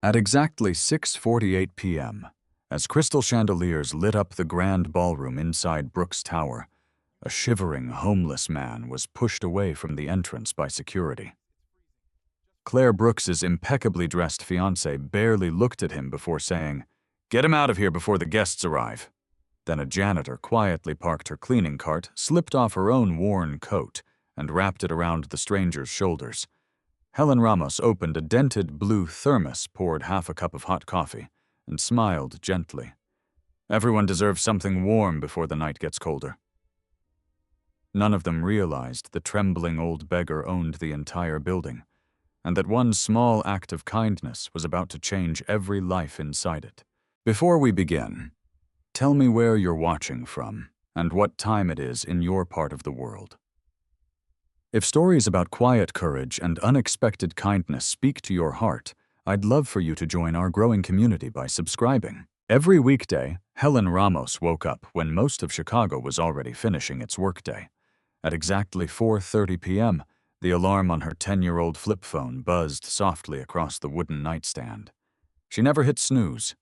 At exactly 6:48 p.m., as crystal chandeliers lit up the grand ballroom inside Brooks Tower, a shivering, homeless man was pushed away from the entrance by security. Claire Brooks's impeccably dressed fiancé barely looked at him before saying, "Get him out of here before the guests arrive." Then a janitor quietly parked her cleaning cart, slipped off her own worn coat, and wrapped it around the stranger's shoulders. Helen Ramos opened a dented blue thermos, poured half a cup of hot coffee, and smiled gently. Everyone deserves something warm before the night gets colder. None of them realized the trembling old beggar owned the entire building, and that one small act of kindness was about to change every life inside it. Before we begin, tell me where you're watching from and what time it is in your part of the world. If stories about quiet courage and unexpected kindness speak to your heart, I'd love for you to join our growing community by subscribing. Every weekday, Helen Ramos woke up when most of Chicago was already finishing its workday. At exactly 4:30 p.m., the alarm on her 10-year-old flip phone buzzed softly across the wooden nightstand. She never hit snooze.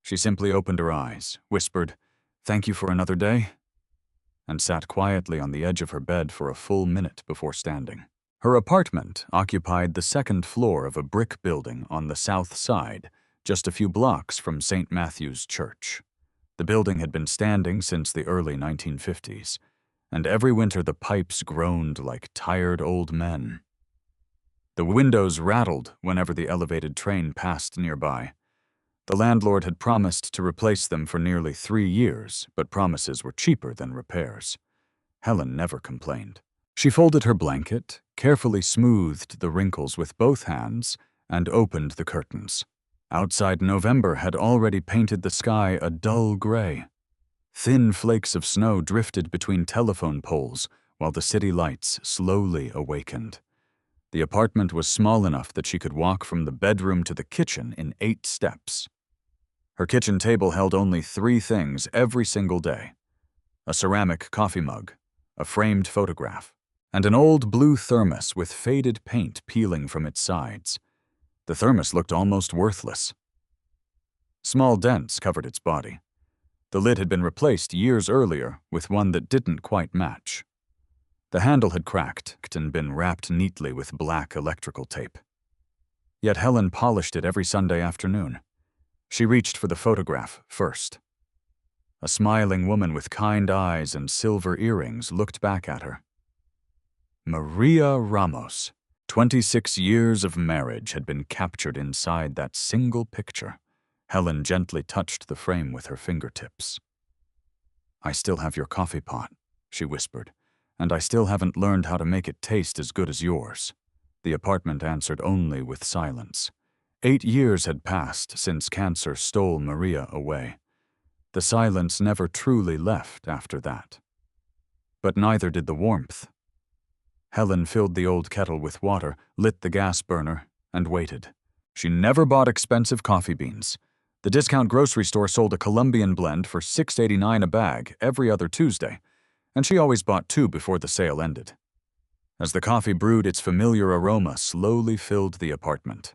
She simply opened her eyes, whispered, "Thank you for another day," and sat quietly on the edge of her bed for a full minute before standing. Her apartment occupied the second floor of a brick building on the south side, just a few blocks from St. Matthew's Church. The building had been standing since the early 1950s, and every winter the pipes groaned like tired old men. The windows rattled whenever the elevated train passed nearby. The landlord had promised to replace them for nearly 3 years, but promises were cheaper than repairs. Helen never complained. She folded her blanket, carefully smoothed the wrinkles with both hands, and opened the curtains. Outside, November had already painted the sky a dull gray. Thin flakes of snow drifted between telephone poles while the city lights slowly awakened. The apartment was small enough that she could walk from the bedroom to the kitchen in 8 steps. Her kitchen table held only 3 things every single day: a ceramic coffee mug, a framed photograph, and an old blue thermos with faded paint peeling from its sides. The thermos looked almost worthless. Small dents covered its body. The lid had been replaced years earlier with one that didn't quite match. The handle had cracked and been wrapped neatly with black electrical tape. Yet Helen polished it every Sunday afternoon. She reached for the photograph first. A smiling woman with kind eyes and silver earrings looked back at her. Maria Ramos. 26 years of marriage had been captured inside that single picture. Helen gently touched the frame with her fingertips. "I still have your coffee pot," she whispered, "and I still haven't learned how to make it taste as good as yours." The apartment answered only with silence. 8 years had passed since cancer stole Maria away. The silence never truly left after that. But neither did the warmth. Helen filled the old kettle with water, lit the gas burner, and waited. She never bought expensive coffee beans. The discount grocery store sold a Colombian blend for $6.89 a bag every other Tuesday, and she always bought 2 before the sale ended. As the coffee brewed, its familiar aroma slowly filled the apartment.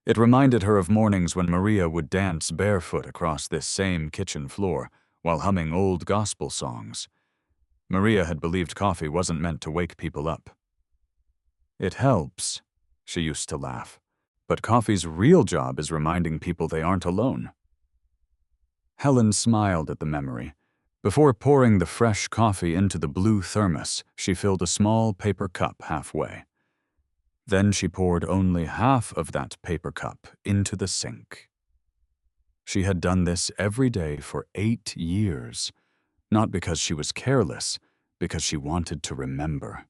It reminded her of mornings when Maria would dance barefoot across this same kitchen floor while humming old gospel songs. Maria had believed coffee wasn't meant to wake people up. "It helps," she used to laugh, "but coffee's real job is reminding people they aren't alone." Helen smiled at the memory. Before pouring the fresh coffee into the blue thermos, she filled a small paper cup halfway. Then she poured only half of that paper cup into the sink. She had done this every day for 8 years, not because she was careless, because she wanted to remember.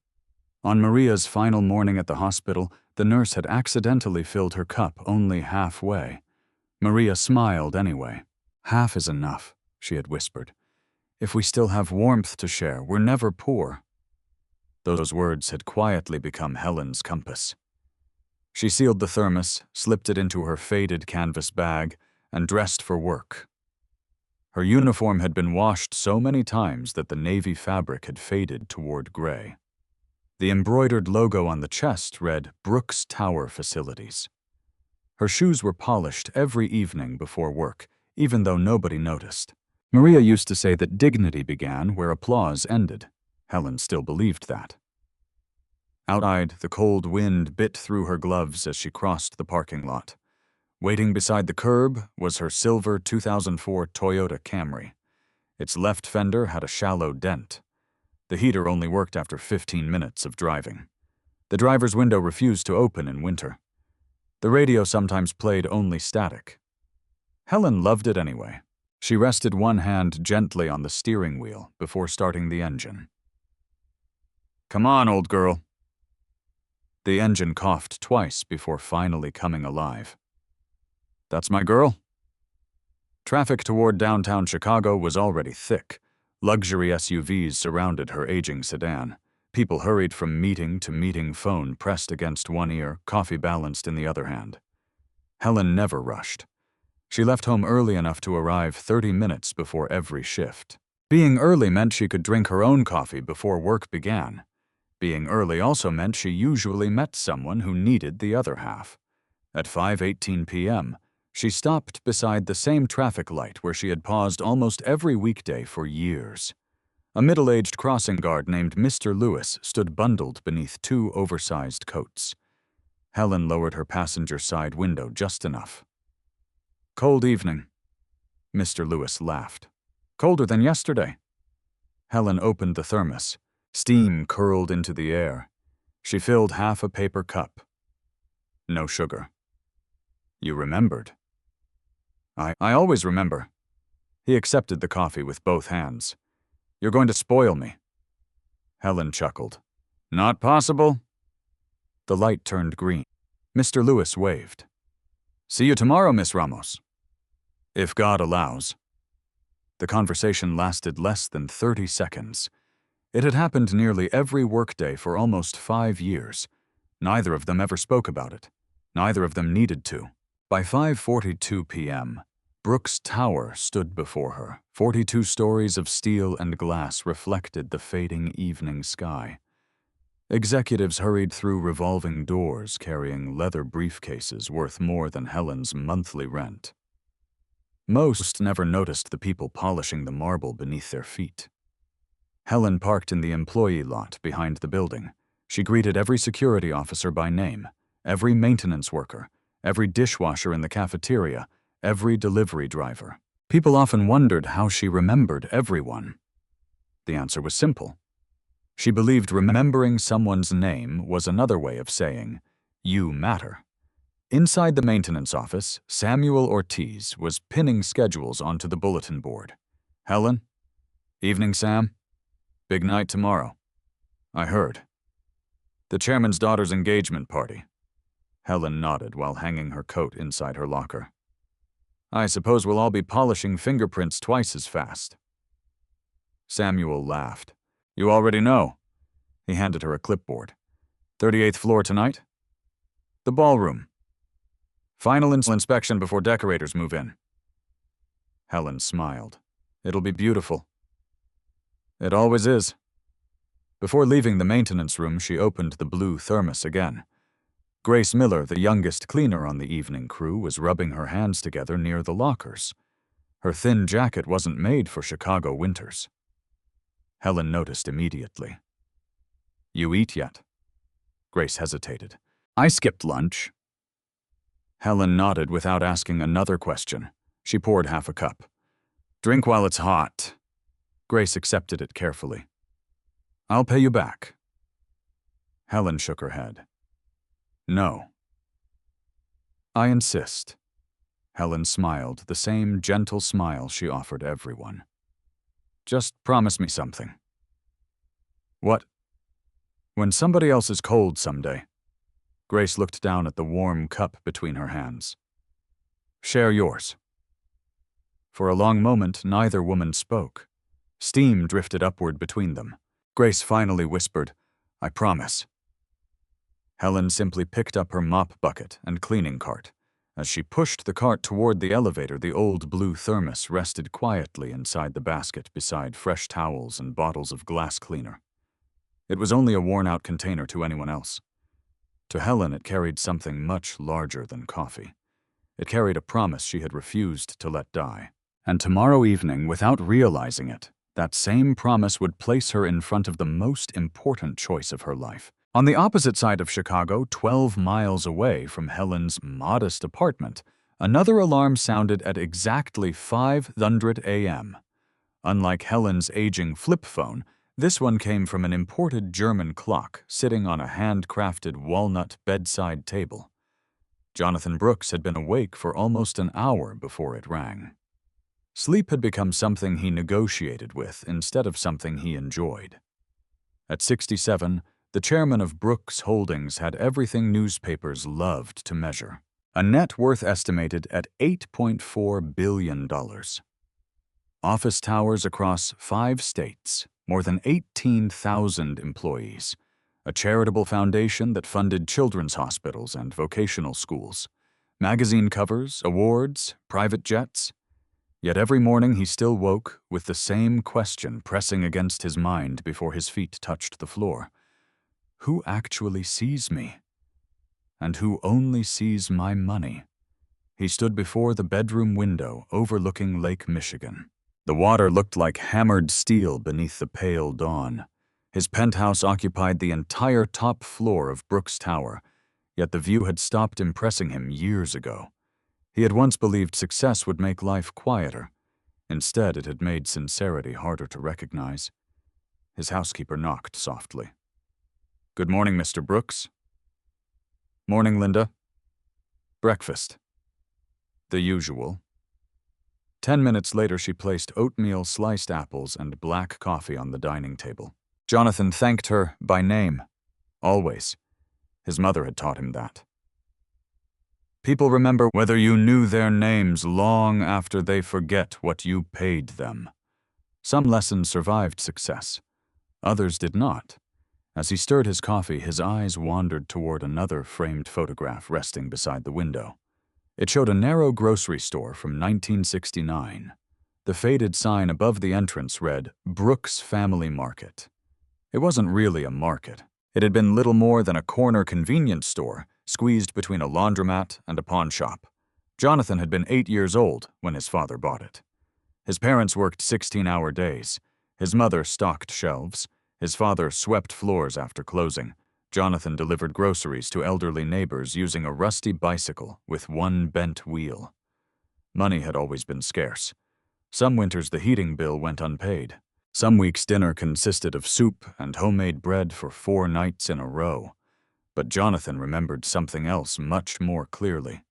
On Maria's final morning at the hospital, the nurse had accidentally filled her cup only halfway. Maria smiled anyway. "Half is enough," she had whispered. "If we still have warmth to share, we're never poor." Those words had quietly become Helen's compass. She sealed the thermos, slipped it into her faded canvas bag, and dressed for work. Her uniform had been washed so many times that the navy fabric had faded toward gray. The embroidered logo on the chest read Brooks Tower Facilities. Her shoes were polished every evening before work, even though nobody noticed. Maria used to say that dignity began where applause ended. Helen still believed that. Outside, the cold wind bit through her gloves as she crossed the parking lot. Waiting beside the curb was her silver 2004 Toyota Camry. Its left fender had a shallow dent. The heater only worked after 15 minutes of driving. The driver's window refused to open in winter. The radio sometimes played only static. Helen loved it anyway. She rested one hand gently on the steering wheel before starting the engine. "Come on, old girl." The engine coughed twice before finally coming alive. "That's my girl?" Traffic toward downtown Chicago was already thick. Luxury SUVs surrounded her aging sedan. People hurried from meeting to meeting, phone pressed against one ear, coffee balanced in the other hand. Helen never rushed. She left home early enough to arrive 30 minutes before every shift. Being early meant she could drink her own coffee before work began. Being early also meant she usually met someone who needed the other half. At 5:18 p.m., she stopped beside the same traffic light where she had paused almost every weekday for years. A middle-aged crossing guard named Mr. Lewis stood bundled beneath two oversized coats. Helen lowered her passenger side window just enough. "Cold evening." Mr. Lewis laughed. "Colder than yesterday." Helen opened the thermos. Steam curled into the air. She filled half a paper cup. No sugar. "You remembered." I always remember." He accepted the coffee with both hands. "You're going to spoil me." Helen chuckled. "Not possible." The light turned green. Mr. Lewis waved. "See you tomorrow, Miss Ramos." "If God allows." The conversation lasted less than 30 seconds. It had happened nearly every workday for almost 5 years. Neither of them ever spoke about it. Neither of them needed to. By 5:42 p.m., Brooks Tower stood before her. 42 stories of steel and glass reflected the fading evening sky. Executives hurried through revolving doors carrying leather briefcases worth more than Helen's monthly rent. Most never noticed the people polishing the marble beneath their feet. Helen parked in the employee lot behind the building. She greeted every security officer by name, every maintenance worker, every dishwasher in the cafeteria, every delivery driver. People often wondered how she remembered everyone. The answer was simple. She believed remembering someone's name was another way of saying, "You matter." Inside the maintenance office, Samuel Ortiz was pinning schedules onto the bulletin board. "Helen? Evening, Sam. Big night tomorrow. I heard. The chairman's daughter's engagement party." Helen nodded while hanging her coat inside her locker. "I suppose we'll all be polishing fingerprints twice as fast." Samuel laughed. "You already know." He handed her a clipboard. 38th floor tonight? "The ballroom. Final inspection before decorators move in." Helen smiled. "It'll be beautiful." "It always is." Before leaving the maintenance room, she opened the blue thermos again. Grace Miller, the youngest cleaner on the evening crew, was rubbing her hands together near the lockers. Her thin jacket wasn't made for Chicago winters. Helen noticed immediately. "You eat yet?" Grace hesitated. "I skipped lunch." Helen nodded without asking another question. She poured half a cup. "Drink while it's hot." Grace accepted it carefully. "I'll pay you back." Helen shook her head. "No." "I insist." Helen smiled, the same gentle smile she offered everyone. "Just promise me something." "What?" "When somebody else is cold someday." Grace looked down at the warm cup between her hands. "Share yours." For a long moment, neither woman spoke. Steam drifted upward between them. Grace finally whispered, "I promise." Helen simply picked up her mop bucket and cleaning cart. As she pushed the cart toward the elevator, the old blue thermos rested quietly inside the basket beside fresh towels and bottles of glass cleaner. It was only a worn-out container to anyone else. To Helen, it carried something much larger than coffee. It carried a promise she had refused to let die. And tomorrow evening, without realizing it, that same promise would place her in front of the most important choice of her life. On the opposite side of Chicago, 12 miles away from Helen's modest apartment, another alarm sounded at exactly 5:00 a.m. Unlike Helen's aging flip phone, this one came from an imported German clock sitting on a handcrafted walnut bedside table. Jonathan Brooks had been awake for almost an hour before it rang. Sleep had become something he negotiated with instead of something he enjoyed. At 67, the chairman of Brooks Holdings had everything newspapers loved to measure, a net worth estimated at $8.4 billion. Office towers across 5 states, more than 18,000 employees, a charitable foundation that funded children's hospitals and vocational schools, magazine covers, awards, private jets. Yet every morning he still woke with the same question pressing against his mind before his feet touched the floor. Who actually sees me? And who only sees my money? He stood before the bedroom window overlooking Lake Michigan. The water looked like hammered steel beneath the pale dawn. His penthouse occupied the entire top floor of Brooks Tower, yet the view had stopped impressing him years ago. He had once believed success would make life quieter. Instead, it had made sincerity harder to recognize. His housekeeper knocked softly. "Good morning, Mr. Brooks." "Morning, Linda." "Breakfast." The usual. 10 minutes later, she placed oatmeal, sliced apples, and black coffee on the dining table. Jonathan thanked her by name. Always. His mother had taught him that. People remember whether you knew their names long after they forget what you paid them. Some lessons survived success. Others did not. As he stirred his coffee, his eyes wandered toward another framed photograph resting beside the window. It showed a narrow grocery store from 1969. The faded sign above the entrance read, "Brooks Family Market." It wasn't really a market. It had been little more than a corner convenience store, squeezed between a laundromat and a pawn shop. Jonathan had been 8 years old when his father bought it. His parents worked 16-hour days. His mother stocked shelves. His father swept floors after closing. Jonathan delivered groceries to elderly neighbors using a rusty bicycle with one bent wheel. Money had always been scarce. Some winters the heating bill went unpaid. Some weeks dinner consisted of soup and homemade bread for 4 nights in a row. But Jonathan remembered something else much more clearly.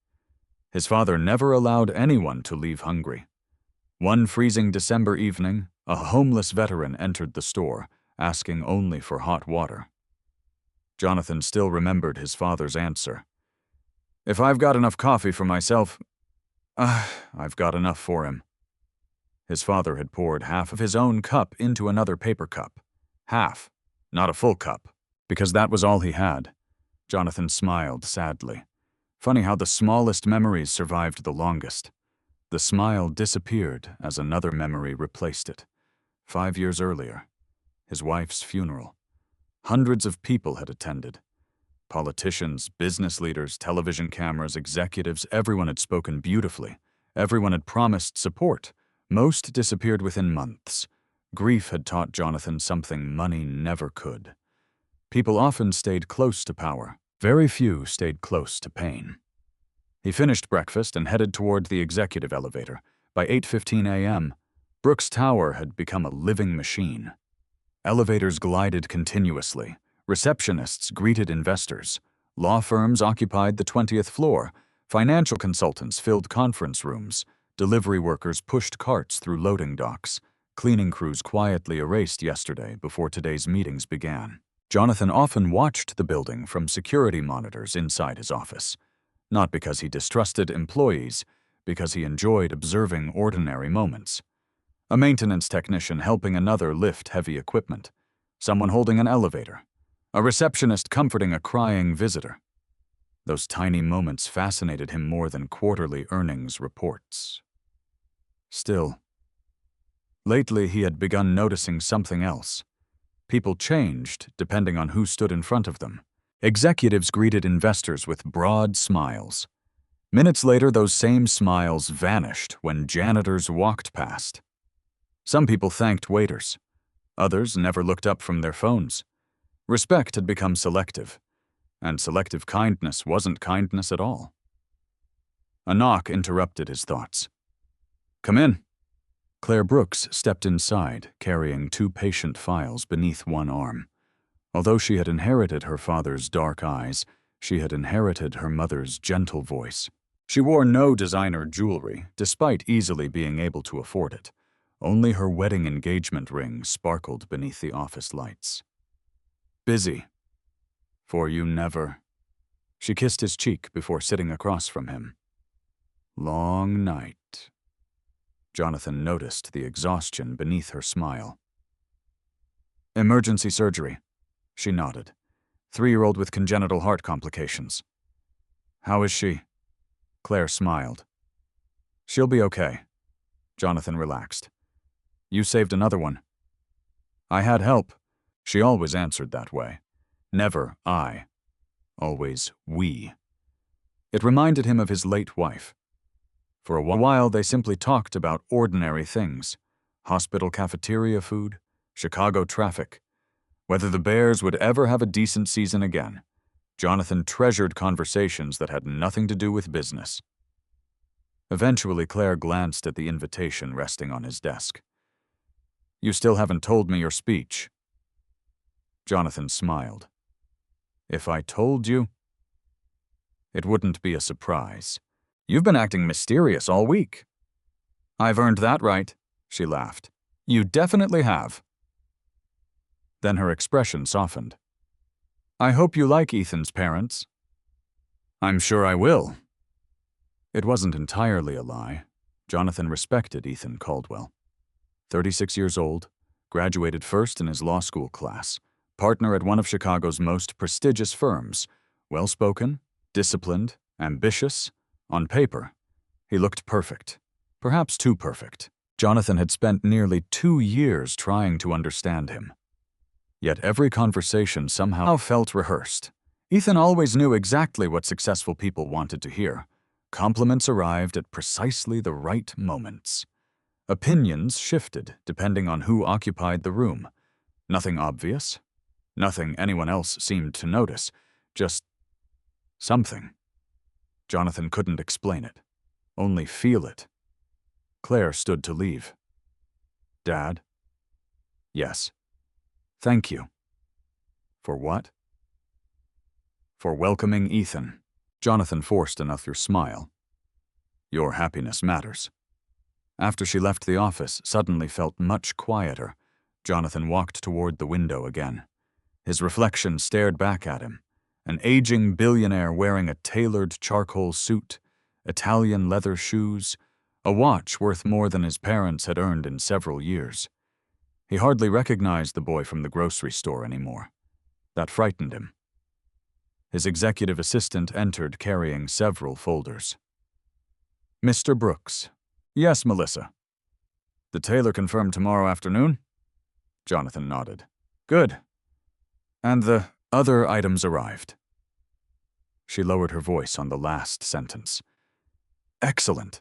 His father never allowed anyone to leave hungry. One freezing December evening, a homeless veteran entered the store, asking only for hot water. Jonathan still remembered his father's answer. "If I've got enough coffee for myself, I've got enough for him." His father had poured half of his own cup into another paper cup. Half, not a full cup, because that was all he had. Jonathan smiled sadly. Funny how the smallest memories survived the longest. The smile disappeared as another memory replaced it. 5 years earlier, his wife's funeral. Hundreds of people had attended. Politicians, business leaders, television cameras, executives, everyone had spoken beautifully. Everyone had promised support. Most disappeared within months. Grief had taught Jonathan something money never could. People often stayed close to power. Very few stayed close to pain. He finished breakfast and headed toward the executive elevator. By 8:15 a.m., Brooks Tower had become a living machine. Elevators glided continuously. Receptionists greeted investors. Law firms occupied the 20th floor. Financial consultants filled conference rooms. Delivery workers pushed carts through loading docks. Cleaning crews quietly erased yesterday before today's meetings began. Jonathan often watched the building from security monitors inside his office. Not because he distrusted employees, because he enjoyed observing ordinary moments. A maintenance technician helping another lift heavy equipment. Someone holding an elevator. A receptionist comforting a crying visitor. Those tiny moments fascinated him more than quarterly earnings reports. Still, lately he had begun noticing something else. People changed depending on who stood in front of them. Executives greeted investors with broad smiles. Minutes later, those same smiles vanished when janitors walked past. Some people thanked waiters. Others never looked up from their phones. Respect had become selective, and selective kindness wasn't kindness at all. A knock interrupted his thoughts. "Come in." Claire Brooks stepped inside, carrying 2 patient files beneath one arm. Although she had inherited her father's dark eyes, she had inherited her mother's gentle voice. She wore no designer jewelry, despite easily being able to afford it. Only her wedding engagement ring sparkled beneath the office lights. "Busy. For you never." She kissed his cheek before sitting across from him. "Long night." Jonathan noticed the exhaustion beneath her smile. "Emergency surgery." She nodded. 3-year-old with congenital heart complications. "How is she?" Claire smiled. "She'll be okay." Jonathan relaxed. "You saved another one." "I had help." She always answered that way. Never I. Always we. It reminded him of his late wife. For a while, they simply talked about ordinary things. Hospital cafeteria food, Chicago traffic. Whether the Bears would ever have a decent season again. Jonathan treasured conversations that had nothing to do with business. Eventually, Claire glanced at the invitation resting on his desk. "You still haven't told me your speech." Jonathan smiled. "If I told you, it wouldn't be a surprise. You've been acting mysterious all week." "I've earned that right," she laughed. "You definitely have." Then her expression softened. "I hope you like Ethan's parents." "I'm sure I will." It wasn't entirely a lie. Jonathan respected Ethan Caldwell. 36 years old, graduated first in his law school class, partner at one of Chicago's most prestigious firms, well-spoken, disciplined, ambitious. On paper, he looked perfect, perhaps too perfect. Jonathan had spent nearly 2 years trying to understand him. Yet every conversation somehow felt rehearsed. Ethan always knew exactly what successful people wanted to hear. Compliments arrived at precisely the right moments. Opinions shifted depending on who occupied the room. Nothing obvious, nothing anyone else seemed to notice, just something. Jonathan couldn't explain it, only feel it. Claire stood to leave. "Dad?" "Yes." "Thank you." "For what?" "For welcoming Ethan." Jonathan forced another smile. "Your happiness matters." After she left the office, suddenly felt much quieter. Jonathan walked toward the window again. His reflection stared back at him. An aging billionaire wearing a tailored charcoal suit, Italian leather shoes, a watch worth more than his parents had earned in several years. He hardly recognized the boy from the grocery store anymore. That frightened him. His executive assistant entered carrying several folders. "Mr. Brooks." "Yes, Melissa." "The tailor confirmed tomorrow afternoon?" Jonathan nodded. "Good. And the other items arrived." She lowered her voice on the last sentence. "Excellent."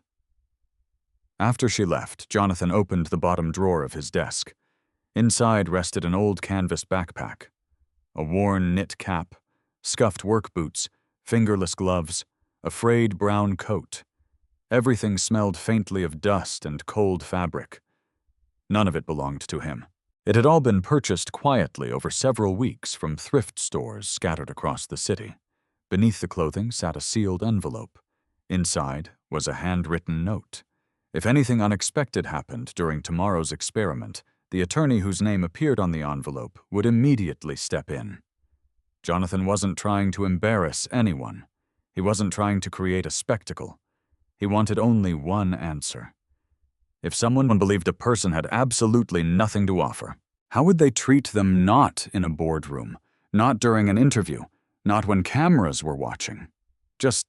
After she left, Jonathan opened the bottom drawer of his desk. Inside rested an old canvas backpack, a worn knit cap, scuffed work boots, fingerless gloves, a frayed brown coat. Everything smelled faintly of dust and cold fabric. None of it belonged to him. It had all been purchased quietly over several weeks from thrift stores scattered across the city. Beneath the clothing sat a sealed envelope. Inside was a handwritten note. If anything unexpected happened during tomorrow's experiment, the attorney whose name appeared on the envelope would immediately step in. Jonathan wasn't trying to embarrass anyone. He wasn't trying to create a spectacle. He wanted only one answer. If someone believed a person had absolutely nothing to offer, how would they treat them not in a boardroom, not during an interview, not when cameras were watching? Just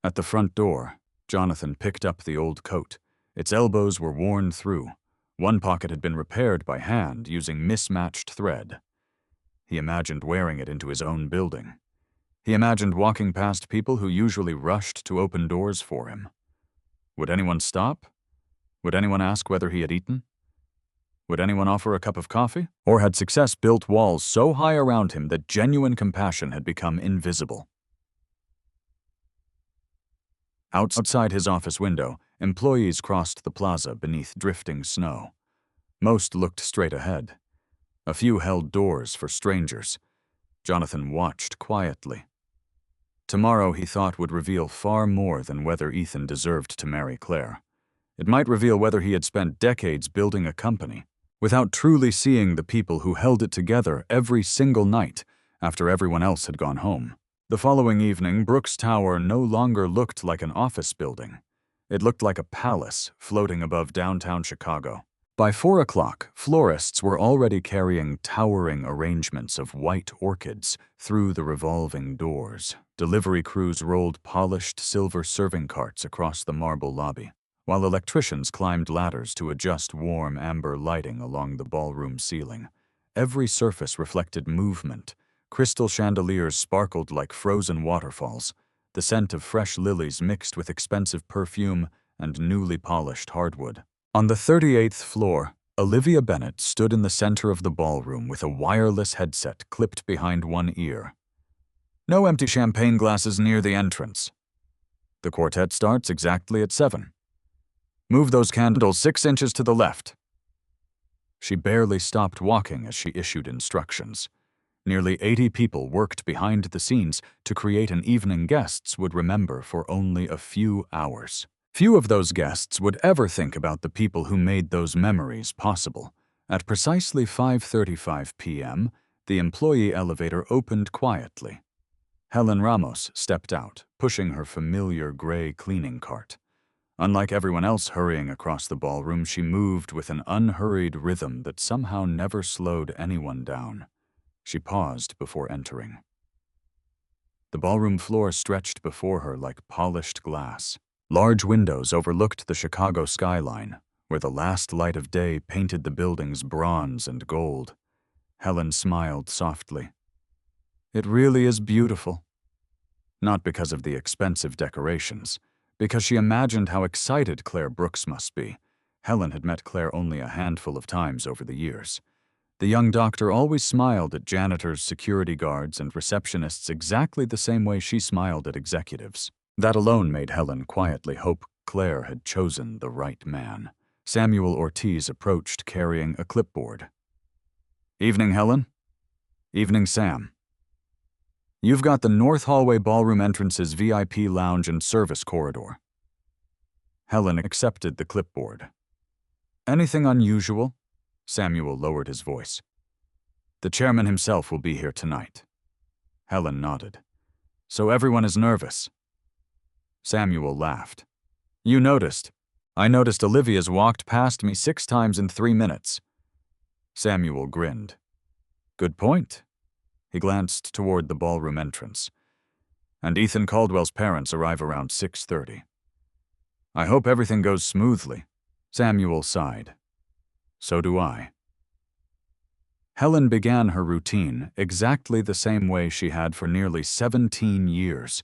at the front door, Jonathan picked up the old coat. Its elbows were worn through. One pocket had been repaired by hand using mismatched thread. He imagined wearing it into his own building. He imagined walking past people who usually rushed to open doors for him. Would anyone stop? Would anyone ask whether he had eaten? Would anyone offer a cup of coffee? Or had success built walls so high around him that genuine compassion had become invisible? Outside his office window, employees crossed the plaza beneath drifting snow. Most looked straight ahead. A few held doors for strangers. Jonathan watched quietly. Tomorrow, he thought, would reveal far more than whether Ethan deserved to marry Claire. It might reveal whether he had spent decades building a company, without truly seeing the people who held it together every single night after everyone else had gone home. The following evening, Brooks Tower no longer looked like an office building. It looked like a palace floating above downtown Chicago. By 4 o'clock, florists were already carrying towering arrangements of white orchids through the revolving doors. Delivery crews rolled polished silver serving carts across the marble lobby, while electricians climbed ladders to adjust warm amber lighting along the ballroom ceiling. Every surface reflected movement. Crystal chandeliers sparkled like frozen waterfalls. The scent of fresh lilies mixed with expensive perfume and newly polished hardwood. On the 38th floor, Olivia Bennett stood in the center of the ballroom with a wireless headset clipped behind one ear. No empty champagne glasses near the entrance. The quartet starts exactly at 7. Move those candles 6 inches to the left. She barely stopped walking as she issued instructions. Nearly 80 people worked behind the scenes to create an evening guests would remember for only a few hours. Few of those guests would ever think about the people who made those memories possible. At precisely 5:35 p.m., the employee elevator opened quietly. Helen Ramos stepped out, pushing her familiar gray cleaning cart. Unlike everyone else hurrying across the ballroom, she moved with an unhurried rhythm that somehow never slowed anyone down. She paused before entering. The ballroom floor stretched before her like polished glass. Large windows overlooked the Chicago skyline, where the last light of day painted the buildings bronze and gold. Helen smiled softly. It really is beautiful. Not because of the expensive decorations, because she imagined how excited Claire Brooks must be. Helen had met Claire only a handful of times over the years. The young doctor always smiled at janitors, security guards, and receptionists exactly the same way she smiled at executives. That alone made Helen quietly hope Claire had chosen the right man. Samuel Ortiz approached carrying a clipboard. Evening, Helen. Evening, Sam. You've got the North Hallway Ballroom entrance's VIP lounge and service corridor. Helen accepted the clipboard. Anything unusual? Samuel lowered his voice. The chairman himself will be here tonight. Helen nodded. So everyone is nervous. Samuel laughed. You noticed. I noticed Olivia's walked past me 6 times in 3 minutes. Samuel grinned. Good point. He glanced toward the ballroom entrance. And Ethan Caldwell's parents arrive around 6:30. I hope everything goes smoothly. Samuel sighed. So do I. Helen began her routine exactly the same way she had for nearly 17 years.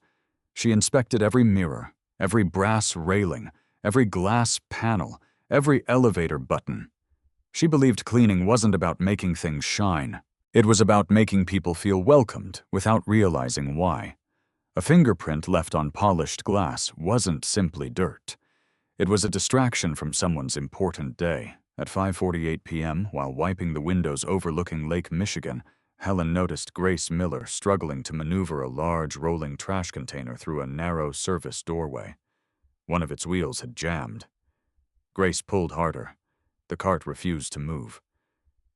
She inspected every mirror, every brass railing, every glass panel, every elevator button. She believed cleaning wasn't about making things shine. It was about making people feel welcomed without realizing why. A fingerprint left on polished glass wasn't simply dirt. It was a distraction from someone's important day. At 5:48 p.m., while wiping the windows overlooking Lake Michigan, Helen noticed Grace Miller struggling to maneuver a large rolling trash container through a narrow service doorway. One of its wheels had jammed. Grace pulled harder. The cart refused to move.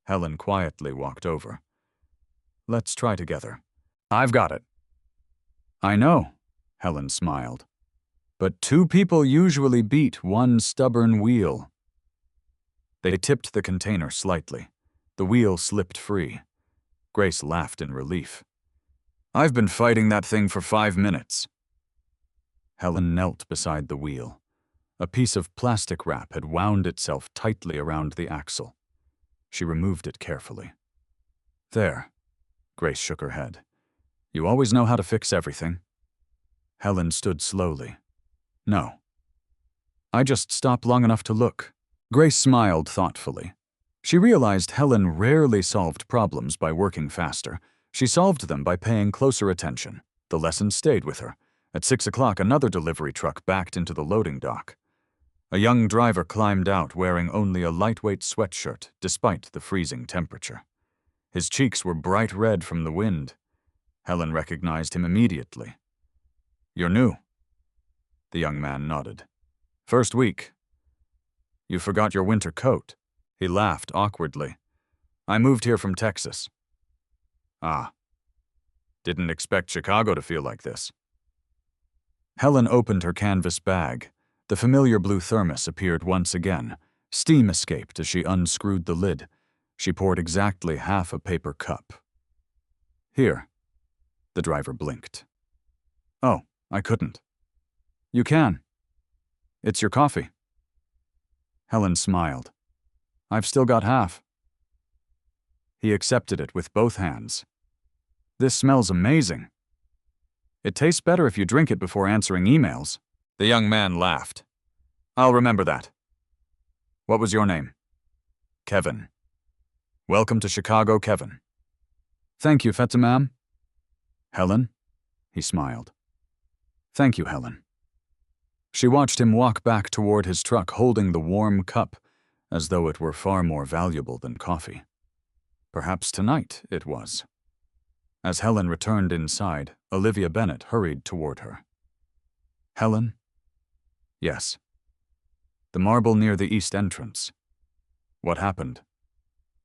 Helen quietly walked over. Let's try together. I've got it. I know, Helen smiled. But 2 people usually beat 1 stubborn wheel. They tipped the container slightly. The wheel slipped free. Grace laughed in relief. I've been fighting that thing for 5 minutes. Helen knelt beside the wheel. A piece of plastic wrap had wound itself tightly around the axle. She removed it carefully. There. Grace shook her head. You always know how to fix everything. Helen stood slowly. No. I just stopped long enough to look. Grace smiled thoughtfully. She realized Helen rarely solved problems by working faster. She solved them by paying closer attention. The lesson stayed with her. At 6 o'clock, another delivery truck backed into the loading dock. A young driver climbed out wearing only a lightweight sweatshirt, despite the freezing temperature. His cheeks were bright red from the wind. Helen recognized him immediately. You're new. The young man nodded. First week. You forgot your winter coat. He laughed awkwardly. I moved here from Texas. Ah. Didn't expect Chicago to feel like this. Helen opened her canvas bag. The familiar blue thermos appeared once again. Steam escaped as she unscrewed the lid. She poured exactly half a paper cup. Here. The driver blinked. Oh, I couldn't. You can. It's your coffee. Helen smiled. I've still got half. He accepted it with both hands. This smells amazing. It tastes better if you drink it before answering emails. The young man laughed. I'll remember that. What was your name? Kevin. Welcome to Chicago, Kevin. Thank you, Fatimam. Helen? He smiled. Thank you, Helen. She watched him walk back toward his truck holding the warm cup, as though it were far more valuable than coffee. Perhaps tonight it was. As Helen returned inside, Olivia Bennett hurried toward her. Helen? Yes. The marble near the east entrance. What happened?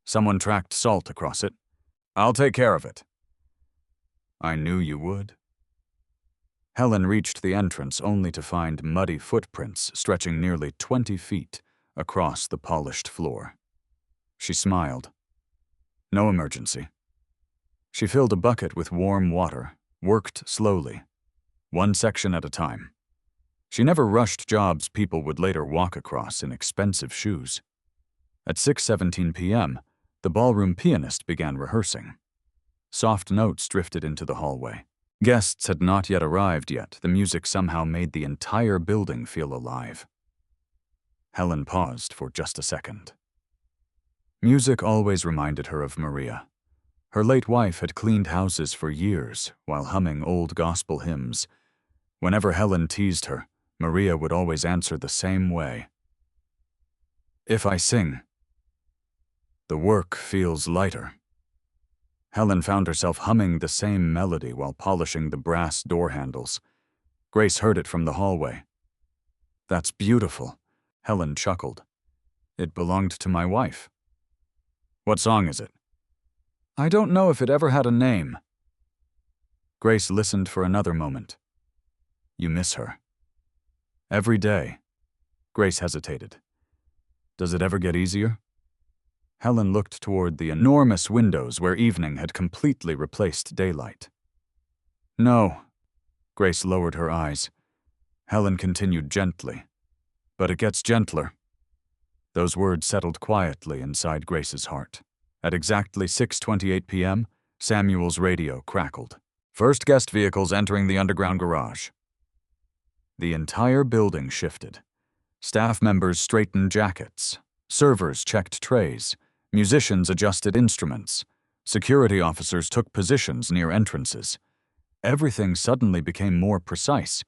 Someone tracked salt across it. I'll take care of it. I knew you would. Helen reached the entrance only to find muddy footprints stretching nearly 20 feet across the polished floor. She smiled. No emergency. She filled a bucket with warm water, worked slowly, one section at a time. She never rushed jobs people would later walk across in expensive shoes. At 6:17 p.m., the ballroom pianist began rehearsing. Soft notes drifted into the hallway. Guests had not yet arrived yet. The music somehow made the entire building feel alive. Helen paused for just a second. Music always reminded her of Maria. Her late wife had cleaned houses for years while humming old gospel hymns. Whenever Helen teased her, Maria would always answer the same way. If I sing, the work feels lighter. Helen found herself humming the same melody while polishing the brass door handles. Grace heard it from the hallway. That's beautiful, Helen chuckled. It belonged to my wife. What song is it? I don't know if it ever had a name. Grace listened for another moment. You miss her. Every day. Grace hesitated. Does it ever get easier? Helen looked toward the enormous windows where evening had completely replaced daylight. No. Grace lowered her eyes. Helen continued gently. But it gets gentler. Those words settled quietly inside Grace's heart. At exactly 6:28 p.m., Samuel's radio crackled. First guest vehicles entering the underground garage. The entire building shifted. Staff members straightened jackets. Servers checked trays. Musicians adjusted instruments. Security officers took positions near entrances. Everything suddenly became more precise.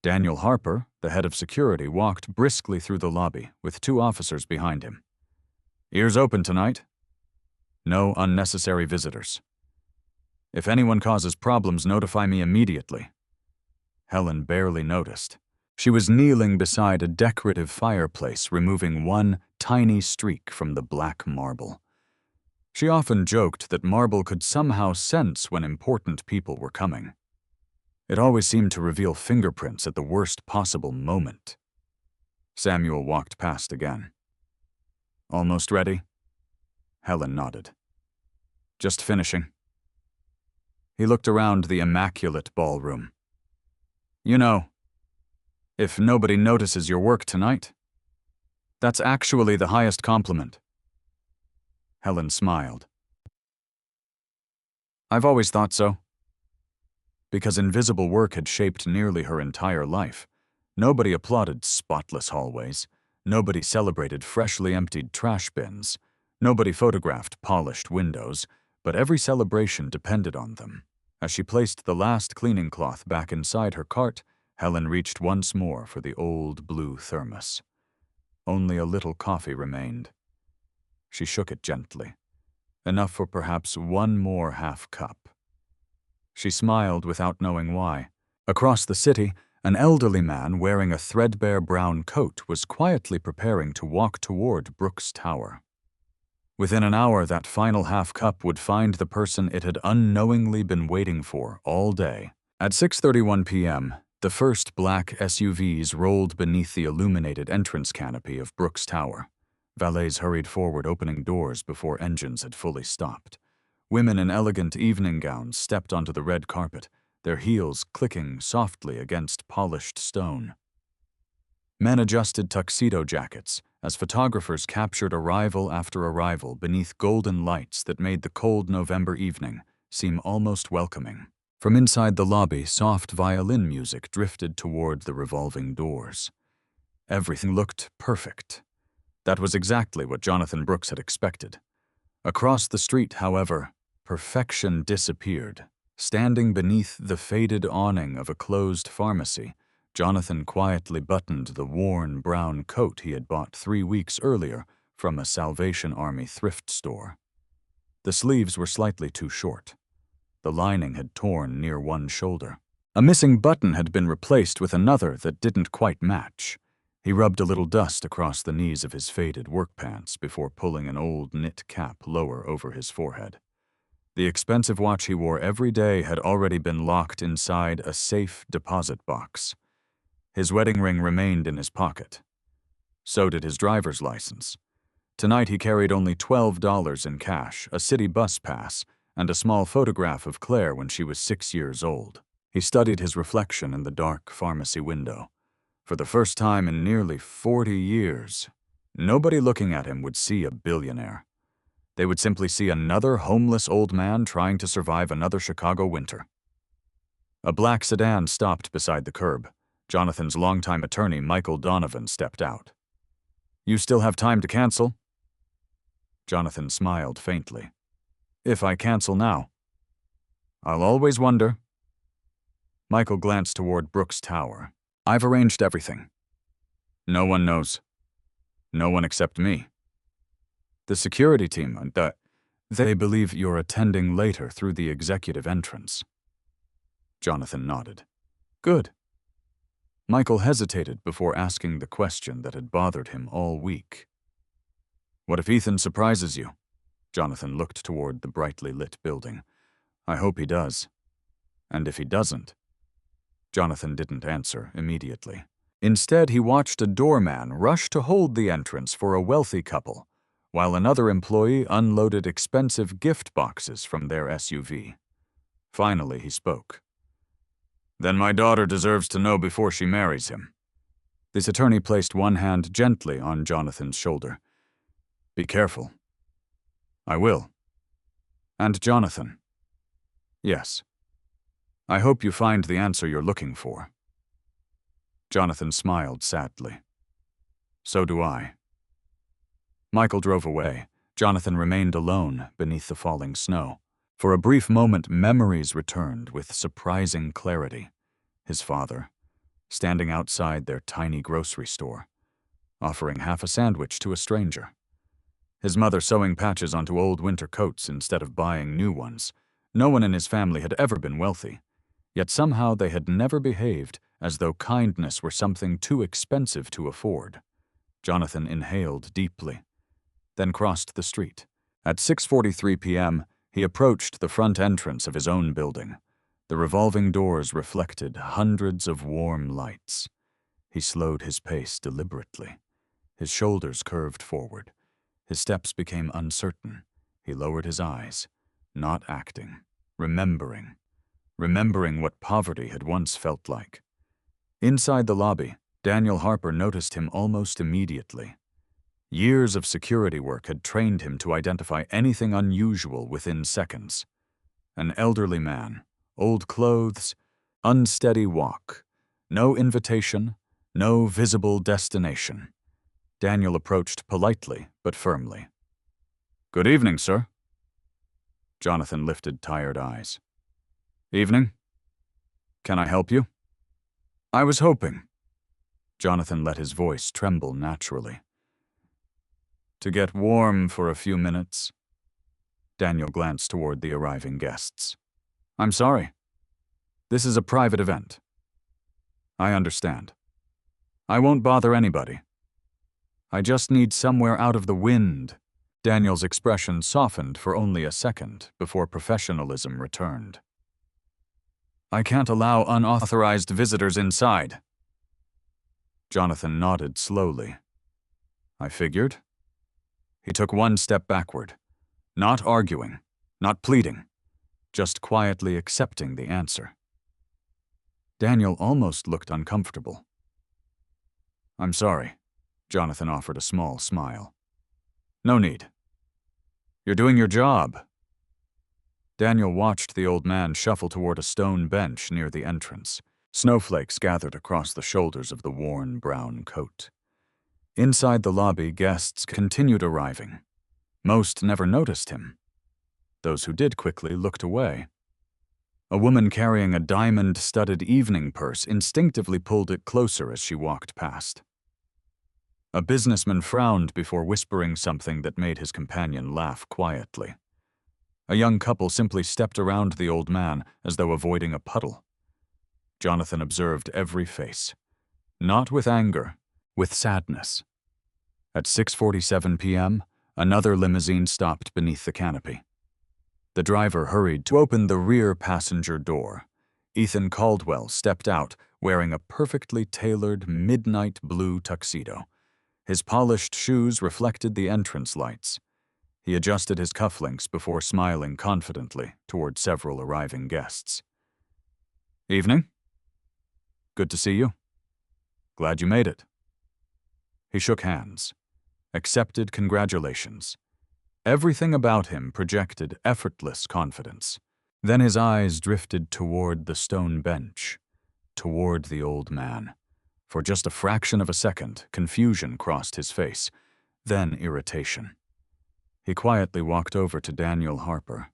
Daniel Harper, the head of security, walked briskly through the lobby with 2 officers behind him. Ears open tonight. No unnecessary visitors. If anyone causes problems, notify me immediately. Helen barely noticed. She was kneeling beside a decorative fireplace, removing one tiny streak from the black marble. She often joked that marble could somehow sense when important people were coming. It always seemed to reveal fingerprints at the worst possible moment. Samuel walked past again. Almost ready? Helen nodded. Just finishing. He looked around the immaculate ballroom. You know, if nobody notices your work tonight, that's actually the highest compliment. Helen smiled. I've always thought so. because invisible work had shaped nearly her entire life. Nobody applauded spotless hallways. Nobody celebrated freshly emptied trash bins. Nobody photographed polished windows, but every celebration depended on them. As she placed the last cleaning cloth back inside her cart, Helen reached once more for the old blue thermos. Only a little coffee remained. She shook it gently, enough for perhaps one more half cup. She smiled without knowing why. Across the city, an elderly man wearing a threadbare brown coat was quietly preparing to walk toward Brooks Tower. Within an hour, that final half cup would find the person it had unknowingly been waiting for all day. At 6:31 p.m., the first black SUVs rolled beneath the illuminated entrance canopy of Brooks Tower. Valets hurried forward, opening doors before engines had fully stopped. Women in elegant evening gowns stepped onto the red carpet, their heels clicking softly against polished stone. Men adjusted tuxedo jackets as photographers captured arrival after arrival beneath golden lights that made the cold November evening seem almost welcoming. From inside the lobby, soft violin music drifted toward the revolving doors. Everything looked perfect. That was exactly what Jonathan Brooks had expected. Across the street, however, perfection disappeared. Standing beneath the faded awning of a closed pharmacy, Jonathan quietly buttoned the worn brown coat he had bought 3 weeks earlier from a Salvation Army thrift store. The sleeves were slightly too short. The lining had torn near one shoulder. A missing button had been replaced with another that didn't quite match. He rubbed a little dust across the knees of his faded work pants before pulling an old knit cap lower over his forehead. The expensive watch he wore every day had already been locked inside a safe deposit box. His wedding ring remained in his pocket. So did his driver's license. Tonight he carried only $12 in cash, a city bus pass, and a small photograph of Claire when she was 6 years old. He studied his reflection in the dark pharmacy window. For the first time in nearly 40 years, nobody looking at him would see a billionaire. They would simply see another homeless old man trying to survive another Chicago winter. A black sedan stopped beside the curb. Jonathan's longtime attorney, Michael Donovan, stepped out. "You still have time to cancel?" Jonathan smiled faintly. "If I cancel now." "I'll always wonder." Michael glanced toward Brooks Tower. "I've arranged everything. No one knows. No one except me. The security team, they believe you're attending later through the executive entrance." Jonathan nodded. "Good." Michael hesitated before asking the question that had bothered him all week. "What if Ethan surprises you?" Jonathan looked toward the brightly lit building. "I hope he does. And if he doesn't?" Jonathan didn't answer immediately. Instead, he watched a doorman rush to hold the entrance for a wealthy couple, while another employee unloaded expensive gift boxes from their SUV. Finally, he spoke. "Then my daughter deserves to know before she marries him." This attorney placed one hand gently on Jonathan's shoulder. "Be careful." "I will." "And Jonathan." "Yes. I hope you find the answer you're looking for." Jonathan smiled sadly. "So do I." Michael drove away. Jonathan remained alone beneath the falling snow. For a brief moment, memories returned with surprising clarity. His father, standing outside their tiny grocery store, offering half a sandwich to a stranger. His mother sewing patches onto old winter coats instead of buying new ones. No one in his family had ever been wealthy, yet somehow they had never behaved as though kindness were something too expensive to afford. Jonathan inhaled deeply, then crossed the street. At 6:43 p.m., he approached the front entrance of his own building. The revolving doors reflected hundreds of warm lights. He slowed his pace deliberately. His shoulders curved forward. His steps became uncertain. He lowered his eyes, not acting, remembering what poverty had once felt like. Inside the lobby, Daniel Harper noticed him almost immediately. Years of security work had trained him to identify anything unusual within seconds. An elderly man, old clothes, Unsteady walk. No invitation, no visible destination. Daniel approached politely but firmly. "Good evening, sir." Jonathan lifted tired eyes. "Evening. Can I help you?" "I was hoping." Jonathan let his voice tremble naturally. "To get warm for a few minutes." Daniel glanced toward the arriving guests. "I'm sorry. This is a private event." "I understand. I won't bother anybody. I just need somewhere out of the wind." Daniel's expression softened for only a second before professionalism returned. "I can't allow unauthorized visitors inside." Jonathan nodded slowly. "I figured." He took one step backward, not arguing, not pleading, just quietly accepting the answer. Daniel almost looked uncomfortable. "I'm sorry," Jonathan offered a small smile. "No need. You're doing your job." Daniel watched the old man shuffle toward a stone bench near the entrance. Snowflakes gathered across the shoulders of the worn brown coat. Inside the lobby, guests continued arriving. Most never noticed him. Those who did quickly looked away. A woman carrying a diamond-studded evening purse instinctively pulled it closer as she walked past. A businessman frowned before whispering something that made his companion laugh quietly. A young couple simply stepped around the old man as though avoiding a puddle. Jonathan observed every face. Not with anger, with sadness. At 6:47 p.m., another limousine stopped beneath the canopy. The driver hurried to open the rear passenger door. Ethan Caldwell stepped out wearing a perfectly tailored midnight blue tuxedo. His polished shoes reflected the entrance lights. He adjusted his cufflinks before smiling confidently toward several arriving guests. "Evening. Good to see you. Glad you made it." He shook hands, accepted congratulations. Everything about him projected effortless confidence. Then his eyes drifted toward the stone bench, toward the old man. For just a fraction of a second, confusion crossed his face, then irritation. He quietly walked over to Daniel Harper.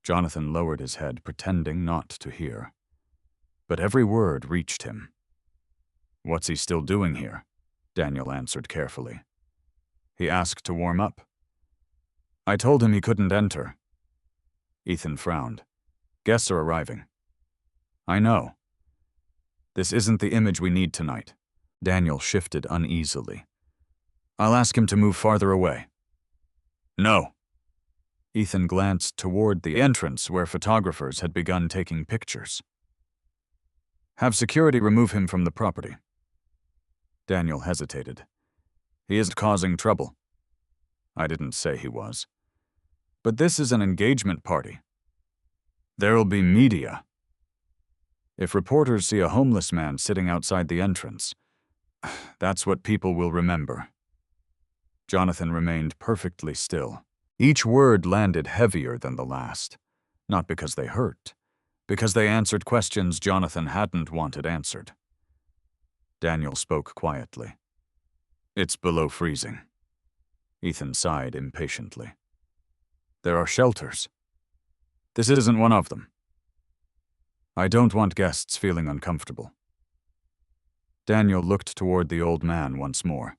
Jonathan lowered his head, pretending not to hear. But every word reached him. "What's he still doing here?" Daniel answered carefully. "He asked to warm up." "I told him he couldn't enter." Ethan frowned. "Guests are arriving." "I know. This isn't the image we need tonight." Daniel shifted uneasily. "I'll ask him to move farther away." "No." Ethan glanced toward the entrance where photographers had begun taking pictures. "Have security remove him from the property." Daniel hesitated. "He isn't causing trouble." "I didn't say he was. But this is an engagement party. There'll be media. If reporters see a homeless man sitting outside the entrance, that's what people will remember." Jonathan remained perfectly still. Each word landed heavier than the last, not because they hurt, because they answered questions Jonathan hadn't wanted answered. Daniel spoke quietly. "It's below freezing." Ethan sighed impatiently. "There are shelters. This isn't one of them. I don't want guests feeling uncomfortable." Daniel looked toward the old man once more,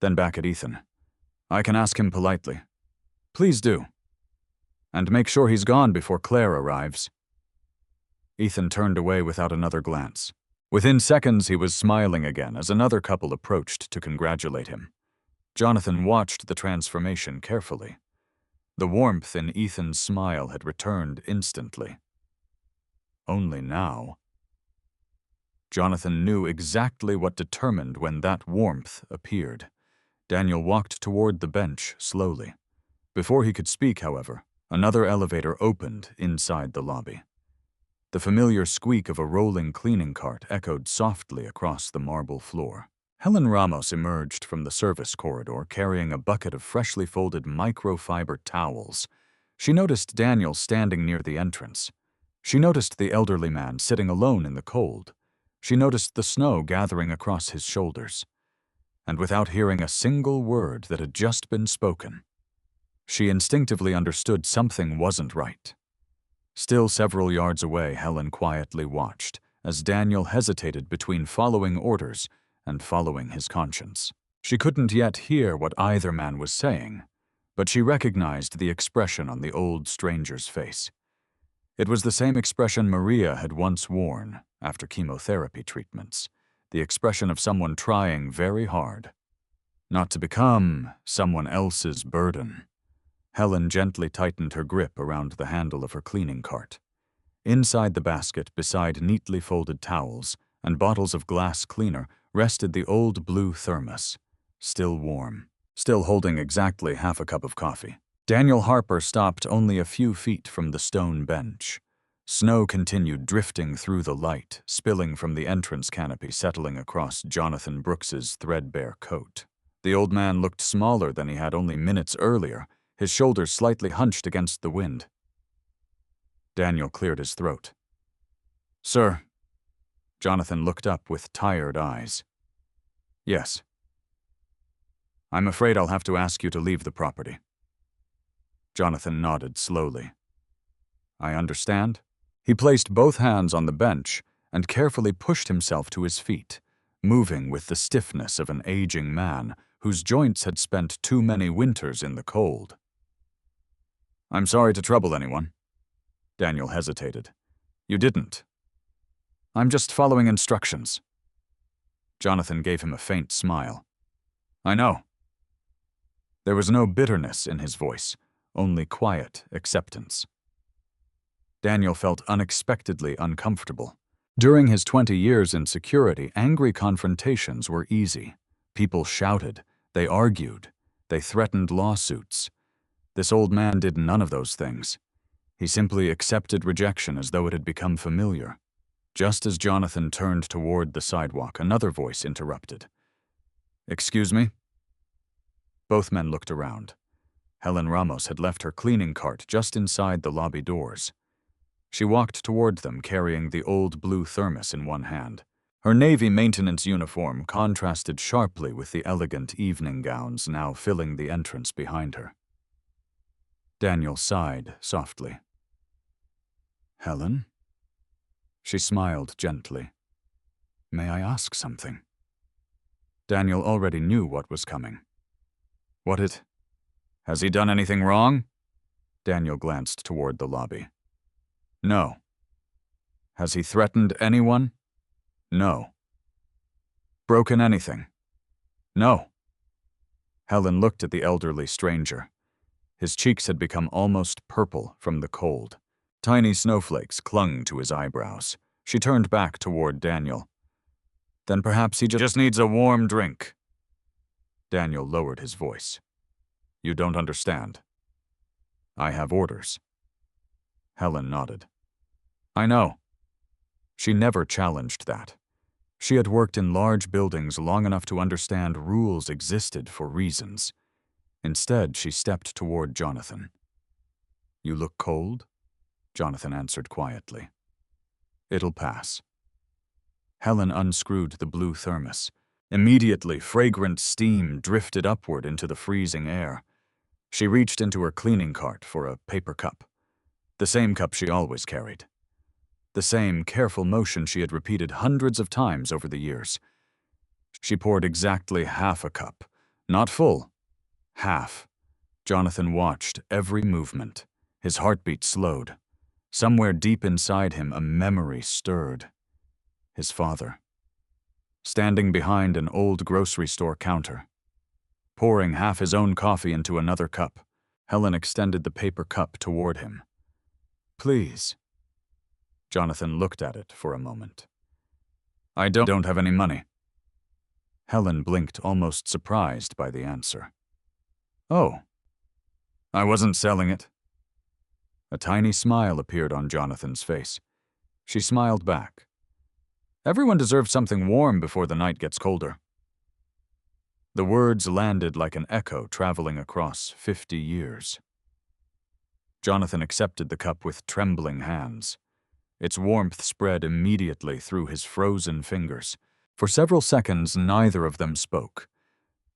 then back at Ethan. "I can ask him politely." "Please do. And make sure he's gone before Claire arrives." Ethan turned away without another glance. Within seconds, he was smiling again as another couple approached to congratulate him. Jonathan watched the transformation carefully. The warmth in Ethan's smile had returned instantly. Only now. Jonathan knew exactly what determined when that warmth appeared. Daniel walked toward the bench slowly. Before he could speak, however, another elevator opened inside the lobby. The familiar squeak of a rolling cleaning cart echoed softly across the marble floor. Helen Ramos emerged from the service corridor carrying a bucket of freshly folded microfiber towels. She noticed Daniel standing near the entrance. She noticed the elderly man sitting alone in the cold. She noticed the snow gathering across his shoulders. And without hearing a single word that had just been spoken, she instinctively understood something wasn't right. Still several yards away, Helen quietly watched as Daniel hesitated between following orders and following his conscience. She couldn't yet hear what either man was saying, but she recognized the expression on the old stranger's face. It was the same expression Maria had once worn after chemotherapy treatments, the expression of someone trying very hard not to become someone else's burden. Helen gently tightened her grip around the handle of her cleaning cart. Inside the basket, beside neatly folded towels and bottles of glass cleaner, rested the old blue thermos, still warm, still holding exactly half a cup of coffee. Daniel Harper stopped only a few feet from the stone bench. Snow continued drifting through the light, spilling from the entrance canopy, settling across Jonathan Brooks's threadbare coat. The old man looked smaller than he had only minutes earlier, his shoulders slightly hunched against the wind. Daniel cleared his throat. "Sir." Jonathan looked up with tired eyes. "Yes." "I'm afraid I'll have to ask you to leave the property." Jonathan nodded slowly. "I understand." He placed both hands on the bench and carefully pushed himself to his feet, moving with the stiffness of an aging man whose joints had spent too many winters in the cold. "I'm sorry to trouble anyone." Daniel hesitated. "You didn't." "I'm just following instructions." Jonathan gave him a faint smile. "I know." There was no bitterness in his voice, only quiet acceptance. Daniel felt unexpectedly uncomfortable. During his 20 years in security, angry confrontations were easy. People shouted, they argued, they threatened lawsuits. This old man did none of those things. He simply accepted rejection as though it had become familiar. Just as Jonathan turned toward the sidewalk, another voice interrupted. "Excuse me?" Both men looked around. Helen Ramos had left her cleaning cart just inside the lobby doors. She walked toward them carrying the old blue thermos in one hand. Her Navy maintenance uniform contrasted sharply with the elegant evening gowns now filling the entrance behind her. Daniel sighed softly. "Helen?" She smiled gently. "May I ask something?" Daniel already knew what was coming. Has he done anything wrong?" Daniel glanced toward the lobby. "No." "Has he threatened anyone?" "No." "Broken anything?" "No." Helen looked at the elderly stranger. His cheeks had become almost purple from the cold. Tiny snowflakes clung to his eyebrows. She turned back toward Daniel. "Then perhaps he just needs a warm drink." Daniel lowered his voice. "You don't understand. I have orders." Helen nodded. "I know." She never challenged that. She had worked in large buildings long enough to understand rules existed for reasons. Instead, she stepped toward Jonathan. "You look cold?" Jonathan answered quietly. "It'll pass." Helen unscrewed the blue thermos. Immediately, fragrant steam drifted upward into the freezing air. She reached into her cleaning cart for a paper cup. The same cup she always carried. The same careful motion she had repeated hundreds of times over the years. She poured exactly half a cup. Not full. Half. Jonathan watched every movement. His heartbeat slowed. Somewhere deep inside him, a memory stirred. His father. Standing behind an old grocery store counter. Pouring half his own coffee into another cup, Helen extended the paper cup toward him. "Please." Jonathan looked at it for a moment. "I don't have any money." Helen blinked, almost surprised by the answer. "Oh. I wasn't selling it." A tiny smile appeared on Jonathan's face. She smiled back. "Everyone deserves something warm before the night gets colder." The words landed like an echo traveling across 50 years. Jonathan accepted the cup with trembling hands. Its warmth spread immediately through his frozen fingers. For several seconds, neither of them spoke.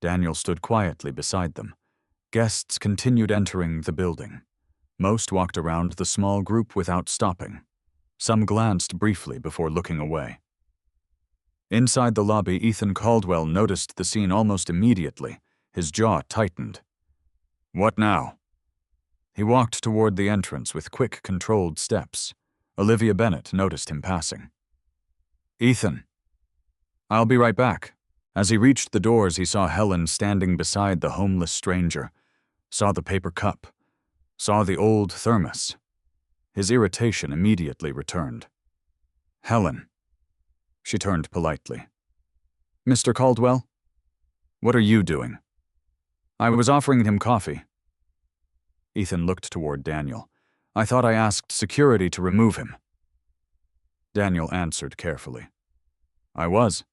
Daniel stood quietly beside them. Guests continued entering the building. Most walked around the small group without stopping. Some glanced briefly before looking away. Inside the lobby, Ethan Caldwell noticed the scene almost immediately. His jaw tightened. What now? He walked toward the entrance with quick, controlled steps. Olivia Bennett noticed him passing. Ethan. I'll be right back. As he reached the doors, he saw Helen standing beside the homeless stranger, saw the paper cup, saw the old thermos. His irritation immediately returned. Helen. She turned politely. Mr. Caldwell? What are you doing? I was offering him coffee. Ethan looked toward Daniel. I thought I asked security to remove him. Daniel answered carefully. I was.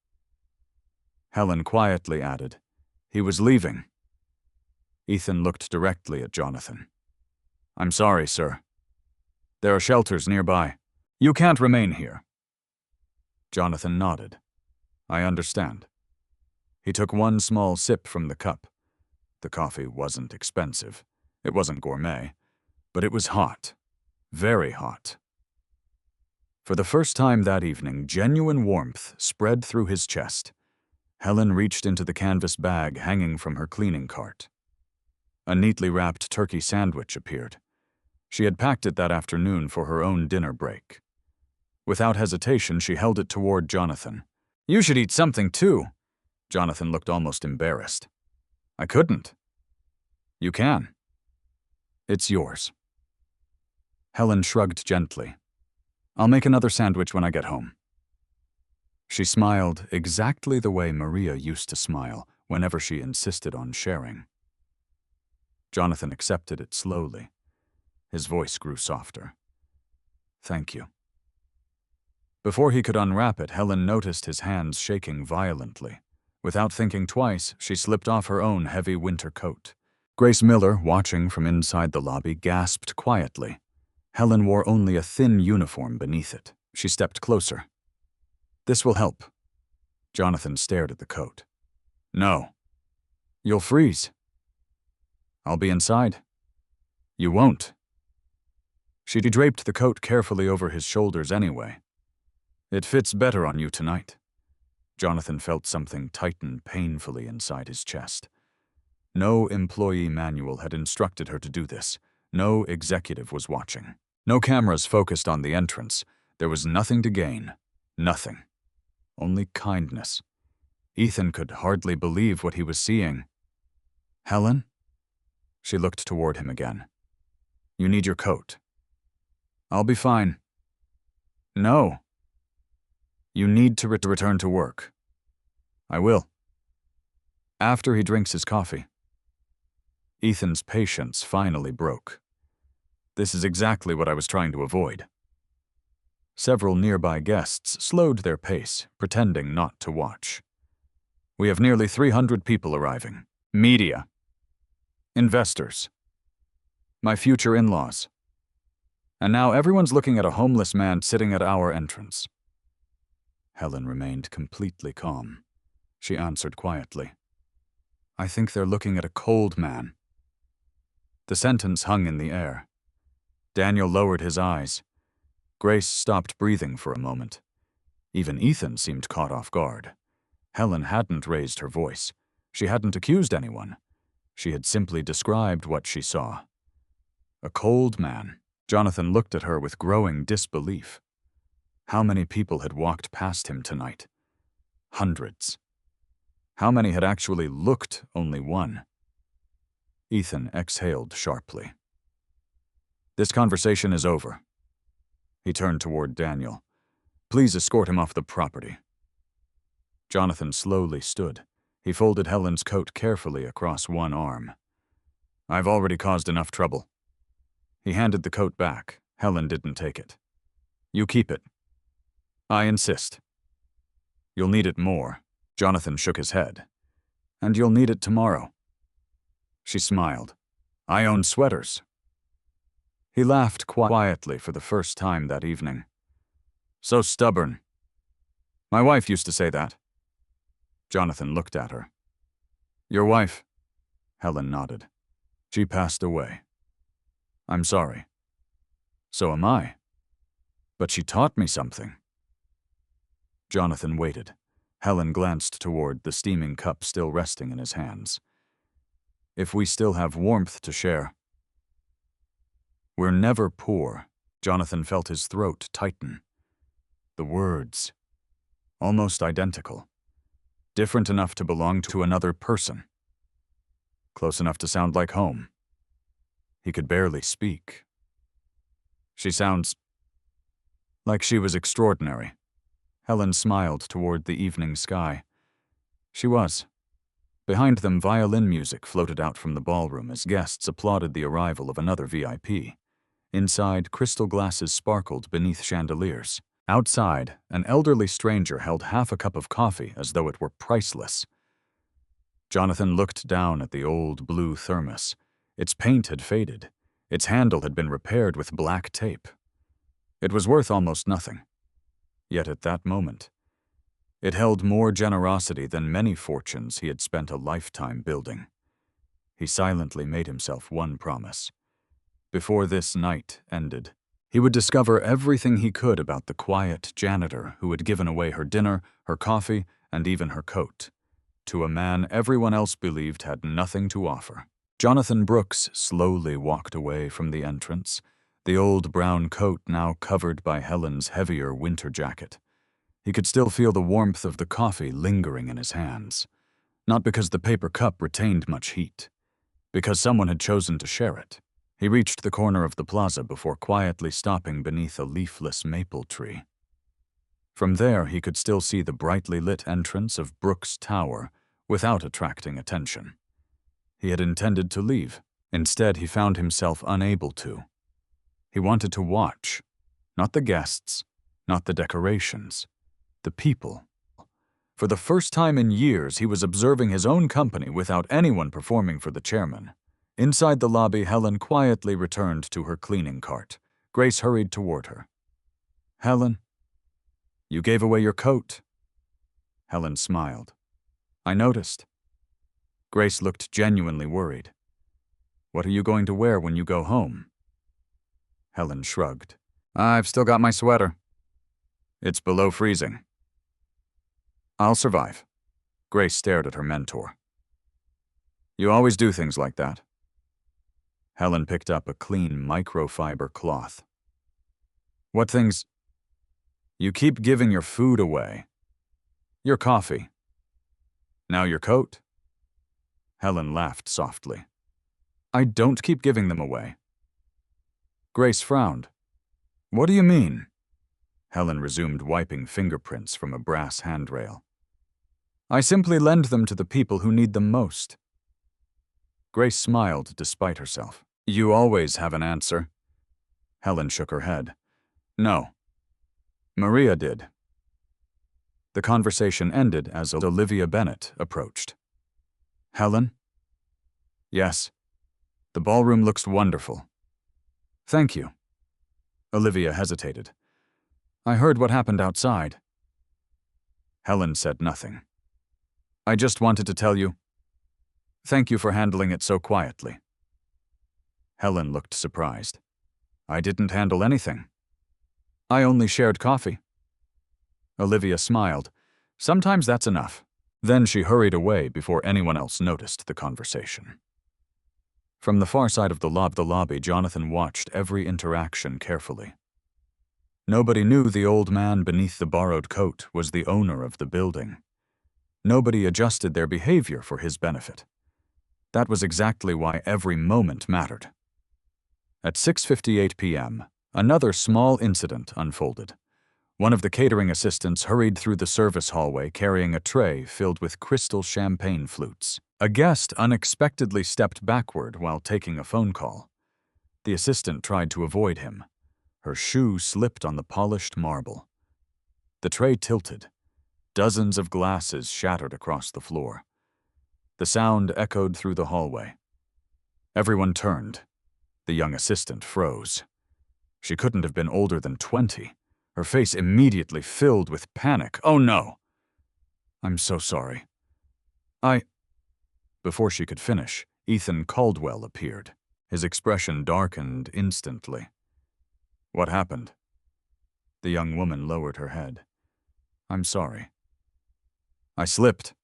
Helen quietly added, he was leaving. Ethan looked directly at Jonathan. I'm sorry, sir. There are shelters nearby. You can't remain here. Jonathan nodded. I understand. He took one small sip from the cup. The coffee wasn't expensive. It wasn't gourmet, but it was hot. Very hot. For the first time that evening, genuine warmth spread through his chest. Helen reached into the canvas bag hanging from her cleaning cart. A neatly wrapped turkey sandwich appeared. She had packed it that afternoon for her own dinner break. Without hesitation, she held it toward Jonathan. You should eat something too. Jonathan looked almost embarrassed. I couldn't. You can. It's yours. Helen shrugged gently. I'll make another sandwich when I get home. She smiled exactly the way Maria used to smile whenever she insisted on sharing. Jonathan accepted it slowly. His voice grew softer. Thank you. Before he could unwrap it, Helen noticed his hands shaking violently. Without thinking twice, she slipped off her own heavy winter coat. Grace Miller, watching from inside the lobby, gasped quietly. Helen wore only a thin uniform beneath it. She stepped closer. This will help. Jonathan stared at the coat. No. You'll freeze. I'll be inside. You won't. She draped the coat carefully over his shoulders anyway. It fits better on you tonight. Jonathan felt something tighten painfully inside his chest. No employee manual had instructed her to do this. No executive was watching. No cameras focused on the entrance. There was nothing to gain. Nothing. Only kindness. Ethan could hardly believe what he was seeing. Helen? She looked toward him again. You need your coat. I'll be fine. No. You need to return to work. I will. After he drinks his coffee. Ethan's patience finally broke. This is exactly what I was trying to avoid. Several nearby guests slowed their pace, pretending not to watch. We have nearly 300 people arriving. Media. Investors. My future in-laws. And now everyone's looking at a homeless man sitting at our entrance. Helen remained completely calm. She answered quietly. I think they're looking at a cold man. The sentence hung in the air. Daniel lowered his eyes. Grace stopped breathing for a moment. Even Ethan seemed caught off guard. Helen hadn't raised her voice. She hadn't accused anyone. She had simply described what she saw. A cold man. Jonathan looked at her with growing disbelief. How many people had walked past him tonight? Hundreds. How many had actually looked? Only one. Ethan exhaled sharply. This conversation is over. He turned toward Daniel. Please escort him off the property. Jonathan slowly stood. He folded Helen's coat carefully across one arm. I've already caused enough trouble. He handed the coat back. Helen didn't take it. You keep it. I insist. You'll need it more. Jonathan shook his head. And you'll need it tomorrow. She smiled. I own sweaters. He laughed quietly for the first time that evening. So stubborn. My wife used to say that. Jonathan looked at her. Your wife? Helen nodded. She passed away. I'm sorry. So am I. But she taught me something. Jonathan waited. Helen glanced toward the steaming cup still resting in his hands. If we still have warmth to share. We're never poor. Jonathan felt his throat tighten. The words. Almost identical. Different enough to belong to another person. Close enough to sound like home. He could barely speak. She sounds like she was extraordinary. Helen smiled toward the evening sky. She was. Behind them, violin music floated out from the ballroom as guests applauded the arrival of another VIP. Inside, crystal glasses sparkled beneath chandeliers. Outside, an elderly stranger held half a cup of coffee as though it were priceless. Jonathan looked down at the old blue thermos. Its paint had faded. Its handle had been repaired with black tape. It was worth almost nothing. Yet at that moment, it held more generosity than many fortunes he had spent a lifetime building. He silently made himself one promise. Before this night ended, he would discover everything he could about the quiet janitor who had given away her dinner, her coffee, and even her coat, to a man everyone else believed had nothing to offer. Jonathan Brooks slowly walked away from the entrance, the old brown coat now covered by Helen's heavier winter jacket. He could still feel the warmth of the coffee lingering in his hands, not because the paper cup retained much heat, because someone had chosen to share it. He reached the corner of the plaza before quietly stopping beneath a leafless maple tree. From there, he could still see the brightly lit entrance of Brooks Tower without attracting attention. He had intended to leave. Instead, he found himself unable to. He wanted to watch, not the guests, not the decorations, the people. For the first time in years, he was observing his own company without anyone performing for the chairman. Inside the lobby, Helen quietly returned to her cleaning cart. Grace hurried toward her. Helen, you gave away your coat. Helen smiled. I noticed. Grace looked genuinely worried. What are you going to wear when you go home? Helen shrugged. I've still got my sweater. It's below freezing. I'll survive. Grace stared at her mentor. You always do things like that. Helen picked up a clean microfiber cloth. What things? You keep giving your food away. Your coffee. Now your coat. Helen laughed softly. I don't keep giving them away. Grace frowned. What do you mean? Helen resumed wiping fingerprints from a brass handrail. I simply lend them to the people who need them most. Grace smiled despite herself. You always have an answer. Helen shook her head. No. Maria did. The conversation ended as Olivia Bennett approached. Helen? Yes. The ballroom looks wonderful. Thank you. Olivia hesitated. I heard what happened outside. Helen said nothing. I just wanted to tell you. Thank you for handling it so quietly. Helen looked surprised. I didn't handle anything. I only shared coffee. Olivia smiled. Sometimes that's enough. Then she hurried away before anyone else noticed the conversation. From the far side of the lobby, Jonathan watched every interaction carefully. Nobody knew the old man beneath the borrowed coat was the owner of the building. Nobody adjusted their behavior for his benefit. That was exactly why every moment mattered. At 6:58 p.m., another small incident unfolded. One of the catering assistants hurried through the service hallway carrying a tray filled with crystal champagne flutes. A guest unexpectedly stepped backward while taking a phone call. The assistant tried to avoid him. Her shoe slipped on the polished marble. The tray tilted. Dozens of glasses shattered across the floor. The sound echoed through the hallway. Everyone turned. The young assistant froze. She couldn't have been older than 20. her face immediately filled with panic. "Oh no! I'm so sorry. I—" Before she could finish, Ethan Caldwell appeared. His expression darkened instantly. "What happened?" The young woman lowered her head. "I'm sorry. I slipped."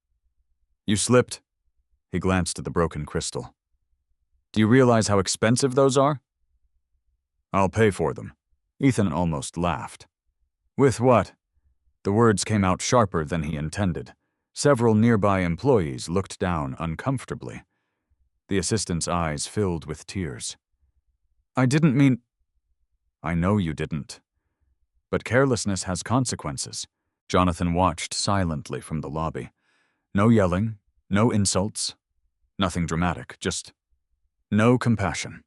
"You slipped?" He glanced at the broken crystal. "Do you realize how expensive those are?" "I'll pay for them." Ethan almost laughed. "With what?" The words came out sharper than he intended. Several nearby employees looked down uncomfortably. The assistant's eyes filled with tears. "I didn't mean—" "I know you didn't. But carelessness has consequences." Jonathan watched silently from the lobby. No yelling, no insults, nothing dramatic, just no compassion.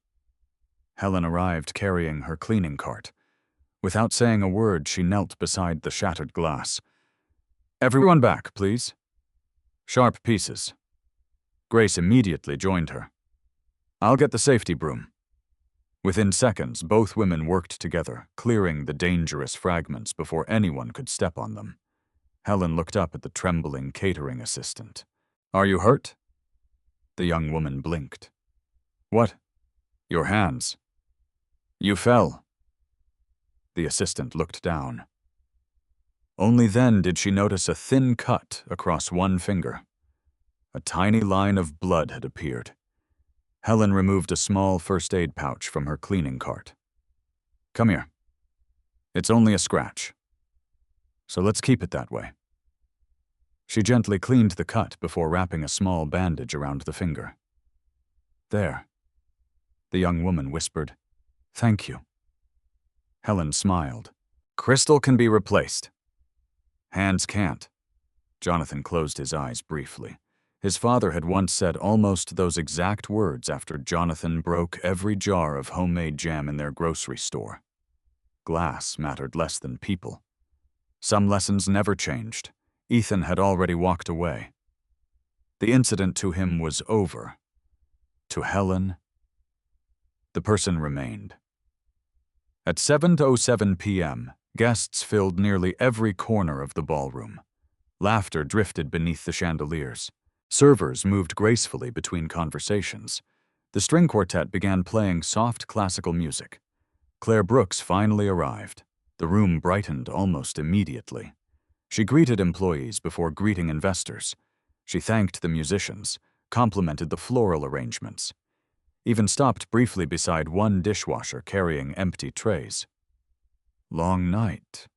Helen arrived carrying her cleaning cart. Without saying a word, she knelt beside the shattered glass. "Everyone back, please. Sharp pieces." Grace immediately joined her. "I'll get the safety broom." Within seconds, both women worked together, clearing the dangerous fragments before anyone could step on them. Helen looked up at the trembling catering assistant. "Are you hurt?" The young woman blinked. "What?" "Your hands." "You fell." The assistant looked down. Only then did she notice a thin cut across one finger. A tiny line of blood had appeared. Helen removed a small first aid pouch from her cleaning cart. "Come here. It's only a scratch. So let's keep it that way." She gently cleaned the cut before wrapping a small bandage around the finger. "There." The young woman whispered, "Thank you." Helen smiled. "Crystal can be replaced. Hands can't." Jonathan closed his eyes briefly. His father had once said almost those exact words after Jonathan broke every jar of homemade jam in their grocery store. Glass mattered less than people. Some lessons never changed. Ethan had already walked away. The incident to him was over. To Helen, the person remained. At 7:07 p.m., guests filled nearly every corner of the ballroom. Laughter drifted beneath the chandeliers. Servers moved gracefully between conversations. The string quartet began playing soft classical music. Claire Brooks finally arrived. The room brightened almost immediately. She greeted employees before greeting investors. She thanked the musicians, complimented the floral arrangements, even stopped briefly beside one dishwasher carrying empty trays. "Long night."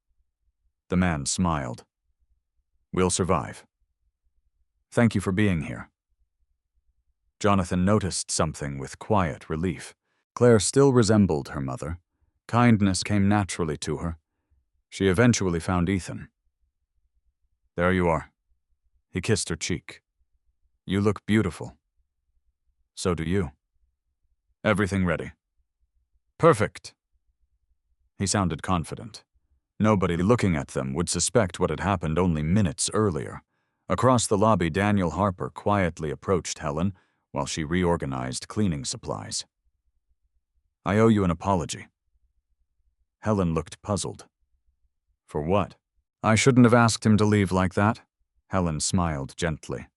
The man smiled. "We'll survive. Thank you for being here." Jonathan noticed something with quiet relief. Claire still resembled her mother. Kindness came naturally to her. She eventually found Ethan. "There you are." He kissed her cheek. "You look beautiful." "So do you." "Everything ready?" "Perfect." He sounded confident. Nobody looking at them would suspect what had happened only minutes earlier. Across the lobby, Daniel Harper quietly approached Helen while she reorganized cleaning supplies. "I owe you an apology." Helen looked puzzled. "For what?" "I shouldn't have asked him to leave like that." Helen smiled gently.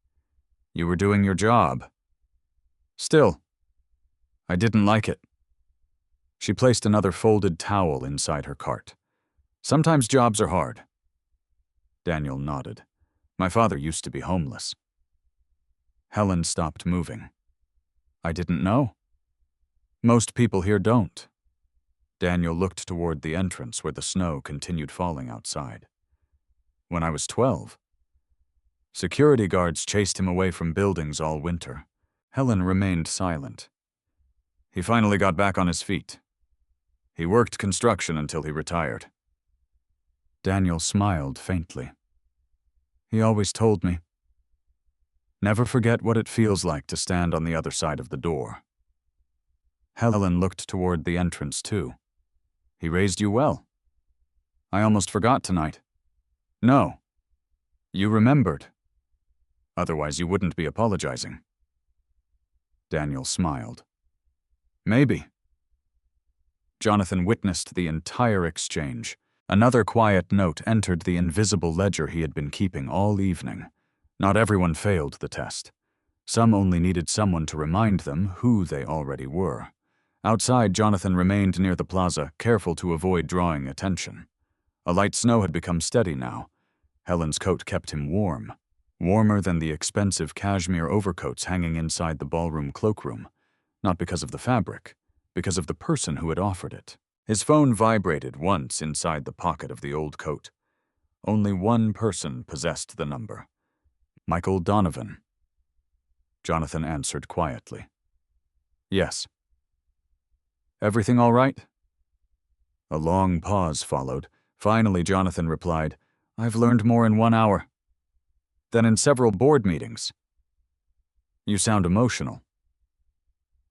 "You were doing your job." "Still, I didn't like it." She placed another folded towel inside her cart. "Sometimes jobs are hard." Daniel nodded. "My father used to be homeless." Helen stopped moving. "I didn't know." "Most people here don't." Daniel looked toward the entrance where the snow continued falling outside. "When I was 12. Security guards chased him away from buildings all winter." Helen remained silent. "He finally got back on his feet. He worked construction until he retired." Daniel smiled faintly. "He always told me, never forget what it feels like to stand on the other side of the door." Helen looked toward the entrance too. "He raised you well." "I almost forgot tonight." "No. You remembered. Otherwise you wouldn't be apologizing." Daniel smiled. "Maybe." Jonathan witnessed the entire exchange. Another quiet note entered the invisible ledger he had been keeping all evening. Not everyone failed the test. Some only needed someone to remind them who they already were. Outside, Jonathan remained near the plaza, careful to avoid drawing attention. A light snow had become steady now. Helen's coat kept him warm, warmer than the expensive cashmere overcoats hanging inside the ballroom cloakroom. Not because of the fabric, because of the person who had offered it. His phone vibrated once inside the pocket of the old coat. Only one person possessed the number. Michael Donovan. Jonathan answered quietly. Yes. Everything all right? A long pause followed. Finally, Jonathan replied, I've learned more in 1 hour than in several board meetings. You sound emotional.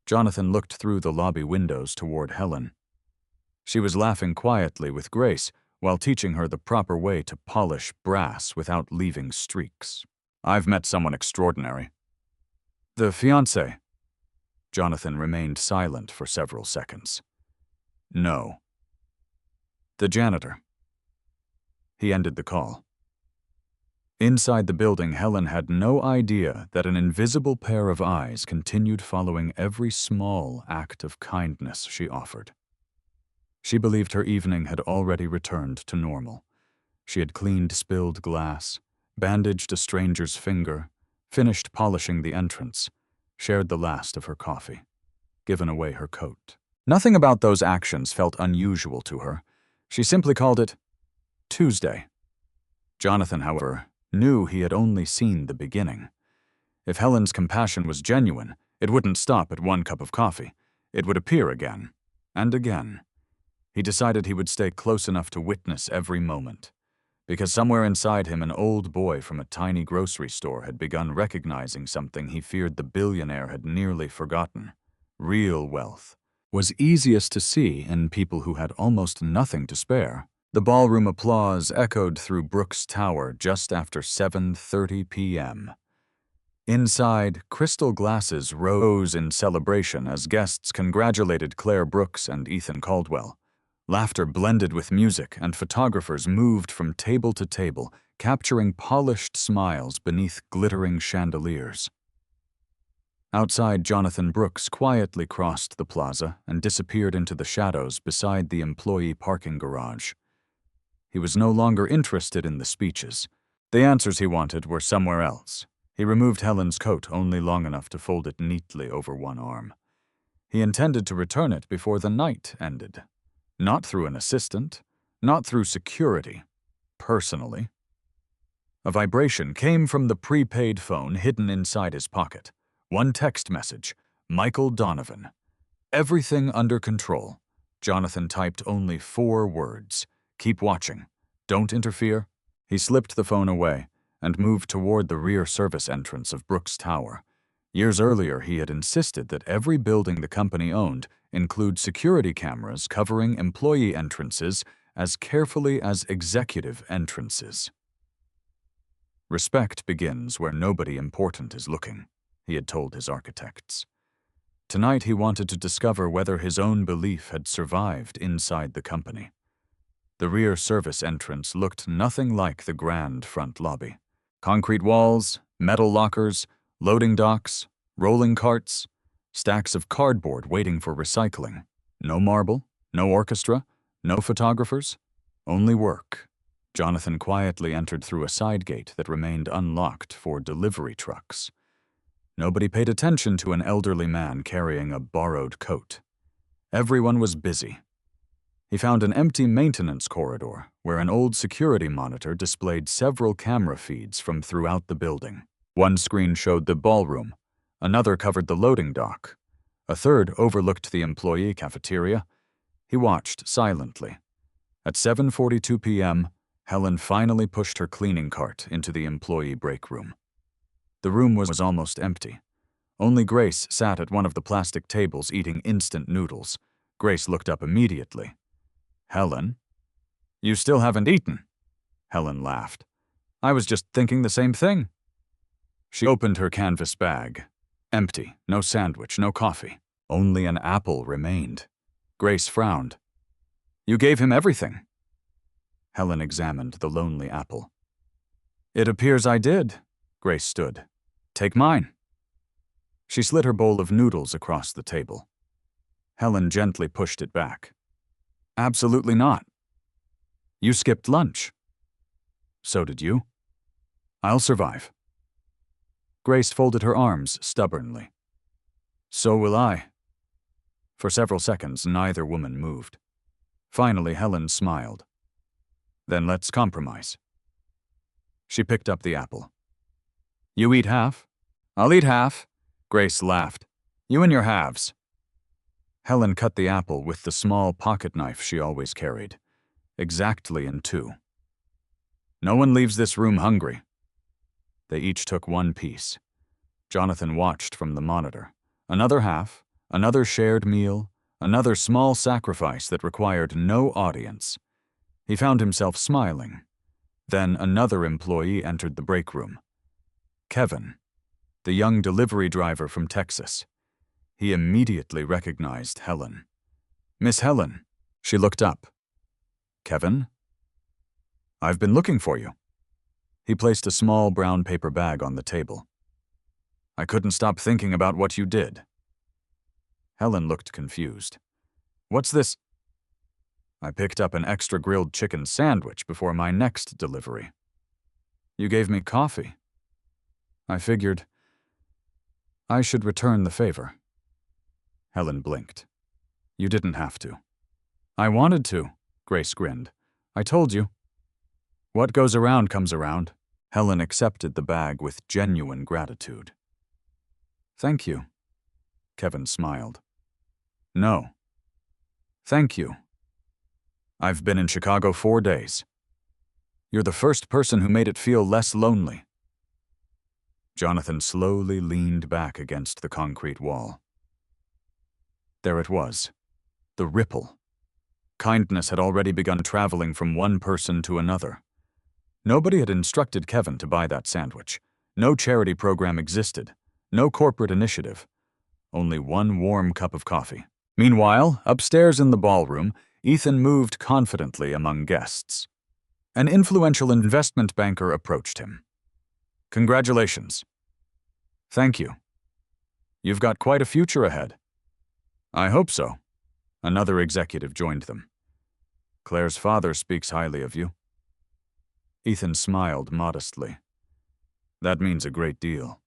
Jonathan looked through the lobby windows toward Helen. She was laughing quietly with Grace while teaching her the proper way to polish brass without leaving streaks. I've met someone extraordinary. The fiancé. Jonathan remained silent for several seconds. No. The janitor. He ended the call. Inside the building, Helen had no idea that an invisible pair of eyes continued following every small act of kindness she offered. She believed her evening had already returned to normal. She had cleaned spilled glass, bandaged a stranger's finger, finished polishing the entrance, shared the last of her coffee, given away her coat. Nothing about those actions felt unusual to her. She simply called it Tuesday. Jonathan, however, knew he had only seen the beginning. If Helen's compassion was genuine, it wouldn't stop at 1 cup of coffee. It would appear again, and again. He decided he would stay close enough to witness every moment, because somewhere inside him an old boy from a tiny grocery store had begun recognizing something he feared the billionaire had nearly forgotten. Real wealth was easiest to see in people who had almost nothing to spare. The ballroom applause echoed through Brooks Tower just after 7:30 p.m. Inside, crystal glasses rose in celebration as guests congratulated Claire Brooks and Ethan Caldwell. Laughter blended with music, and photographers moved from table to table, capturing polished smiles beneath glittering chandeliers. Outside, Jonathan Brooks quietly crossed the plaza and disappeared into the shadows beside the employee parking garage. He was no longer interested in the speeches. The answers he wanted were somewhere else. He removed Helen's coat only long enough to fold it neatly over one arm. He intended to return it before the night ended. Not through an assistant, not through security, personally. A vibration came from the prepaid phone hidden inside his pocket. One text message, Michael Donovan. Everything under control. Jonathan typed only 4 words. Keep watching. Don't interfere. He slipped the phone away and moved toward the rear service entrance of Brooks Tower. Years earlier, he had insisted that every building the company owned include security cameras covering employee entrances as carefully as executive entrances. Respect begins where nobody important is looking, he had told his architects. Tonight he wanted to discover whether his own belief had survived inside the company. The rear service entrance looked nothing like the grand front lobby. Concrete walls, metal lockers, loading docks, rolling carts, stacks of cardboard waiting for recycling. No marble, no orchestra, no photographers, only work. Jonathan quietly entered through a side gate that remained unlocked for delivery trucks. Nobody paid attention to an elderly man carrying a borrowed coat. Everyone was busy. He found an empty maintenance corridor where an old security monitor displayed several camera feeds from throughout the building. One screen showed the ballroom, another covered the loading dock, a third overlooked the employee cafeteria. He watched silently. At 7:42 p.m., Helen finally pushed her cleaning cart into the employee break room. The room was almost empty. Only Grace sat at one of the plastic tables eating instant noodles. Grace looked up immediately. Helen? You still haven't eaten? Helen laughed. I was just thinking the same thing. She opened her canvas bag. Empty, no sandwich, no coffee. Only an apple remained. Grace frowned. You gave him everything. Helen examined the lonely apple. It appears I did. Grace stood. Take mine. She slid her bowl of noodles across the table. Helen gently pushed it back. Absolutely not. You skipped lunch. So did you. I'll survive. Grace folded her arms stubbornly. So will I. For several seconds, neither woman moved. Finally, Helen smiled. Then let's compromise. She picked up the apple. You eat half? I'll eat half. Grace laughed. You and your halves. Helen cut the apple with the small pocket knife she always carried, exactly in two. No one leaves this room hungry. They each took one piece. Jonathan watched from the monitor. Another half, another shared meal, another small sacrifice that required no audience. He found himself smiling. Then another employee entered the break room. Kevin, the young delivery driver from Texas. He immediately recognized Helen. Miss Helen. She looked up. Kevin? I've been looking for you. He placed a small brown paper bag on the table. I couldn't stop thinking about what you did. Helen looked confused. What's this? I picked up an extra grilled chicken sandwich before my next delivery. You gave me coffee. I figured I should return the favor. Helen blinked. You didn't have to. I wanted to, Grace grinned. I told you. What goes around comes around. Helen accepted the bag with genuine gratitude. Thank you. Kevin smiled. No. Thank you. I've been in Chicago 4 days. You're the first person who made it feel less lonely. Jonathan slowly leaned back against the concrete wall. There it was, the ripple. Kindness had already begun traveling from one person to another. Nobody had instructed Kevin to buy that sandwich. No charity program existed. No corporate initiative. Only one warm cup of coffee. Meanwhile, upstairs in the ballroom, Ethan moved confidently among guests. An influential investment banker approached him. Congratulations. Thank you. You've got quite a future ahead. I hope so. Another executive joined them. Claire's father speaks highly of you. Ethan smiled modestly. That means a great deal.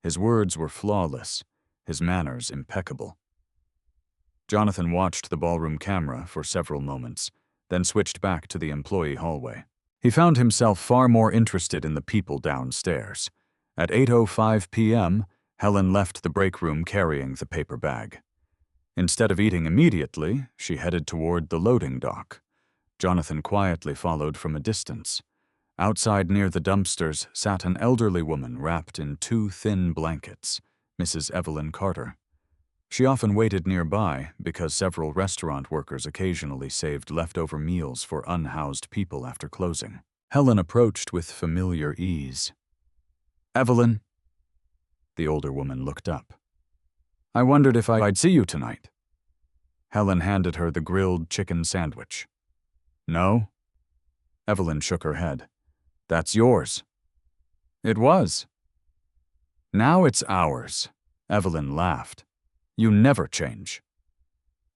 His words were flawless, his manners impeccable. Jonathan watched the ballroom camera for several moments, then switched back to the employee hallway. He found himself far more interested in the people downstairs. At 8:05 p.m., Helen left the break room carrying the paper bag. Instead of eating immediately, she headed toward the loading dock. Jonathan quietly followed from a distance. Outside near the dumpsters sat an elderly woman wrapped in 2 thin blankets, Mrs. Evelyn Carter. She often waited nearby because several restaurant workers occasionally saved leftover meals for unhoused people after closing. Helen approached with familiar ease. Evelyn. The older woman looked up. I wondered if I'd see you tonight. Helen handed her the grilled chicken sandwich. No? Evelyn shook her head. That's yours. It was. Now it's ours. Evelyn laughed. You never change.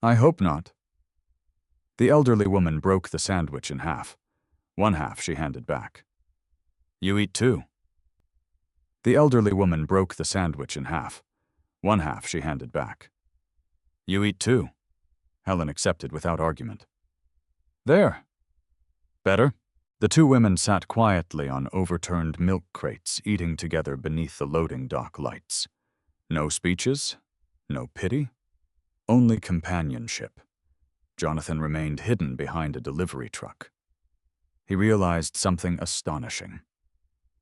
I hope not. The elderly woman broke the sandwich in half. One half she handed back. You eat too. The elderly woman broke the sandwich in half. One half she handed back. You eat too. Helen accepted without argument. There. Better? The 2 women sat quietly on overturned milk crates, eating together beneath the loading dock lights. No speeches, no pity, only companionship. Jonathan remained hidden behind a delivery truck. He realized something astonishing.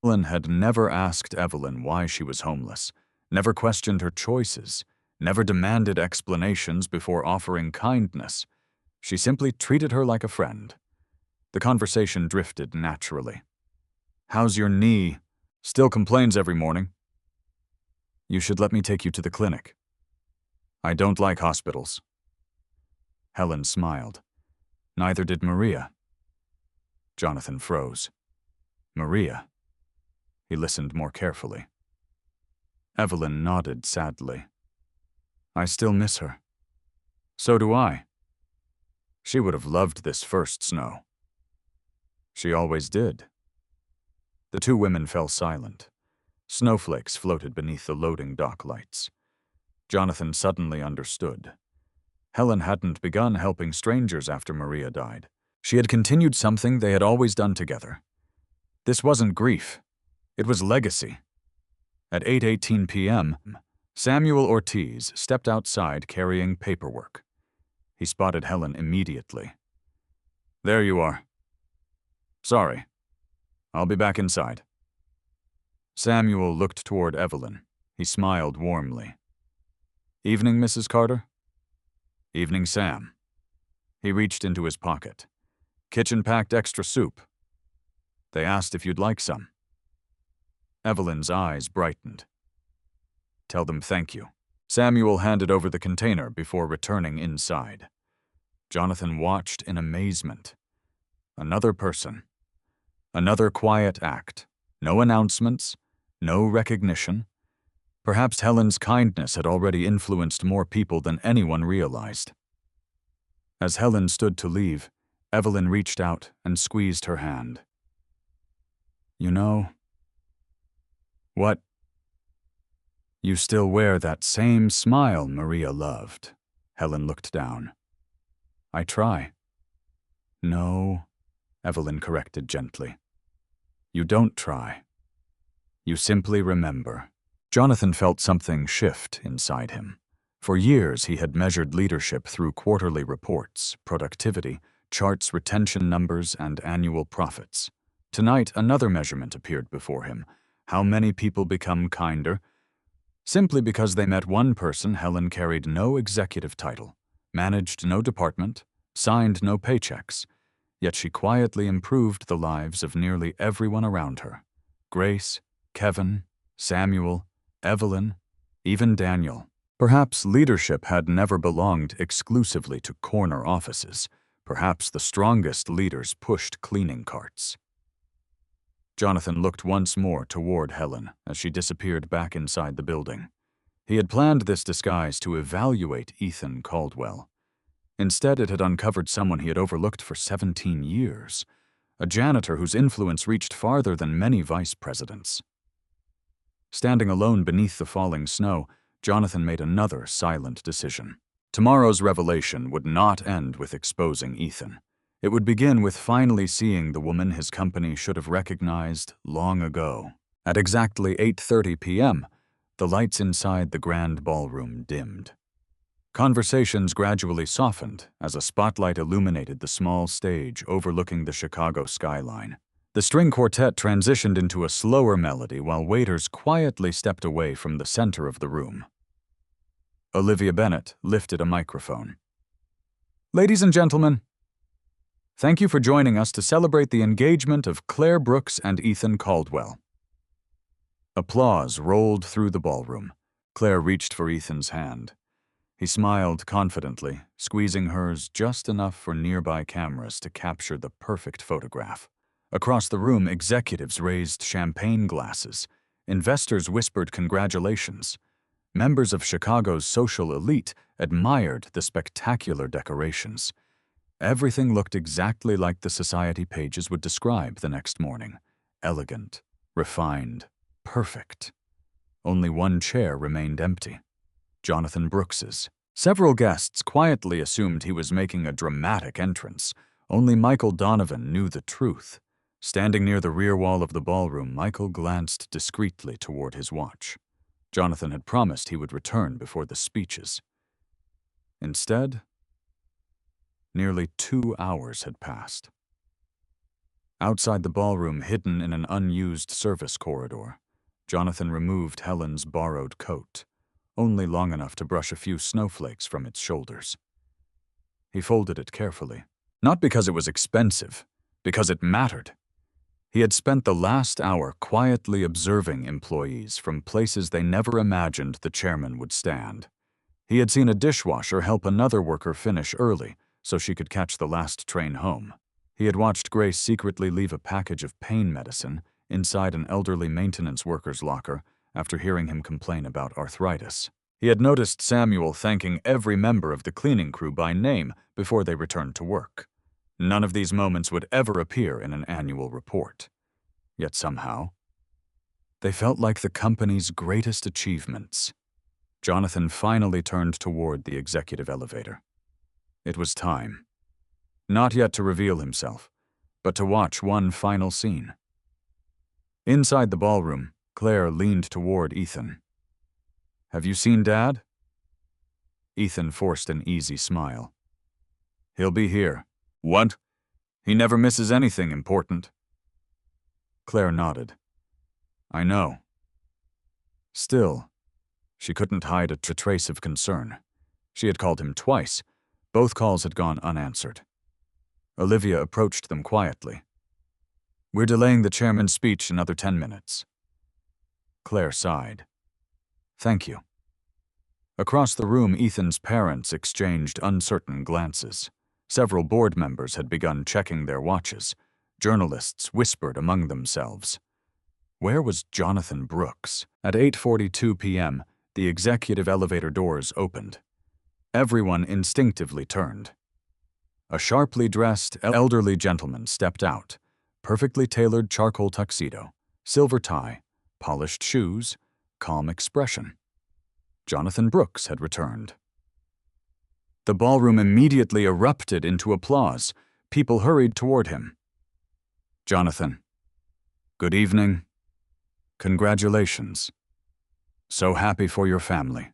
Helen had never asked Evelyn why she was homeless, never questioned her choices, never demanded explanations before offering kindness. She simply treated her like a friend. The conversation drifted naturally. How's your knee? Still complains every morning. You should let me take you to the clinic. I don't like hospitals. Helen smiled. Neither did Maria. Jonathan froze. Maria. He listened more carefully. Evelyn nodded sadly. I still miss her. So do I. She would have loved this first snow. She always did. The two women fell silent. Snowflakes floated beneath the loading dock lights. Jonathan suddenly understood. Helen hadn't begun helping strangers after Maria died. She had continued something they had always done together. This wasn't grief. It was legacy. At 8:18 p.m., Samuel Ortiz stepped outside carrying paperwork. He spotted Helen immediately. There you are. Sorry. I'll be back inside. Samuel looked toward Evelyn. He smiled warmly. Evening, Mrs. Carter? Evening, Sam. He reached into his pocket. Kitchen-packed extra soup. They asked if you'd like some. Evelyn's eyes brightened. Tell them thank you. Samuel handed over the container before returning inside. Jonathan watched in amazement. Another person. Another quiet act. No announcements. No recognition. Perhaps Helen's kindness had already influenced more people than anyone realized. As Helen stood to leave, Evelyn reached out and squeezed her hand. You know... What? You still wear that same smile Maria loved. Helen looked down. I try. No, Evelyn corrected gently. You don't try. You simply remember. Jonathan felt something shift inside him. For years, he had measured leadership through quarterly reports, productivity, charts, retention numbers, and annual profits. Tonight, another measurement appeared before him. How many people become kinder? Simply because they met one person, Helen carried no executive title, managed no department, signed no paychecks. Yet she quietly improved the lives of nearly everyone around her. Grace, Kevin, Samuel, Evelyn, even Daniel. Perhaps leadership had never belonged exclusively to corner offices. Perhaps the strongest leaders pushed cleaning carts. Jonathan looked once more toward Helen as she disappeared back inside the building. He had planned this disguise to evaluate Ethan Caldwell. Instead, it had uncovered someone he had overlooked for 17 years, a janitor whose influence reached farther than many vice presidents. Standing alone beneath the falling snow, Jonathan made another silent decision. Tomorrow's revelation would not end with exposing Ethan. It would begin with finally seeing the woman his company should have recognized long ago. At exactly 8:30 p.m., the lights inside the grand ballroom dimmed. Conversations gradually softened as a spotlight illuminated the small stage overlooking the Chicago skyline. The string quartet transitioned into a slower melody while waiters quietly stepped away from the center of the room. Olivia Bennett lifted a microphone. Ladies and gentlemen, thank you for joining us to celebrate the engagement of Claire Brooks and Ethan Caldwell. Applause rolled through the ballroom. Claire reached for Ethan's hand. He smiled confidently, squeezing hers just enough for nearby cameras to capture the perfect photograph. Across the room, executives raised champagne glasses. Investors whispered congratulations. Members of Chicago's social elite admired the spectacular decorations. Everything looked exactly like the society pages would describe the next morning. Elegant, refined, perfect. Only one chair remained empty. Jonathan Brooks's. Several guests quietly assumed he was making a dramatic entrance. Only Michael Donovan knew the truth. Standing near the rear wall of the ballroom, Michael glanced discreetly toward his watch. Jonathan had promised he would return before the speeches. Instead, nearly 2 hours had passed. Outside the ballroom, hidden in an unused service corridor, Jonathan removed Helen's borrowed coat, only long enough to brush a few snowflakes from its shoulders. He folded it carefully, not because it was expensive, because it mattered. He had spent the last hour quietly observing employees from places they never imagined the chairman would stand. He had seen a dishwasher help another worker finish early so she could catch the last train home. He had watched Grace secretly leave a package of pain medicine inside an elderly maintenance worker's locker after hearing him complain about arthritis. He had noticed Samuel thanking every member of the cleaning crew by name before they returned to work. None of these moments would ever appear in an annual report. Yet somehow, they felt like the company's greatest achievements. Jonathan finally turned toward the executive elevator. It was time. Not yet to reveal himself, but to watch one final scene. Inside the ballroom, Claire leaned toward Ethan. "Have you seen Dad?" Ethan forced an easy smile. "He'll be here." "What? He never misses anything important." Claire nodded. "I know." Still, she couldn't hide a trace of concern. She had called him twice. Both calls had gone unanswered. Olivia approached them quietly. "We're delaying the chairman's speech another 10 minutes. Claire sighed. "Thank you." Across the room, Ethan's parents exchanged uncertain glances. Several board members had begun checking their watches. Journalists whispered among themselves. Where was Jonathan Brooks? At 8:42 p.m., the executive elevator doors opened. Everyone instinctively turned. A sharply dressed, elderly gentleman stepped out, perfectly tailored charcoal tuxedo, silver tie, polished shoes, calm expression. Jonathan Brooks had returned. The ballroom immediately erupted into applause. People hurried toward him. "Jonathan, good evening. Congratulations. So happy for your family."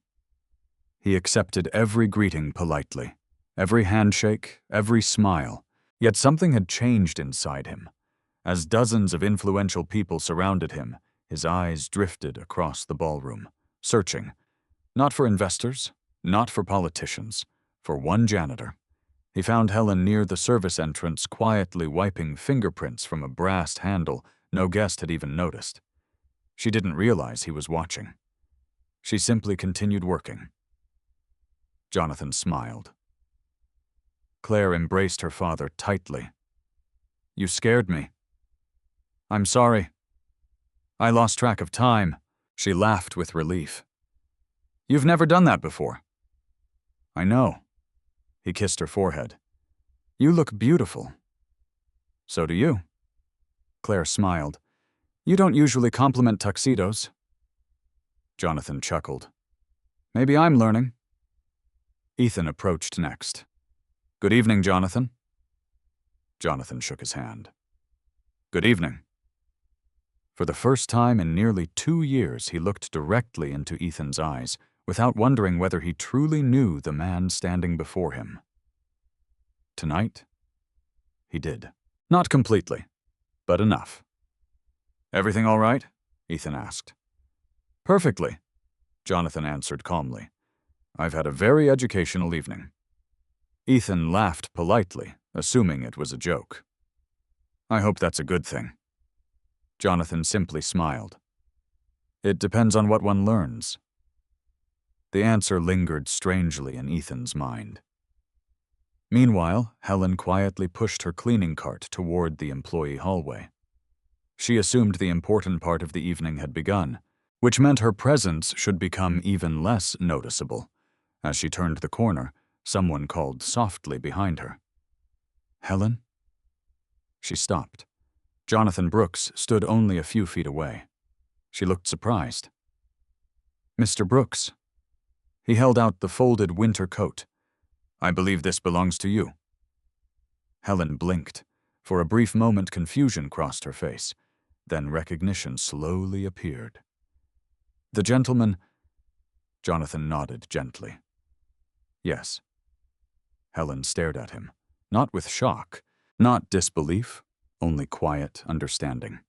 He accepted every greeting politely, every handshake, every smile. Yet something had changed inside him. As dozens of influential people surrounded him, his eyes drifted across the ballroom, searching, not for investors, not for politicians, for one janitor. He found Helen near the service entrance, quietly wiping fingerprints from a brass handle no guest had even noticed. She didn't realize he was watching. She simply continued working. Jonathan smiled. Claire embraced her father tightly. "You scared me." "I'm sorry. I lost track of time." She laughed with relief. "You've never done that before." "I know." He kissed her forehead. "You look beautiful." "So do you." Claire smiled. "You don't usually compliment tuxedos." Jonathan chuckled. "Maybe I'm learning." Ethan approached next. "Good evening, Jonathan." Jonathan shook his hand. "Good evening." For the first time in nearly 2 years, he looked directly into Ethan's eyes, without wondering whether he truly knew the man standing before him. Tonight, he did. Not completely, but enough. "Everything all right?" Ethan asked. "Perfectly," Jonathan answered calmly. "I've had a very educational evening." Ethan laughed politely, assuming it was a joke. "I hope that's a good thing." Jonathan simply smiled. "It depends on what one learns." The answer lingered strangely in Ethan's mind. Meanwhile, Helen quietly pushed her cleaning cart toward the employee hallway. She assumed the important part of the evening had begun, which meant her presence should become even less noticeable. As she turned the corner, someone called softly behind her. "Helen?" She stopped. Jonathan Brooks stood only a few feet away. She looked surprised. "Mr. Brooks." He held out the folded winter coat. "I believe this belongs to you." Helen blinked. For a brief moment, confusion crossed her face. Then recognition slowly appeared. "The gentleman—" Jonathan nodded gently. "Yes." Helen stared at him, not with shock, not disbelief, only quiet understanding.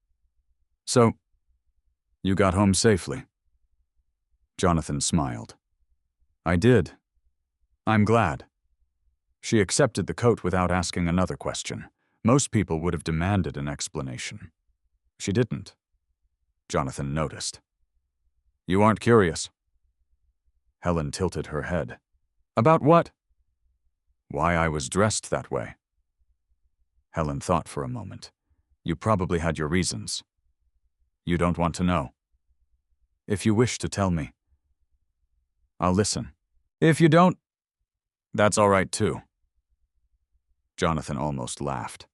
"So, you got home safely?" Jonathan smiled. "I did. I'm glad." She accepted the coat without asking another question. Most people would have demanded an explanation. She didn't. Jonathan noticed. "You aren't curious?" Helen tilted her head. "About what?" "Why I was dressed that way." Helen thought for a moment. You probably had your reasons. You don't want to know. If you wish to tell me, I'll listen. If you don't, that's all right too. Jonathan almost laughed.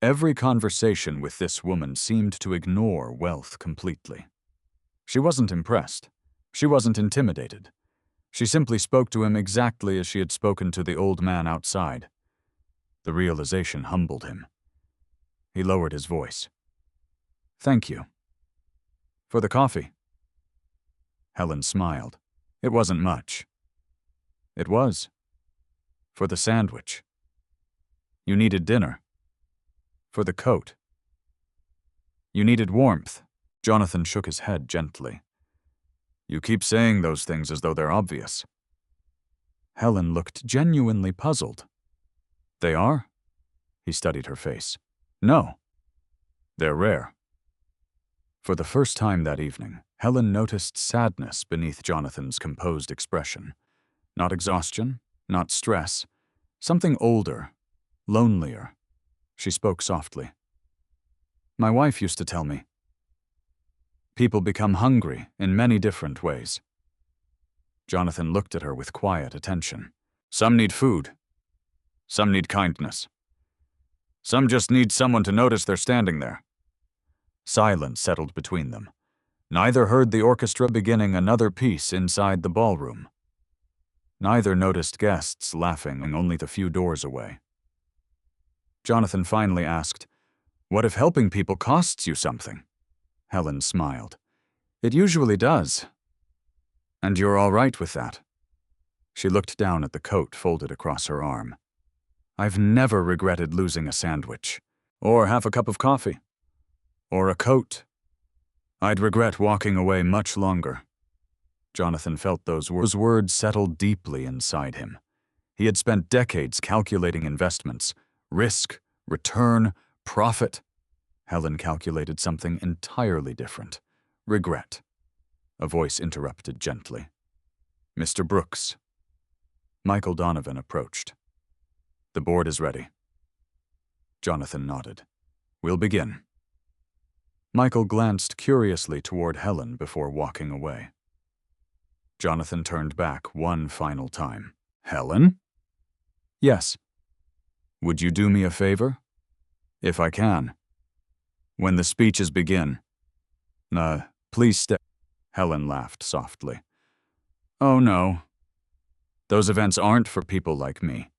Every conversation with this woman seemed to ignore wealth completely. She wasn't impressed. She wasn't intimidated. She simply spoke to him exactly as she had spoken to the old man outside. The realization humbled him. He lowered his voice. Thank you. For the coffee. Helen smiled. It wasn't much. It was. For the sandwich. You needed dinner. For the coat. You needed warmth. Jonathan shook his head gently. You keep saying those things as though they're obvious. Helen looked genuinely puzzled. They are? He studied her face. No. They're rare. For the first time that evening, Helen noticed sadness beneath Jonathan's composed expression. Not exhaustion, not stress. Something older, lonelier. She spoke softly. My wife used to tell me. People become hungry in many different ways. Jonathan looked at her with quiet attention. Some need food. Some need kindness. Some just need someone to notice they're standing there. Silence settled between them. Neither heard the orchestra beginning another piece inside the ballroom. Neither noticed guests laughing only the few doors away. Jonathan finally asked, What if helping people costs you something? Helen smiled. It usually does. And you're all right with that? She looked down at the coat folded across her arm. I've never regretted losing a sandwich, or half a cup of coffee, or a coat. I'd regret walking away much longer. Jonathan felt those words settle deeply inside him. He had spent decades calculating investments, risk, return, profit. Helen calculated something entirely different. Regret. A voice interrupted gently. Mr. Brooks. Michael Donovan approached. The board is ready. Jonathan nodded. We'll begin. Michael glanced curiously toward Helen before walking away. Jonathan turned back one final time. Helen? Yes. Would you do me a favor? If I can. When the speeches begin. Please stay. Helen laughed softly. Oh no. Those events aren't for people like me,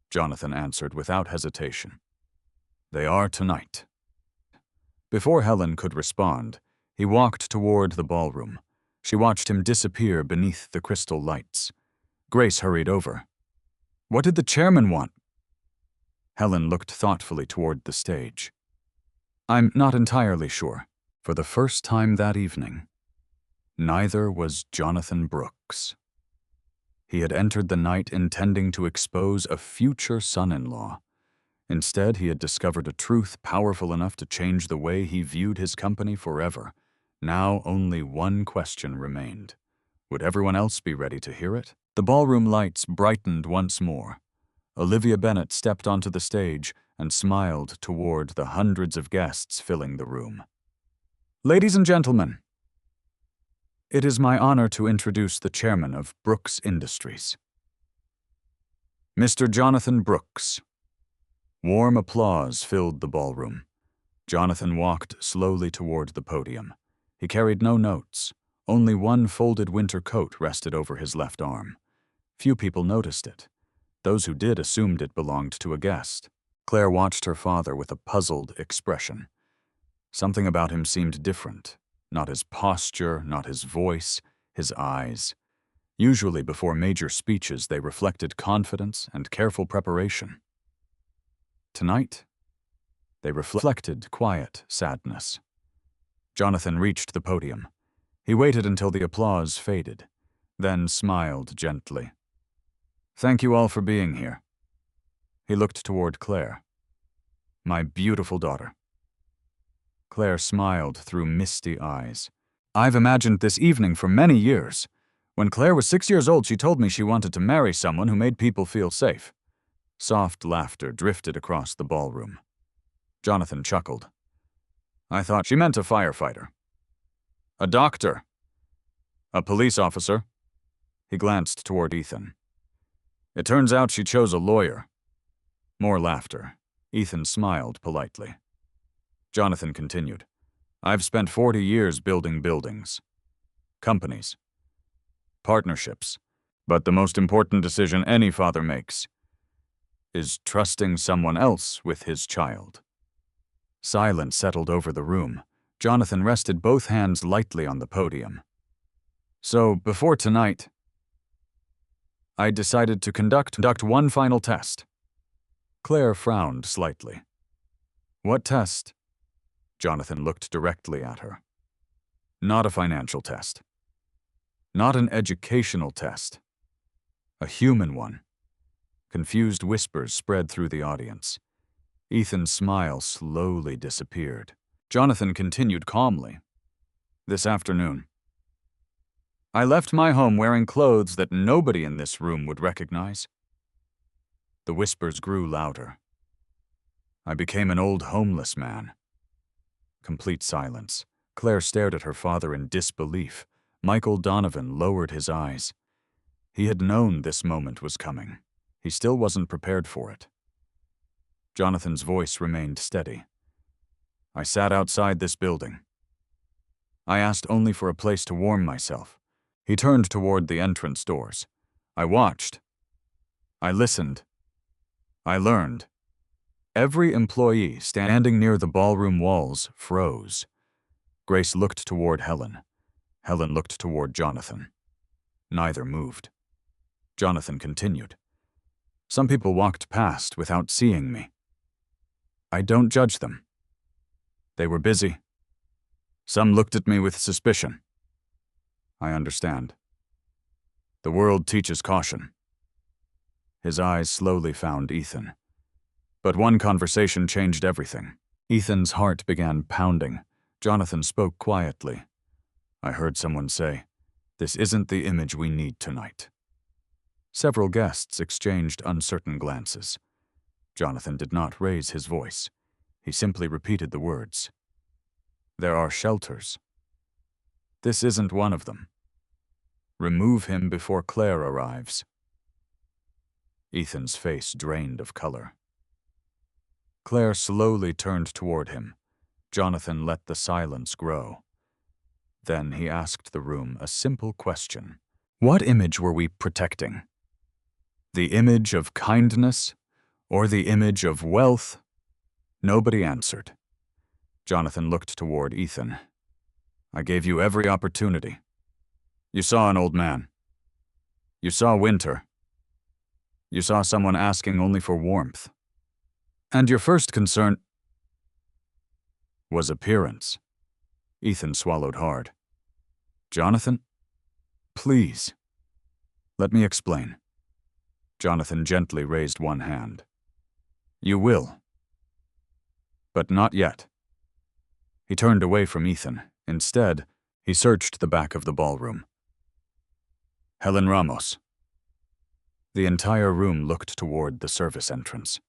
Jonathan answered without hesitation. They are tonight. Before Helen could respond, he walked toward the ballroom. She watched him disappear beneath the crystal lights. Grace hurried over. What did the chairman want? Helen looked thoughtfully toward the stage. I'm not entirely sure. For the first time that evening, neither was Jonathan Brooks. He had entered the night intending to expose a future son-in-law. Instead, he had discovered a truth powerful enough to change the way he viewed his company forever. Now only one question remained. Would everyone else be ready to hear it? The ballroom lights brightened once more. Olivia Bennet stepped onto the stage and smiled toward the hundreds of guests filling the room. Ladies and gentlemen, it is my honor to introduce the chairman of Brooks Industries, Mr. Jonathan Brooks. Warm applause filled the ballroom. Jonathan walked slowly toward the podium. He carried no notes. Only one folded winter coat rested over his left arm. Few people noticed it. Those who did assumed it belonged to a guest. Claire watched her father with a puzzled expression. Something about him seemed different. Not his posture, not his voice, his eyes. Usually before major speeches, they reflected confidence and careful preparation. Tonight, they reflected quiet sadness. Jonathan reached the podium. He waited until the applause faded, then smiled gently. Thank you all for being here. He looked toward Claire. My beautiful daughter. Claire smiled through misty eyes. I've imagined this evening for many years. When Claire was 6 years old, she told me she wanted to marry someone who made people feel safe. Soft laughter drifted across the ballroom. Jonathan chuckled. I thought she meant a firefighter. A doctor. A police officer. He glanced toward Ethan. It turns out she chose a lawyer. More laughter. Ethan smiled politely. Jonathan continued. I've spent 40 years building buildings, companies, partnerships, but the most important decision any father makes is trusting someone else with his child. Silence settled over the room. Jonathan rested both hands lightly on the podium. So, before tonight, I decided to conduct one final test. Claire frowned slightly. What test? Jonathan looked directly at her. Not a financial test. Not an educational test. A human one. Confused whispers spread through the audience. Ethan's smile slowly disappeared. Jonathan continued calmly. This afternoon, I left my home wearing clothes that nobody in this room would recognize. The whispers grew louder. I became an old homeless man. Complete silence. Claire stared at her father in disbelief. Michael Donovan lowered his eyes. He had known this moment was coming. He still wasn't prepared for it. Jonathan's voice remained steady. I sat outside this building. I asked only for a place to warm myself. He turned toward the entrance doors. I watched. I listened. I learned. Every employee standing near the ballroom walls froze. Grace looked toward Helen. Helen looked toward Jonathan. Neither moved. Jonathan continued. Some people walked past without seeing me. I don't judge them. They were busy. Some looked at me with suspicion. I understand. The world teaches caution. His eyes slowly found Ethan. But one conversation changed everything. Ethan's heart began pounding. Jonathan spoke quietly. I heard someone say, "This isn't the image we need tonight." Several guests exchanged uncertain glances. Jonathan did not raise his voice. He simply repeated the words. There are shelters. This isn't one of them. Remove him before Claire arrives. Ethan's face drained of color. Claire slowly turned toward him. Jonathan let the silence grow. Then he asked the room a simple question. What image were we protecting? The image of kindness or the image of wealth? Nobody answered. Jonathan looked toward Ethan. I gave you every opportunity. You saw an old man. You saw winter. You saw someone asking only for warmth. And your first concern was appearance. Ethan swallowed hard. Jonathan, please, let me explain. Jonathan gently raised one hand. You will. But not yet. He turned away from Ethan. Instead, he searched the back of the ballroom. Helen Ramos. The entire room looked toward the service entrance.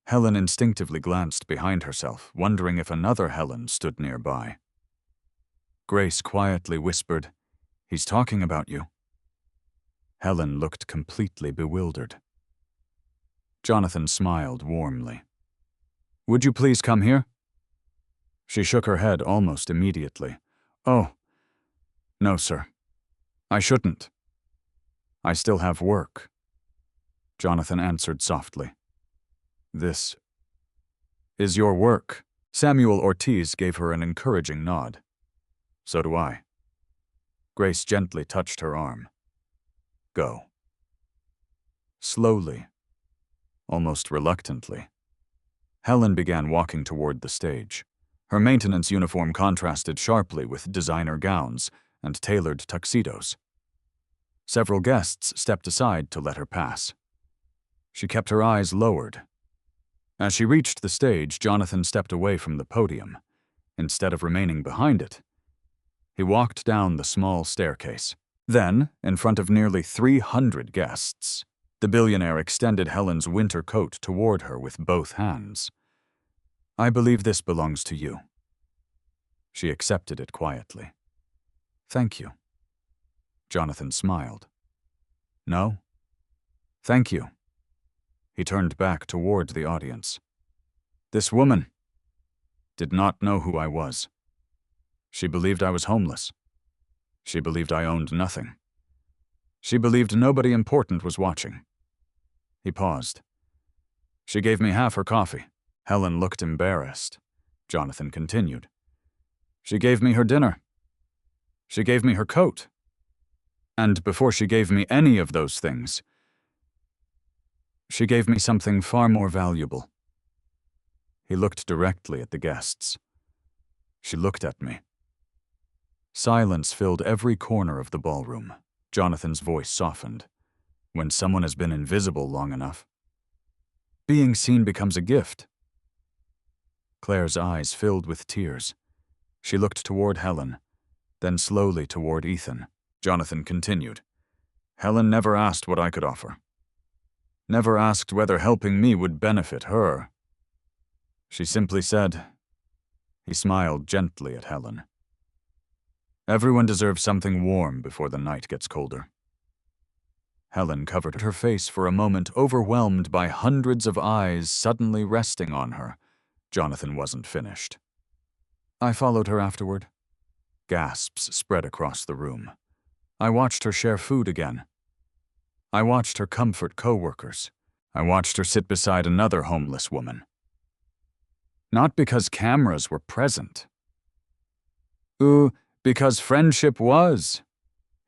Helen instinctively glanced behind herself, wondering if another Helen stood nearby. Grace quietly whispered, He's talking about you. Helen looked completely bewildered. Jonathan smiled warmly. Would you please come here? She shook her head almost immediately. Oh, no, sir. I shouldn't. I still have work. Jonathan answered softly. This is your work. Samuel Ortiz gave her an encouraging nod. So do I. Grace gently touched her arm. Go. Slowly, almost reluctantly, Helen began walking toward the stage. Her maintenance uniform contrasted sharply with designer gowns and tailored tuxedos. Several guests stepped aside to let her pass. She kept her eyes lowered. As she reached the stage, Jonathan stepped away from the podium. Instead of remaining behind it, he walked down the small staircase. Then, in front of nearly 300 guests, the billionaire extended Helen's winter coat toward her with both hands. I believe this belongs to you. She accepted it quietly. Thank you. Jonathan smiled. No? Thank you. He turned back toward the audience. This woman did not know who I was. She believed I was homeless. She believed I owned nothing. She believed nobody important was watching. He paused. She gave me half her coffee. Helen looked embarrassed. Jonathan continued. She gave me her dinner. She gave me her coat. And before she gave me any of those things, she gave me something far more valuable. He looked directly at the guests. She looked at me. Silence filled every corner of the ballroom. Jonathan's voice softened. When someone has been invisible long enough, being seen becomes a gift. Claire's eyes filled with tears. She looked toward Helen, then slowly toward Ethan. Jonathan continued. Helen never asked what I could offer. Never asked whether helping me would benefit her. She simply said, he smiled gently at Helen. Everyone deserves something warm before the night gets colder. Helen covered her face for a moment, overwhelmed by hundreds of eyes suddenly resting on her. Jonathan wasn't finished. I followed her afterward. Gasps spread across the room. I watched her share food again. I watched her comfort co-workers. I watched her sit beside another homeless woman. Not because cameras were present. Because friendship was.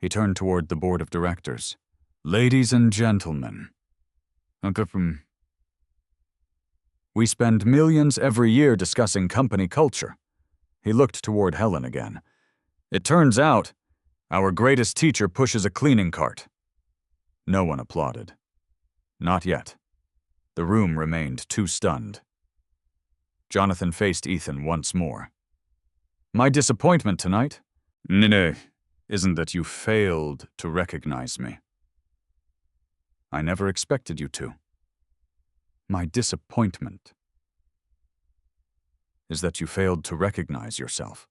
He turned toward the board of directors. Ladies and gentlemen. We spend millions every year discussing company culture. He looked toward Helen again. It turns out, our greatest teacher pushes a cleaning cart. No one applauded. Not yet. The room remained too stunned. Jonathan faced Ethan once more. My disappointment tonight, isn't that you failed to recognize me. I never expected you to. My disappointment is that you failed to recognize yourself.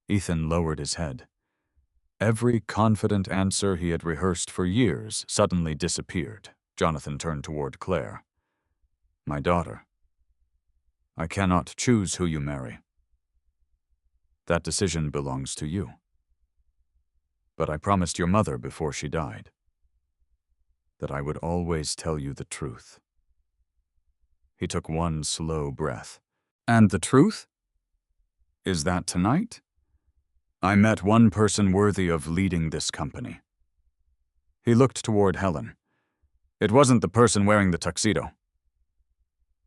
Ethan lowered his head. Every confident answer he had rehearsed for years suddenly disappeared. Jonathan turned toward Claire. My daughter, I cannot choose who you marry. That decision belongs to you. But I promised your mother before she died that I would always tell you the truth. He took one slow breath. And the truth? Is that tonight? I met one person worthy of leading this company. He looked toward Helen. It wasn't the person wearing the tuxedo.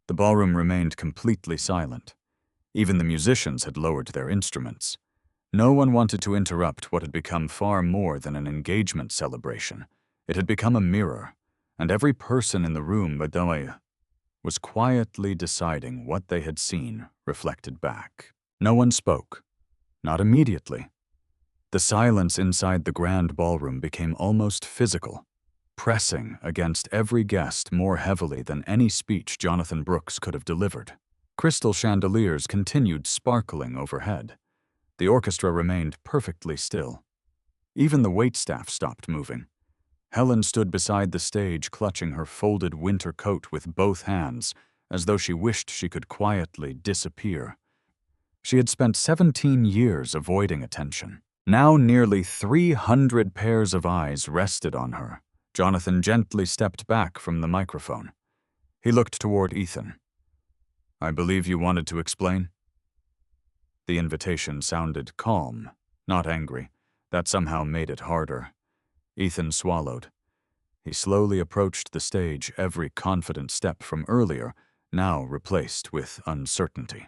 The ballroom remained completely silent. Even the musicians had lowered their instruments. No one wanted to interrupt what had become far more than an engagement celebration. It had become a mirror, and every person in the room was quietly deciding what they had seen reflected back. No one spoke. Not immediately. The silence inside the grand ballroom became almost physical, pressing against every guest more heavily than any speech Jonathan Brooks could have delivered. Crystal chandeliers continued sparkling overhead. The orchestra remained perfectly still. Even the waitstaff stopped moving. Helen stood beside the stage, clutching her folded winter coat with both hands, as though she wished she could quietly disappear. She had spent 17 years avoiding attention. Now nearly 300 pairs of eyes rested on her. Jonathan gently stepped back from the microphone. He looked toward Ethan. I believe you wanted to explain? The invitation sounded calm, not angry. That somehow made it harder. Ethan swallowed. He slowly approached the stage, every confident step from earlier now replaced with uncertainty.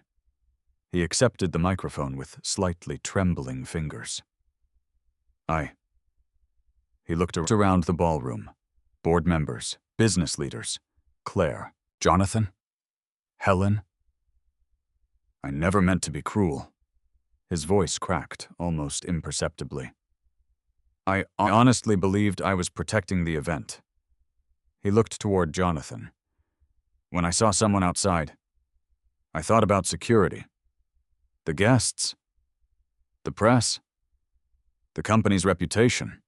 He accepted the microphone with slightly trembling fingers. He looked around the ballroom. Board members, business leaders, Claire, Jonathan, Helen. I never meant to be cruel. His voice cracked, almost imperceptibly. I honestly believed I was protecting the event. He looked toward Jonathan. When I saw someone outside, I thought about security. The guests. The press. The company's reputation.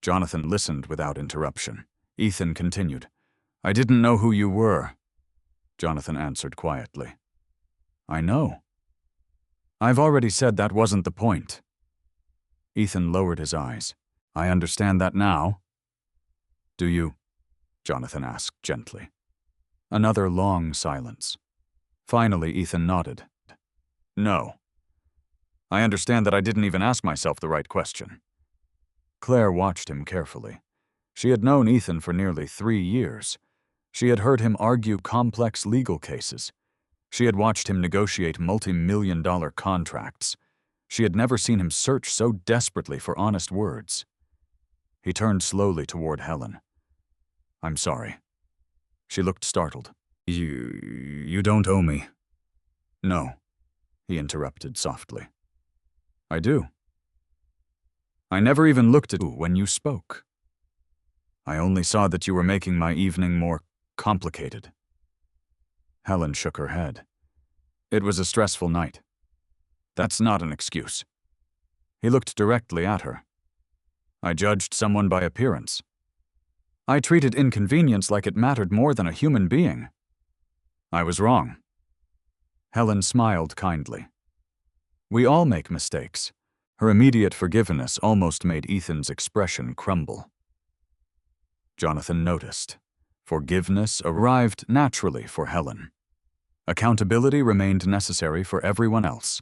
Jonathan listened without interruption. Ethan continued. I didn't know who you were. Jonathan answered quietly. I know. I've already said that wasn't the point. Ethan lowered his eyes. I understand that now. Do you? Jonathan asked gently. Another long silence. Finally, Ethan nodded. No. I understand that I didn't even ask myself the right question. Claire watched him carefully. She had known Ethan for nearly 3 years. She had heard him argue complex legal cases. She had watched him negotiate multi-million-dollar contracts. She had never seen him search so desperately for honest words. He turned slowly toward Helen. I'm sorry. She looked startled. You don't owe me. No, he interrupted softly. I do. I never even looked at you when you spoke. I only saw that you were making my evening more complicated. Helen shook her head. It was a stressful night. That's not an excuse. He looked directly at her. I judged someone by appearance. I treated inconvenience like it mattered more than a human being. I was wrong. Helen smiled kindly. We all make mistakes. Her immediate forgiveness almost made Ethan's expression crumble. Jonathan noticed. Forgiveness arrived naturally for Helen. Accountability remained necessary for everyone else.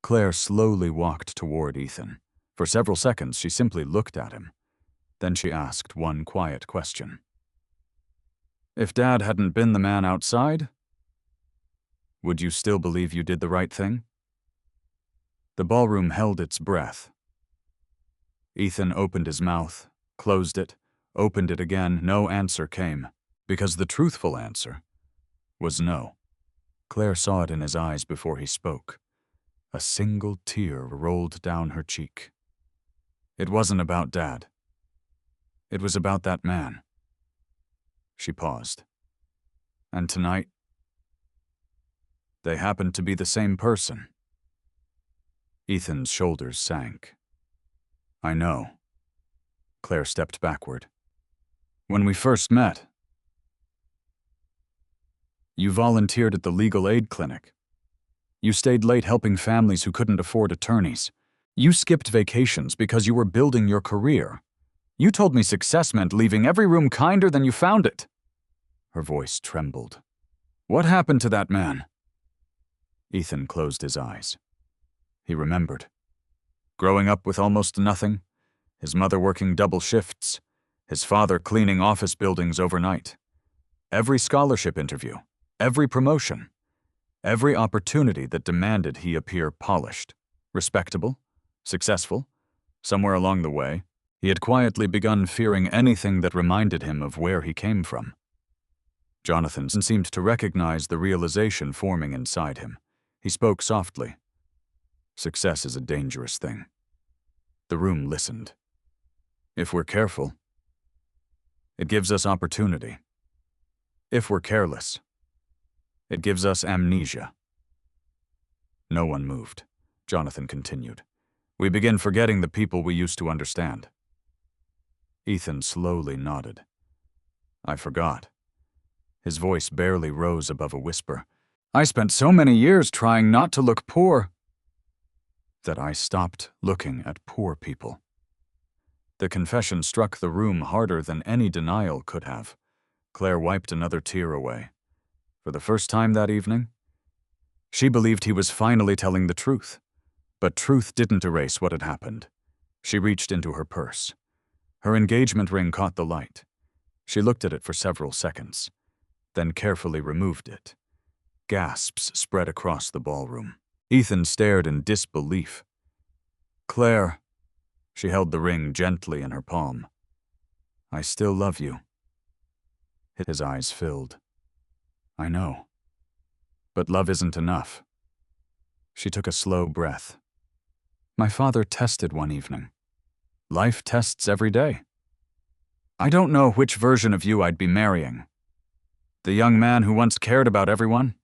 Claire slowly walked toward Ethan. For several seconds, she simply looked at him. Then she asked one quiet question. If Dad hadn't been the man outside, would you still believe you did the right thing? The ballroom held its breath. Ethan opened his mouth, closed it, opened it again. No answer came, because the truthful answer was no. Claire saw it in his eyes before he spoke. A single tear rolled down her cheek. It wasn't about Dad. It was about that man. She paused. And tonight, they happened to be the same person. Ethan's shoulders sank. I know. Claire stepped backward. When we first met, you volunteered at the legal aid clinic. You stayed late helping families who couldn't afford attorneys. You skipped vacations because you were building your career. You told me success meant leaving every room kinder than you found it. Her voice trembled. What happened to that man? Ethan closed his eyes. He remembered. Growing up with almost nothing, his mother working double shifts, his father cleaning office buildings overnight. Every scholarship interview, every promotion, every opportunity that demanded he appear polished, respectable, successful. Somewhere along the way, he had quietly begun fearing anything that reminded him of where he came from. Jonathan seemed to recognize the realization forming inside him. He spoke softly. Success is a dangerous thing. The room listened. If we're careful, it gives us opportunity. If we're careless, it gives us amnesia. No one moved. Jonathan continued. We begin forgetting the people we used to understand. Ethan slowly nodded. I forgot. His voice barely rose above a whisper. I spent so many years trying not to look poor that I stopped looking at poor people. The confession struck the room harder than any denial could have. Claire wiped another tear away. For the first time that evening, she believed he was finally telling the truth. But truth didn't erase what had happened. She reached into her purse. Her engagement ring caught the light. She looked at it for several seconds, then carefully removed it. Gasps spread across the ballroom. Ethan stared in disbelief. Claire, she held the ring gently in her palm. I still love you. His eyes filled. I know. But love isn't enough. She took a slow breath. My father tested one evening. Life tests every day. I don't know which version of you I'd be marrying. The young man who once cared about everyone,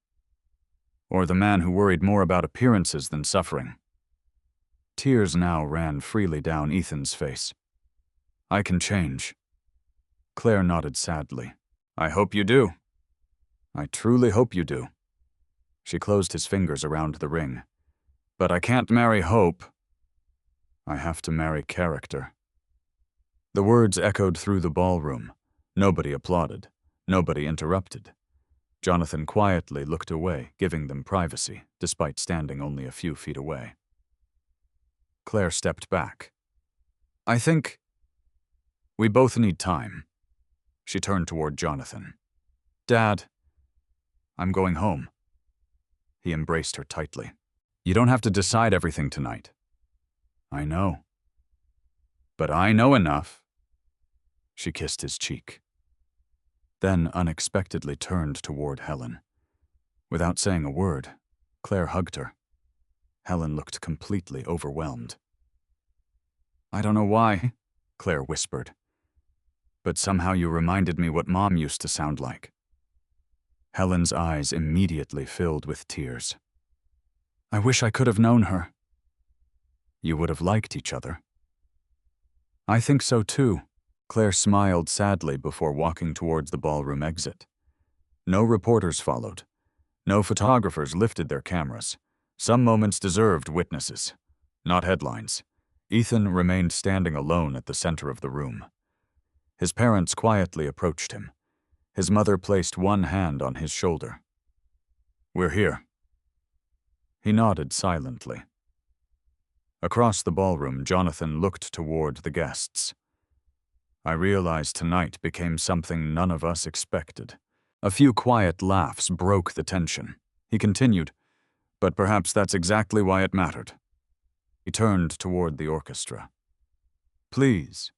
Or the man who worried more about appearances than suffering? Tears now ran freely down Ethan's face. I can change. Claire nodded sadly. I hope you do. I truly hope you do. She closed his fingers around the ring. But I can't marry hope. I have to marry character. The words echoed through the ballroom. Nobody applauded. Nobody interrupted. Jonathan quietly looked away, giving them privacy, despite standing only a few feet away. Claire stepped back. I think we both need time. She turned toward Jonathan. Dad, I'm going home. He embraced her tightly. You don't have to decide everything tonight. I know. But I know enough. She kissed his cheek. Then unexpectedly turned toward Helen. Without saying a word, Claire hugged her. Helen looked completely overwhelmed. I don't know why, Claire whispered. But somehow you reminded me what Mom used to sound like. Helen's eyes immediately filled with tears. I wish I could have known her. You would have liked each other. I think so too. Claire smiled sadly before walking towards the ballroom exit. No reporters followed. No photographers lifted their cameras. Some moments deserved witnesses, not headlines. Ethan remained standing alone at the center of the room. His parents quietly approached him. His mother placed one hand on his shoulder. We're here. He nodded silently. Across the ballroom, Jonathan looked toward the guests. I realized tonight became something none of us expected. A few quiet laughs broke the tension. He continued, but perhaps that's exactly why it mattered. He turned toward the orchestra. Please.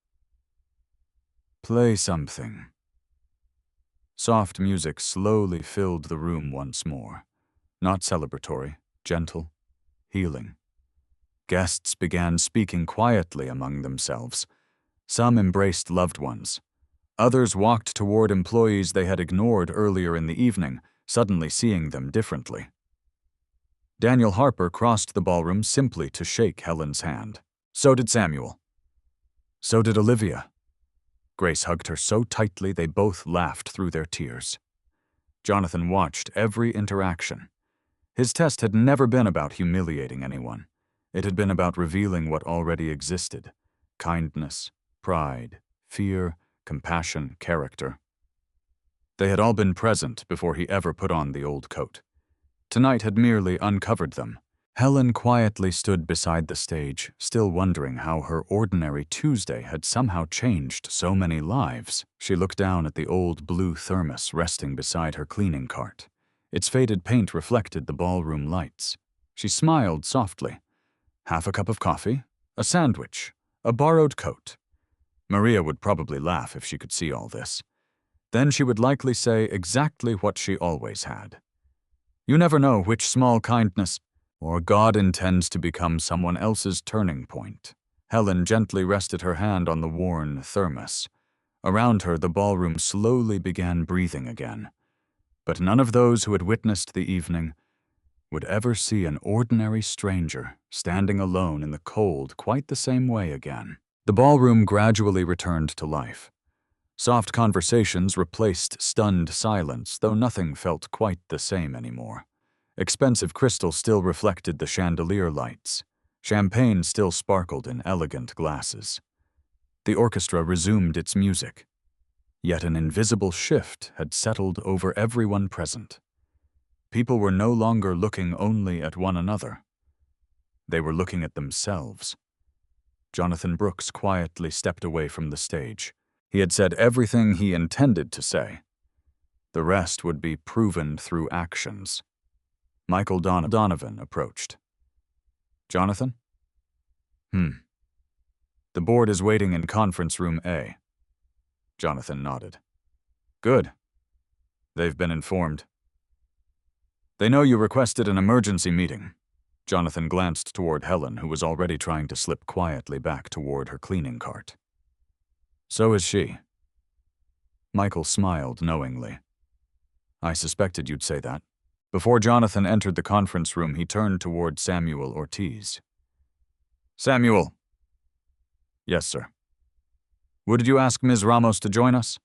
Play something. Soft music slowly filled the room once more. Not celebratory, gentle, healing. Guests began speaking quietly among themselves. Some embraced loved ones. Others walked toward employees they had ignored earlier in the evening, suddenly seeing them differently. Daniel Harper crossed the ballroom simply to shake Helen's hand. So did Samuel. So did Olivia. Grace hugged her so tightly they both laughed through their tears. Jonathan watched every interaction. His test had never been about humiliating anyone. It had been about revealing what already existed: kindness, pride, fear, compassion, character. They had all been present before he ever put on the old coat. Tonight had merely uncovered them. Helen quietly stood beside the stage, still wondering how her ordinary Tuesday had somehow changed so many lives. She looked down at the old blue thermos resting beside her cleaning cart. Its faded paint reflected the ballroom lights. She smiled softly. Half a cup of coffee, a sandwich, a borrowed coat. Maria would probably laugh if she could see all this. Then she would likely say exactly what she always had. You never know which small kindness or God intends to become someone else's turning point. Helen gently rested her hand on the worn thermos. Around her, the ballroom slowly began breathing again. But none of those who had witnessed the evening would ever see an ordinary stranger standing alone in the cold quite the same way again. The ballroom gradually returned to life. Soft conversations replaced stunned silence, though nothing felt quite the same anymore. Expensive crystal still reflected the chandelier lights. Champagne still sparkled in elegant glasses. The orchestra resumed its music. Yet an invisible shift had settled over everyone present. People were no longer looking only at one another. They were looking at themselves. Jonathan Brooks quietly stepped away from the stage. He had said everything he intended to say. The rest would be proven through actions. Michael Donovan approached. Jonathan? The board is waiting in conference room A. Jonathan nodded. Good. They've been informed. They know you requested an emergency meeting. Jonathan glanced toward Helen, who was already trying to slip quietly back toward her cleaning cart. So is she. Michael smiled knowingly. I suspected you'd say that. Before Jonathan entered the conference room, he turned toward Samuel Ortiz. Samuel. Yes, sir. Would you ask Ms. Ramos to join us?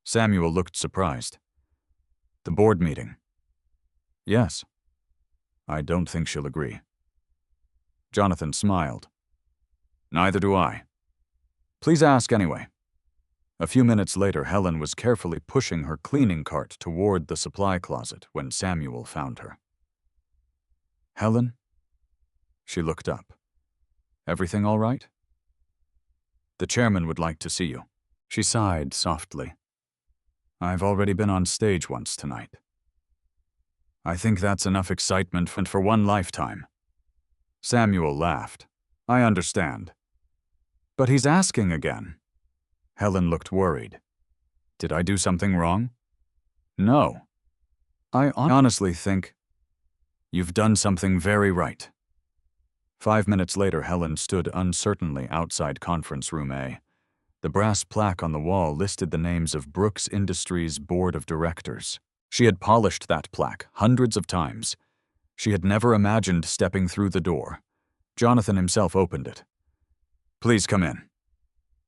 Samuel looked surprised. The board meeting. Yes. I don't think she'll agree. Jonathan smiled. Neither do I. Please ask anyway. A few minutes later, Helen was carefully pushing her cleaning cart toward the supply closet when Samuel found her. Helen? She looked up. Everything all right? The chairman would like to see you. She sighed softly. I've already been on stage once tonight. I think that's enough excitement for one lifetime. Samuel laughed. I understand. But he's asking again. Helen looked worried. Did I do something wrong? No. I honestly think you've done something very right. 5 minutes later, Helen stood uncertainly outside conference room A. The brass plaque on the wall listed the names of Brooks Industries' board of directors. She had polished that plaque hundreds of times. She had never imagined stepping through the door. Jonathan himself opened it. Please come in.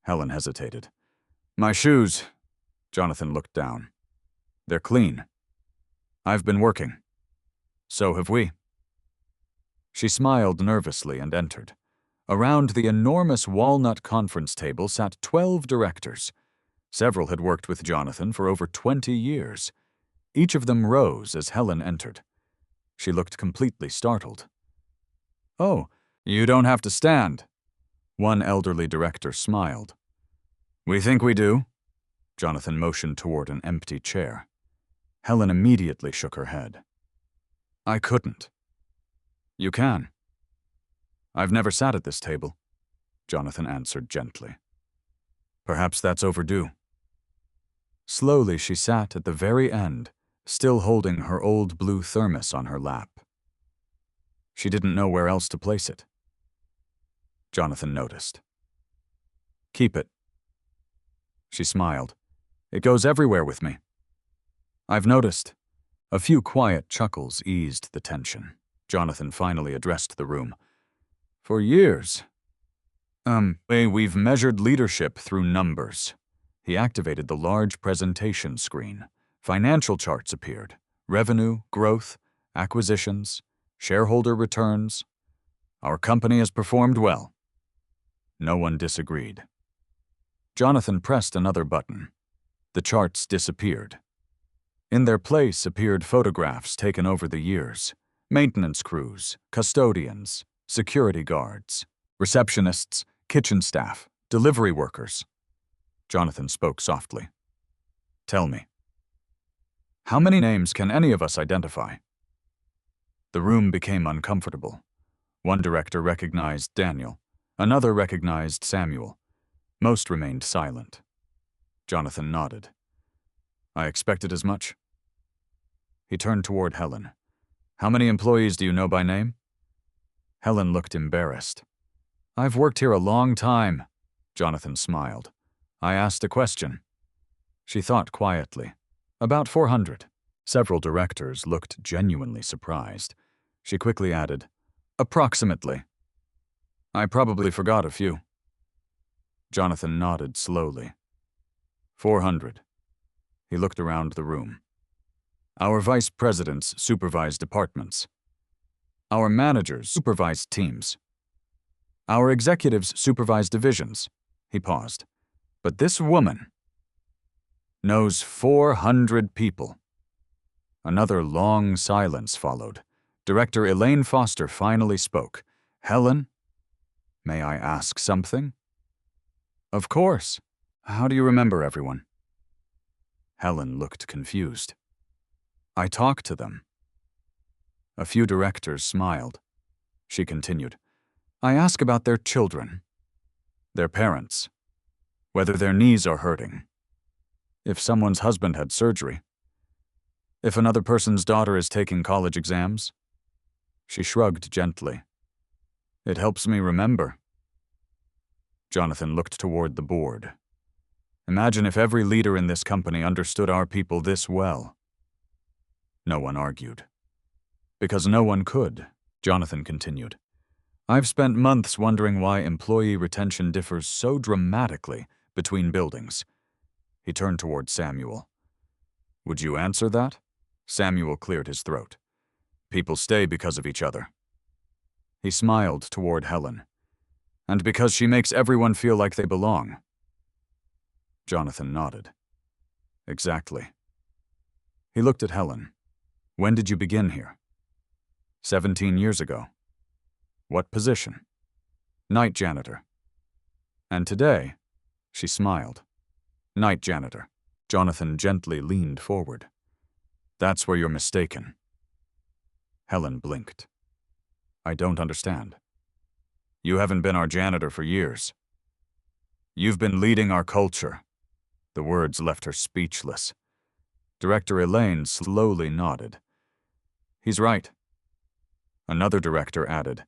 Helen hesitated. My shoes. Jonathan looked down. They're clean. I've been working. So have we. She smiled nervously and entered. Around the enormous walnut conference table sat 12 directors. Several had worked with Jonathan for over 20 years. Each of them rose as Helen entered. She looked completely startled. Oh, you don't have to stand. One elderly director smiled. We think we do. Jonathan motioned toward an empty chair. Helen immediately shook her head. I couldn't. You can. I've never sat at this table, Jonathan answered gently. Perhaps that's overdue. Slowly she sat at the very end, still holding her old blue thermos on her lap. She didn't know where else to place it. Jonathan noticed. Keep it. She smiled. It goes everywhere with me. I've noticed. A few quiet chuckles eased the tension. Jonathan finally addressed the room. For years. We've measured leadership through numbers. He activated the large presentation screen. Financial charts appeared. Revenue, growth, acquisitions, shareholder returns. Our company has performed well. No one disagreed. Jonathan pressed another button. The charts disappeared. In their place appeared photographs taken over the years. Maintenance crews, custodians, security guards, receptionists, kitchen staff, delivery workers. Jonathan spoke softly. Tell me. How many names can any of us identify? The room became uncomfortable. One director recognized Daniel. Another recognized Samuel. Most remained silent. Jonathan nodded. I expected as much. He turned toward Helen. How many employees do you know by name? Helen looked embarrassed. I've worked here a long time. Jonathan smiled. I asked a question. She thought quietly. About 400. Several directors looked genuinely surprised. She quickly added, approximately. I probably forgot a few. Jonathan nodded slowly. 400. He looked around the room. Our vice presidents supervise departments. Our managers supervise teams. Our executives supervise divisions. He paused. But this woman knows 400 people. Another long silence followed. Director Elaine Foster finally spoke. Helen, may I ask something? Of course. How do you remember everyone? Helen looked confused. I talked to them. A few directors smiled. She continued. I ask about their children, their parents, whether their knees are hurting, if someone's husband had surgery, if another person's daughter is taking college exams. She shrugged gently. It helps me remember. Jonathan looked toward the board. Imagine if every leader in this company understood our people this well. No one argued. Because no one could, Jonathan continued. I've spent months wondering why employee retention differs so dramatically between buildings. He turned toward Samuel. Would you answer that? Samuel cleared his throat. People stay because of each other. He smiled toward Helen. And because she makes everyone feel like they belong. Jonathan nodded. Exactly. He looked at Helen. When did you begin here? 17 years ago. What position? Night janitor. And today, she smiled. Night janitor. Jonathan gently leaned forward. That's where you're mistaken. Helen blinked. I don't understand. You haven't been our janitor for years. You've been leading our culture. The words left her speechless. Director Elaine slowly nodded. He's right. Another director added,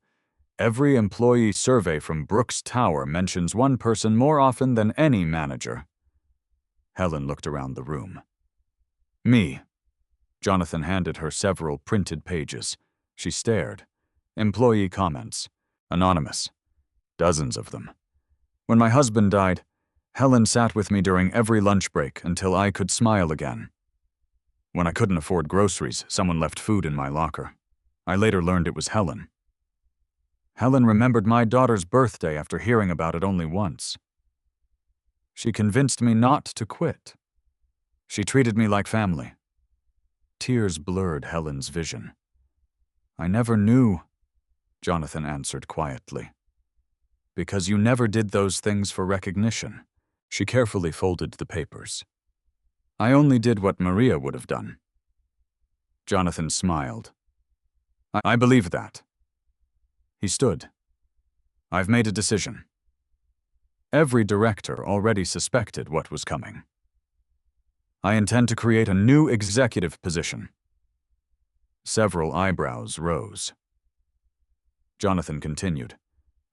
every employee survey from Brooks Tower mentions one person more often than any manager. Helen looked around the room. Me. Jonathan handed her several printed pages. She stared. Employee comments. Anonymous. Dozens of them. When my husband died, Helen sat with me during every lunch break until I could smile again. When I couldn't afford groceries, someone left food in my locker. I later learned it was Helen. Helen remembered my daughter's birthday after hearing about it only once. She convinced me not to quit. She treated me like family. Tears blurred Helen's vision. I never knew, Jonathan answered quietly. Because you never did those things for recognition. She carefully folded the papers. I only did what Maria would have done. Jonathan smiled. I believe that. He stood. I've made a decision. Every director already suspected what was coming. I intend to create a new executive position. Several eyebrows rose. Jonathan continued.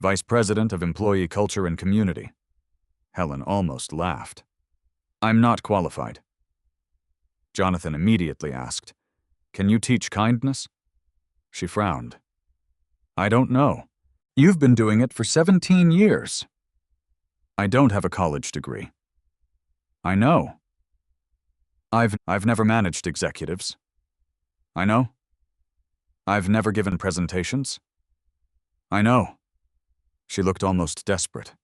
Vice President of Employee Culture and Community. Helen almost laughed. I'm not qualified. Jonathan immediately asked, Can you teach kindness? She frowned. I don't know. You've been doing it for 17 years. I don't have a college degree. I know. I've never managed executives. I know. I've never given presentations. I know. She looked almost desperate.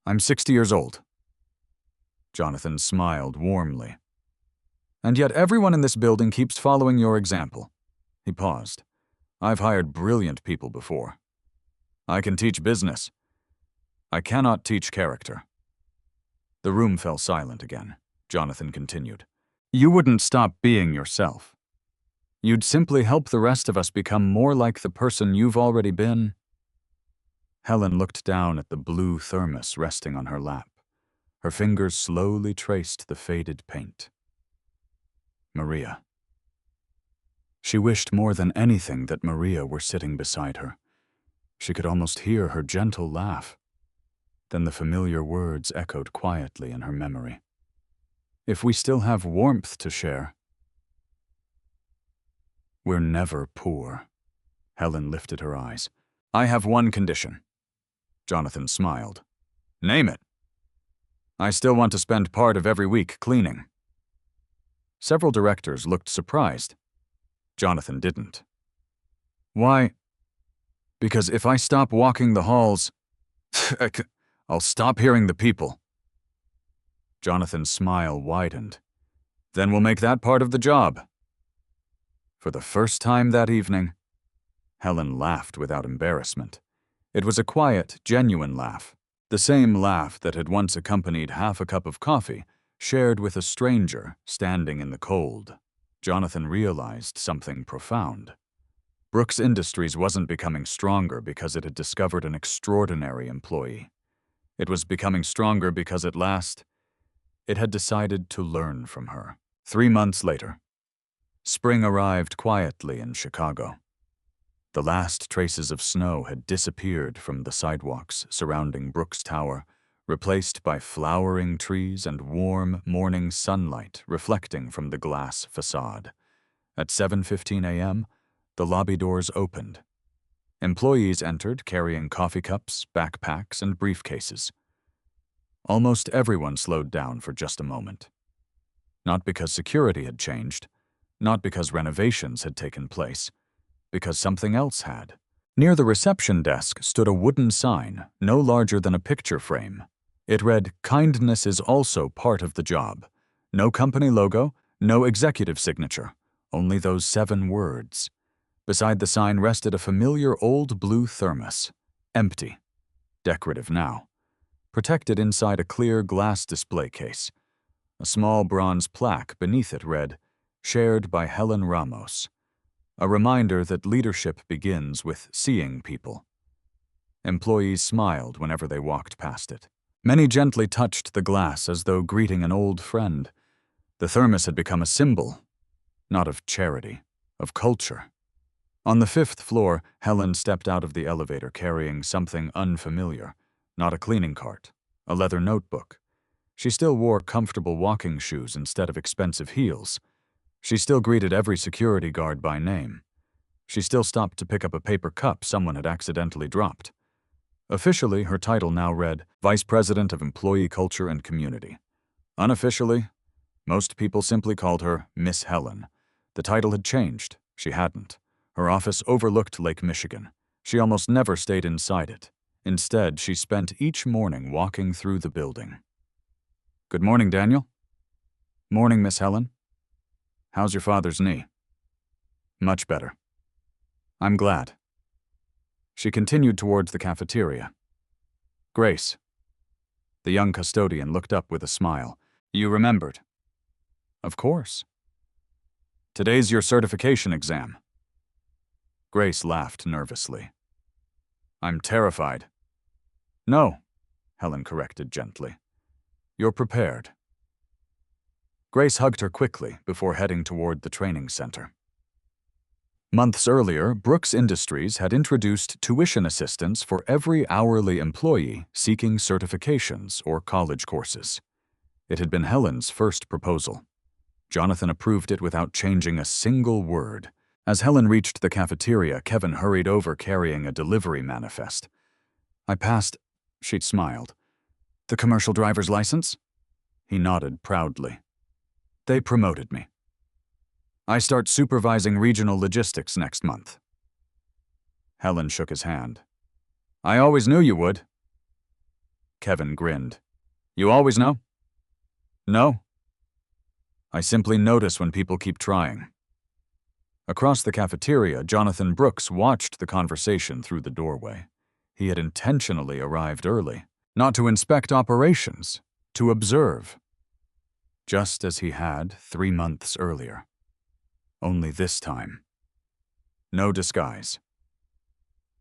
I'm 60 years old. Jonathan smiled warmly. And yet everyone in this building keeps following your example. He paused. I've hired brilliant people before. I can teach business. I cannot teach character. The room fell silent again. Jonathan continued. You wouldn't stop being yourself. You'd simply help the rest of us become more like the person you've already been. Helen looked down at the blue thermos resting on her lap. Her fingers slowly traced the faded paint. Maria. She wished more than anything that Maria were sitting beside her. She could almost hear her gentle laugh. Then the familiar words echoed quietly in her memory. If we still have warmth to share, we're never poor. Helen lifted her eyes. I have one condition. Jonathan smiled. Name it. I still want to spend part of every week cleaning. Several directors looked surprised. Jonathan didn't. Why? Because if I stop walking the halls, I'll stop hearing the people. Jonathan's smile widened. Then we'll make that part of the job. For the first time that evening, Helen laughed without embarrassment. It was a quiet, genuine laugh, the same laugh that had once accompanied half a cup of coffee, shared with a stranger standing in the cold. Jonathan realized something profound. Brooks Industries wasn't becoming stronger because it had discovered an extraordinary employee. It was becoming stronger because at last, it had decided to learn from her. 3 months later, spring arrived quietly in Chicago. The last traces of snow had disappeared from the sidewalks surrounding Brooks Tower, replaced by flowering trees and warm morning sunlight reflecting from the glass facade. At 7:15 a.m., The lobby doors opened. Employees entered carrying coffee cups, backpacks, and briefcases. Almost everyone slowed down for just a moment. Not because security had changed, not because renovations had taken place, because something else had. Near the reception desk stood a wooden sign, no larger than a picture frame. It read, "Kindness is also part of the job." No company logo, no executive signature, only those 7 words. Beside the sign rested a familiar old blue thermos, empty, decorative now, protected inside a clear glass display case. A small bronze plaque beneath it read, "Shared by Helen Ramos," a reminder that leadership begins with seeing people. Employees smiled whenever they walked past it. Many gently touched the glass as though greeting an old friend. The thermos had become a symbol, not of charity, of culture. On the 5th floor, Helen stepped out of the elevator carrying something unfamiliar, not a cleaning cart, a leather notebook. She still wore comfortable walking shoes instead of expensive heels. She still greeted every security guard by name. She still stopped to pick up a paper cup someone had accidentally dropped. Officially, her title now read Vice President of Employee Culture and Community. Unofficially, most people simply called her Miss Helen. The title had changed. She hadn't. Her office overlooked Lake Michigan. She almost never stayed inside it. Instead, she spent each morning walking through the building. "Good morning, Daniel." "Morning, Miss Helen." "How's your father's knee?" "Much better." "I'm glad." She continued towards the cafeteria. "Grace." The young custodian looked up with a smile. "You remembered?" "Of course." "Today's your certification exam." Grace laughed nervously. "I'm terrified." "No," Helen corrected gently. "You're prepared." Grace hugged her quickly before heading toward the training center. Months earlier, Brooks Industries had introduced tuition assistance for every hourly employee seeking certifications or college courses. It had been Helen's first proposal. Jonathan approved it without changing a single word. As Helen reached the cafeteria, Kevin hurried over carrying a delivery manifest. "I passed," she'd smiled. "The commercial driver's license?" He nodded proudly. "They promoted me. I start supervising regional logistics next month." Helen shook his hand. "I always knew you would." Kevin grinned. "You always know?" "No. I simply notice when people keep trying." Across the cafeteria, Jonathan Brooks watched the conversation through the doorway. He had intentionally arrived early, not to inspect operations, to observe. Just as he had 3 months earlier. Only this time. No disguise.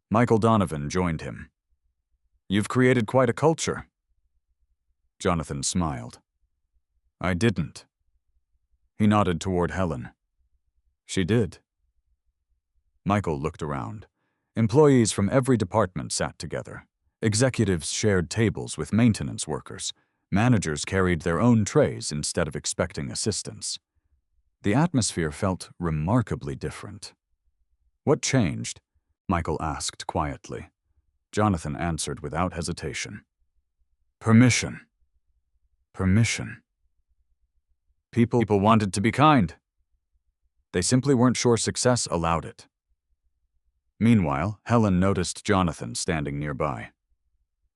Michael Donovan joined him. "You've created quite a culture." Jonathan smiled. "I didn't." He nodded toward Helen. "She did." Michael looked around. Employees from every department sat together. Executives shared tables with maintenance workers. Managers carried their own trays instead of expecting assistance. The atmosphere felt remarkably different. "What changed?" Michael asked quietly. Jonathan answered without hesitation. "Permission. Permission." People wanted to be kind. They simply weren't sure success allowed it. Meanwhile, Helen noticed Jonathan standing nearby.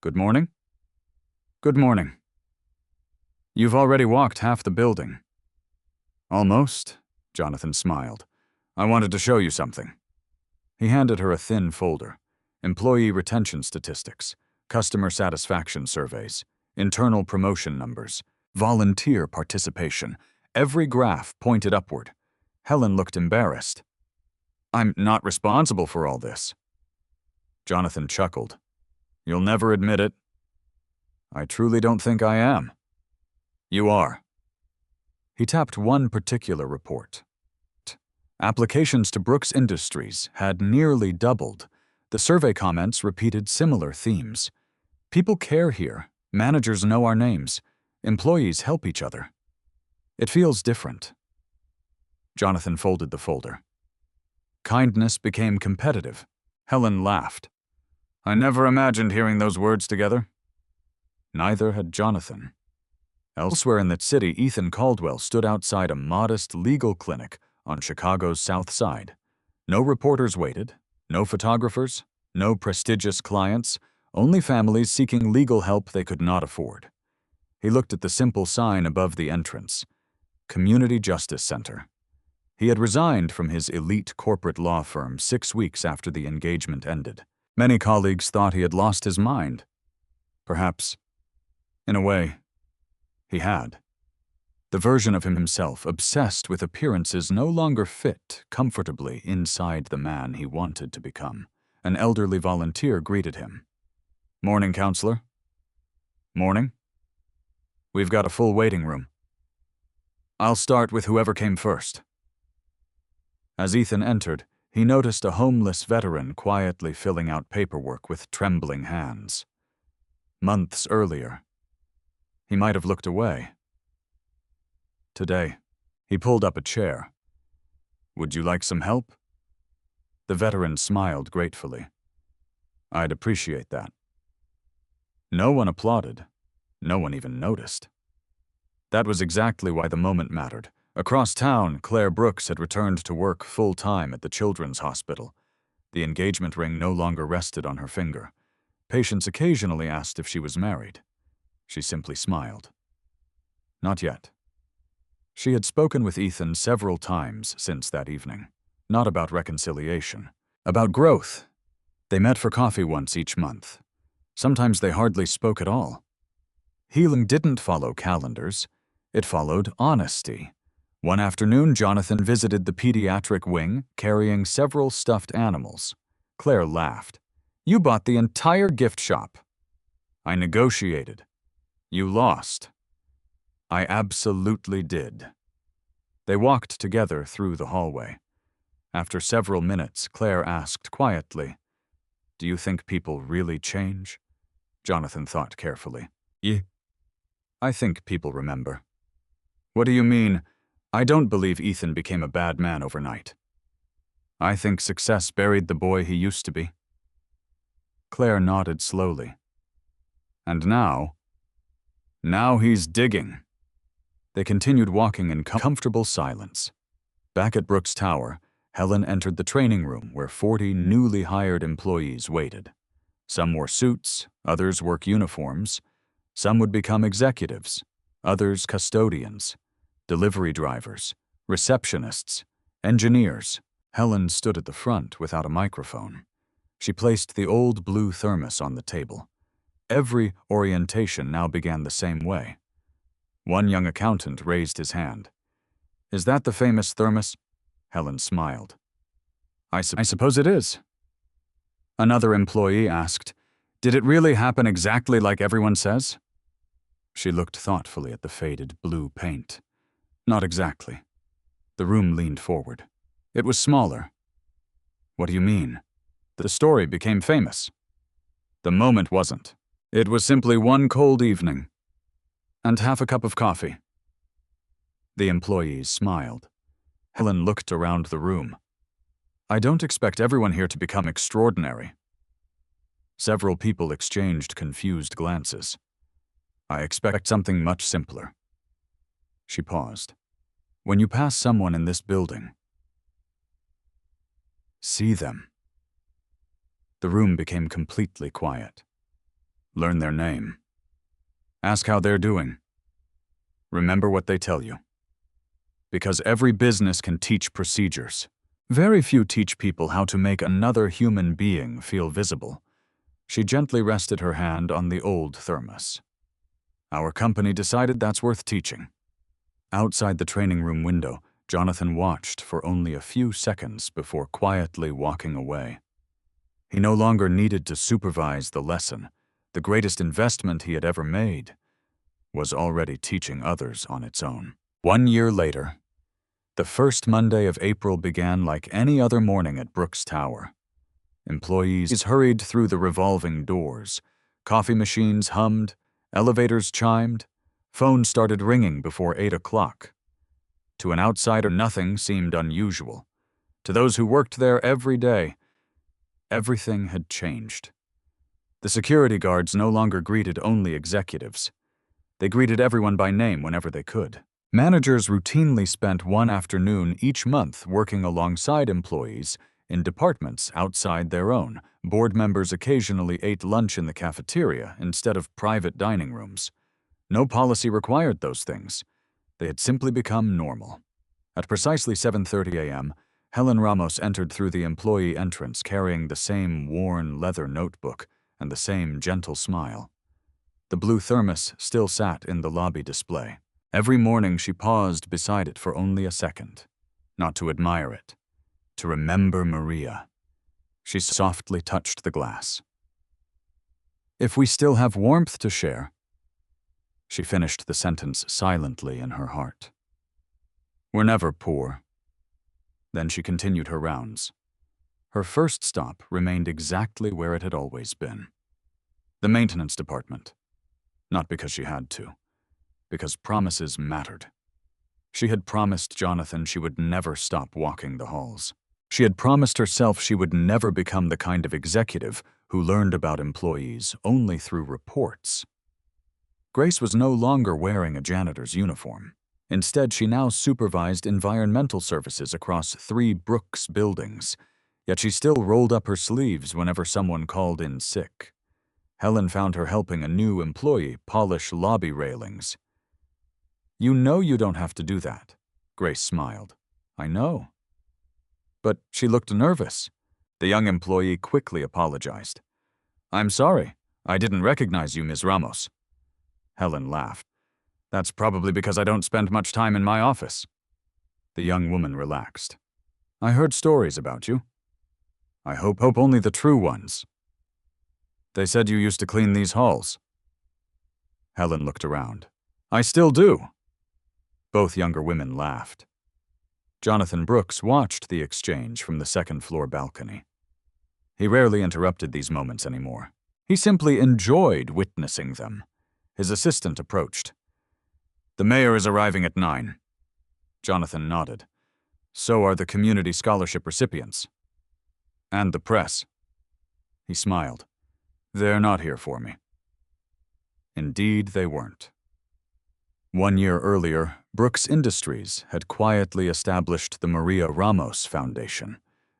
"Good morning?" "Good morning." "You've already walked half the building." "Almost," Jonathan smiled. "I wanted to show you something." He handed her a thin folder. Employee retention statistics, customer satisfaction surveys, internal promotion numbers, volunteer participation. Every graph pointed upward. Helen looked embarrassed. "I'm not responsible for all this." Jonathan chuckled. "You'll never admit it." "I truly don't think I am." "You are." He tapped one particular report. Applications to Brooks Industries had nearly doubled. The survey comments repeated similar themes. "People care here. Managers know our names. Employees help each other. It feels different." Jonathan folded the folder. Kindness became competitive. Helen laughed. I never imagined hearing those words together. Neither had Jonathan. Elsewhere in that city, Ethan Caldwell stood outside a modest legal clinic on Chicago's South Side. No reporters waited, no photographers, no prestigious clients, only families seeking legal help they could not afford. He looked at the simple sign above the entrance, Community Justice Center. He had resigned from his elite corporate law firm 6 weeks after the engagement ended. Many colleagues thought he had lost his mind. Perhaps, in a way, he had. The version of himself, obsessed with appearances, no longer fit comfortably inside the man he wanted to become. An elderly volunteer greeted him. Morning, counselor. Morning. We've got a full waiting room. I'll start with whoever came first. As Ethan entered, he noticed a homeless veteran quietly filling out paperwork with trembling hands. Months earlier, he might have looked away. Today, he pulled up a chair. Would you like some help? The veteran smiled gratefully. I'd appreciate that. No one applauded. No one even noticed. That was exactly why the moment mattered. Across town, Claire Brooks had returned to work full-time at the Children's Hospital. The engagement ring no longer rested on her finger. Patients occasionally asked if she was married. She simply smiled. Not yet. She had spoken with Ethan several times since that evening. Not about reconciliation. About growth. They met for coffee once each month. Sometimes they hardly spoke at all. Healing didn't follow calendars. It followed honesty. One afternoon, Jonathan visited the pediatric wing, carrying several stuffed animals. Claire laughed. You bought the entire gift shop. I negotiated. You lost. I absolutely did. They walked together through the hallway. After several minutes, Claire asked quietly, Do you think people really change? Jonathan thought carefully. Yeah. I think people remember. What do you mean? I don't believe Ethan became a bad man overnight. I think success buried the boy he used to be. Claire nodded slowly. And now he's digging. They continued walking in comfortable silence. Back at Brooks Tower, Helen entered the training room where 40 newly hired employees waited. Some wore suits, others work uniforms. Some would become executives, others custodians, delivery drivers, receptionists, engineers. Helen stood at the front without a microphone. She placed the old blue thermos on the table. Every orientation now began the same way. One young accountant raised his hand. Is that the famous thermos? Helen smiled. I suppose it is. Another employee asked, Did it really happen exactly like everyone says? She looked thoughtfully at the faded blue paint. Not exactly. The room leaned forward. It was smaller. What do you mean? The story became famous. The moment wasn't. It was simply one cold evening. And half a cup of coffee. The employees smiled. Helen looked around the room. I don't expect everyone here to become extraordinary. Several people exchanged confused glances. I expect something much simpler. She paused. When you pass someone in this building, see them. The room became completely quiet. Learn their name. Ask how they're doing. Remember what they tell you. Because every business can teach procedures. Very few teach people how to make another human being feel visible. She gently rested her hand on the old thermos. Our company decided that's worth teaching. Outside the training room window, Jonathan watched for only a few seconds before quietly walking away. He no longer needed to supervise the lesson. The greatest investment he had ever made was already teaching others on its own. 1 year later, the first Monday of April began like any other morning at Brooks Tower. Employees hurried through the revolving doors. Coffee machines hummed, elevators chimed, phones started ringing before 8 o'clock. To an outsider, nothing seemed unusual. To those who worked there every day, everything had changed. The security guards no longer greeted only executives. They greeted everyone by name whenever they could. Managers routinely spent one afternoon each month working alongside employees in departments outside their own. Board members occasionally ate lunch in the cafeteria instead of private dining rooms. No policy required those things. They had simply become normal. At precisely 7:30 a.m., Helen Ramos entered through the employee entrance carrying the same worn leather notebook and the same gentle smile. The blue thermos still sat in the lobby display. Every morning she paused beside it for only a second, not to admire it, to remember Maria. She softly touched the glass. If we still have warmth to share. She finished the sentence silently in her heart. We're never poor. Then she continued her rounds. Her first stop remained exactly where it had always been. The maintenance department. Not because she had to, because promises mattered. She had promised Jonathan she would never stop walking the halls. She had promised herself she would never become the kind of executive who learned about employees only through reports. Grace was no longer wearing a janitor's uniform. Instead, she now supervised environmental services across 3 Brooks buildings, yet she still rolled up her sleeves whenever someone called in sick. Helen found her helping a new employee polish lobby railings. You know you don't have to do that, Grace smiled. I know. But she looked nervous. The young employee quickly apologized. I'm sorry. I didn't recognize you, Ms. Ramos. Helen laughed. That's probably because I don't spend much time in my office. The young woman relaxed. I heard stories about you. I hope only the true ones. They said you used to clean these halls. Helen looked around. I still do. Both younger women laughed. Jonathan Brooks watched the exchange from the second-floor balcony. He rarely interrupted these moments anymore. He simply enjoyed witnessing them. His assistant approached. The mayor is arriving at 9. Jonathan nodded. So are the community scholarship recipients. And the press. He smiled. They're not here for me. Indeed, they weren't. 1 year earlier, Brooks Industries had quietly established the Maria Ramos Foundation.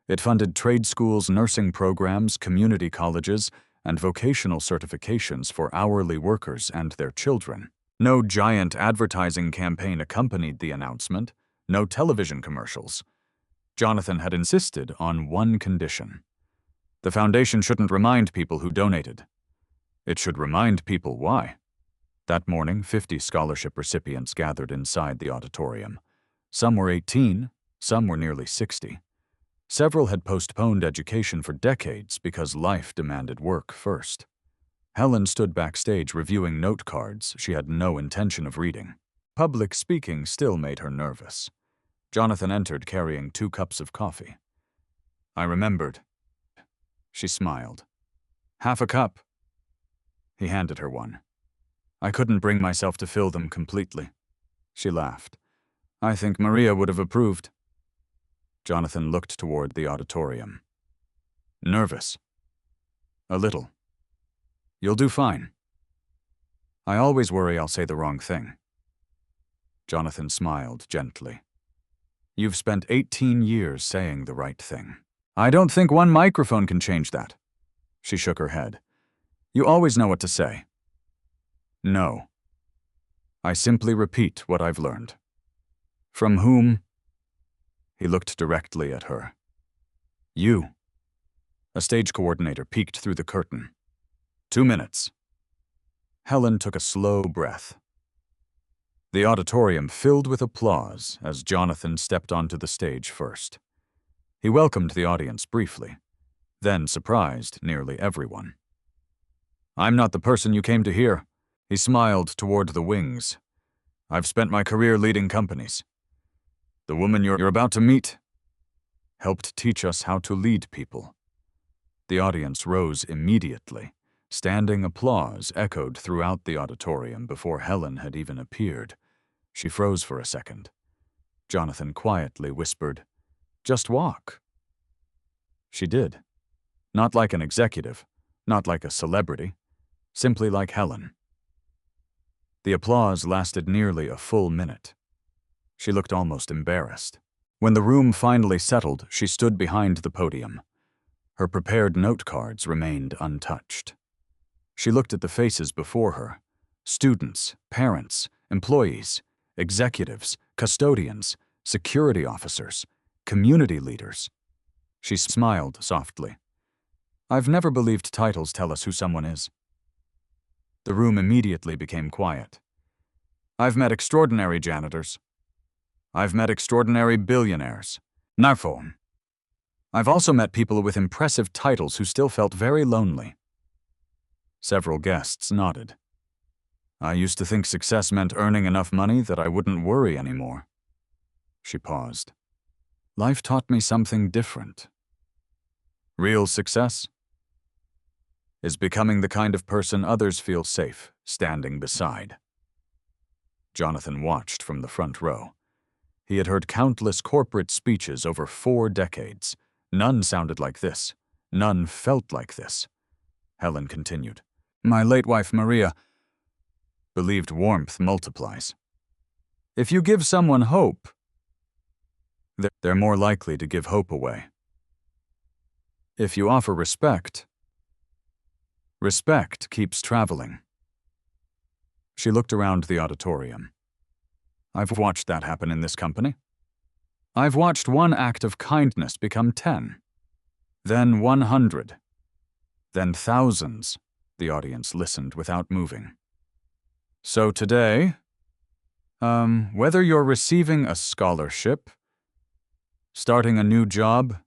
It funded trade schools, nursing programs, community colleges, and vocational certifications for hourly workers and their children. No giant advertising campaign accompanied the announcement, no television commercials. Jonathan had insisted on one condition. The foundation shouldn't remind people who donated. It should remind people why. That morning, 50 scholarship recipients gathered inside the auditorium. Some were 18, some were nearly 60. Several had postponed education for decades because life demanded work first. Helen stood backstage reviewing note cards she had no intention of reading. Public speaking still made her nervous. Jonathan entered carrying 2 cups of coffee. I remembered. She smiled. Half a cup. He handed her one. I couldn't bring myself to fill them completely. She laughed. I think Maria would have approved. Jonathan looked toward the auditorium. Nervous. A little. You'll do fine. I always worry I'll say the wrong thing. Jonathan smiled gently. You've spent 18 years saying the right thing. I don't think one microphone can change that. She shook her head. You always know what to say. No. I simply repeat what I've learned. From whom? He looked directly at her. You. A stage coordinator peeked through the curtain. 2 minutes. Helen took a slow breath. The auditorium filled with applause as Jonathan stepped onto the stage first. He welcomed the audience briefly, then surprised nearly everyone. I'm not the person you came to hear. He smiled toward the wings. I've spent my career leading companies. The woman you're about to meet helped teach us how to lead people. The audience rose immediately. Standing applause echoed throughout the auditorium before Helen had even appeared. She froze for a second. Jonathan quietly whispered, Just walk." She did. Not like an executive, not like a celebrity, simply like Helen. The applause lasted nearly a full minute. She looked almost embarrassed. When the room finally settled, she stood behind the podium. Her prepared note cards remained untouched. She looked at the faces before her: students, parents, employees, executives, custodians, security officers, community leaders. She smiled softly. "I've never believed titles tell us who someone is." The room immediately became quiet. "I've met extraordinary janitors. I've met extraordinary billionaires. Narphone. I've also met people with impressive titles who still felt very lonely." Several guests nodded. "I used to think success meant earning enough money that I wouldn't worry anymore." She paused. "Life taught me something different. Real success is becoming the kind of person others feel safe standing beside." Jonathan watched from the front row. He had heard countless corporate speeches over 4 decades. None sounded like this. None felt like this. Helen continued. "My late wife, Maria, believed warmth multiplies. If you give someone hope, they're more likely to give hope away. If you offer respect, respect keeps traveling." She looked around the auditorium. "I've watched that happen in this company. I've watched one act of kindness become 10, then 100, then thousands." The audience listened without moving. "So today, whether you're receiving a scholarship, starting a new job,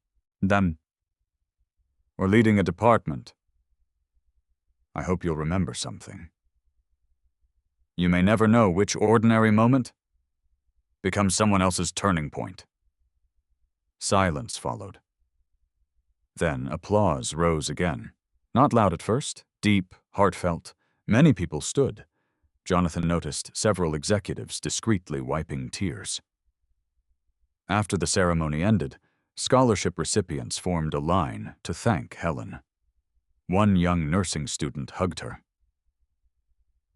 or leading a department, I hope you'll remember something. You may never know which ordinary moment becomes someone else's turning point." Silence followed. Then applause rose again. Not loud at first, deep, heartfelt. Many people stood. Jonathan noticed several executives discreetly wiping tears. After the ceremony ended, scholarship recipients formed a line to thank Helen. One young nursing student hugged her.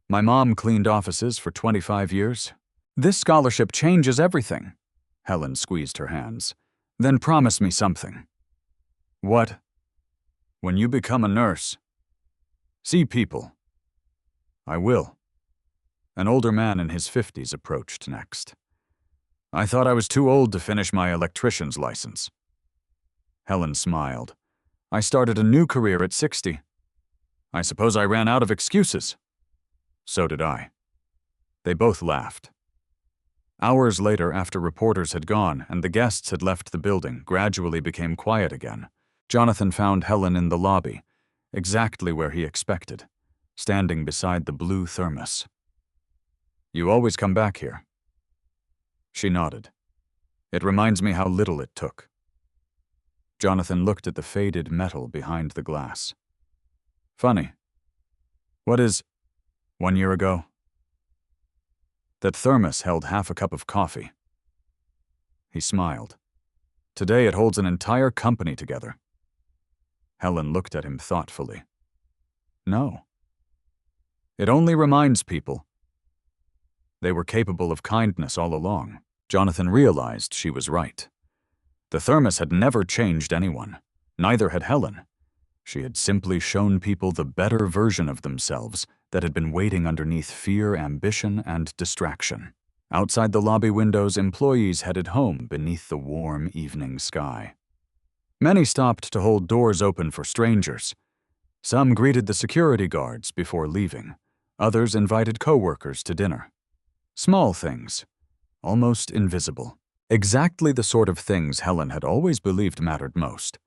"My mom cleaned offices for 25 years. This scholarship changes everything." Helen squeezed her hands. "Then promise me something." "What?" "When you become a nurse, see people." "I will." An older man in his 50s approached next. "I thought I was too old to finish my electrician's license." Helen smiled. "I started a new career at 60. I suppose I ran out of excuses." "So did I." They both laughed. Hours later, after reporters had gone and the guests had left the building, gradually became quiet again. Jonathan found Helen in the lobby, exactly where he expected, standing beside the blue thermos. "You always come back here." She nodded. "It reminds me how little it took." Jonathan looked at the faded metal behind the glass. "Funny. What is 1 year ago?" That thermos held half a cup of coffee. He smiled. "Today it holds an entire company together." Helen looked at him thoughtfully. "No. It only reminds people they were capable of kindness all along." Jonathan realized she was right. The thermos had never changed anyone. Neither had Helen. She had simply shown people the better version of themselves that had been waiting underneath fear, ambition, and distraction. Outside the lobby windows, employees headed home beneath the warm evening sky. Many stopped to hold doors open for strangers. Some greeted the security guards before leaving. Others invited co-workers to dinner. Small things, almost invisible. Exactly the sort of things Helen had always believed mattered most.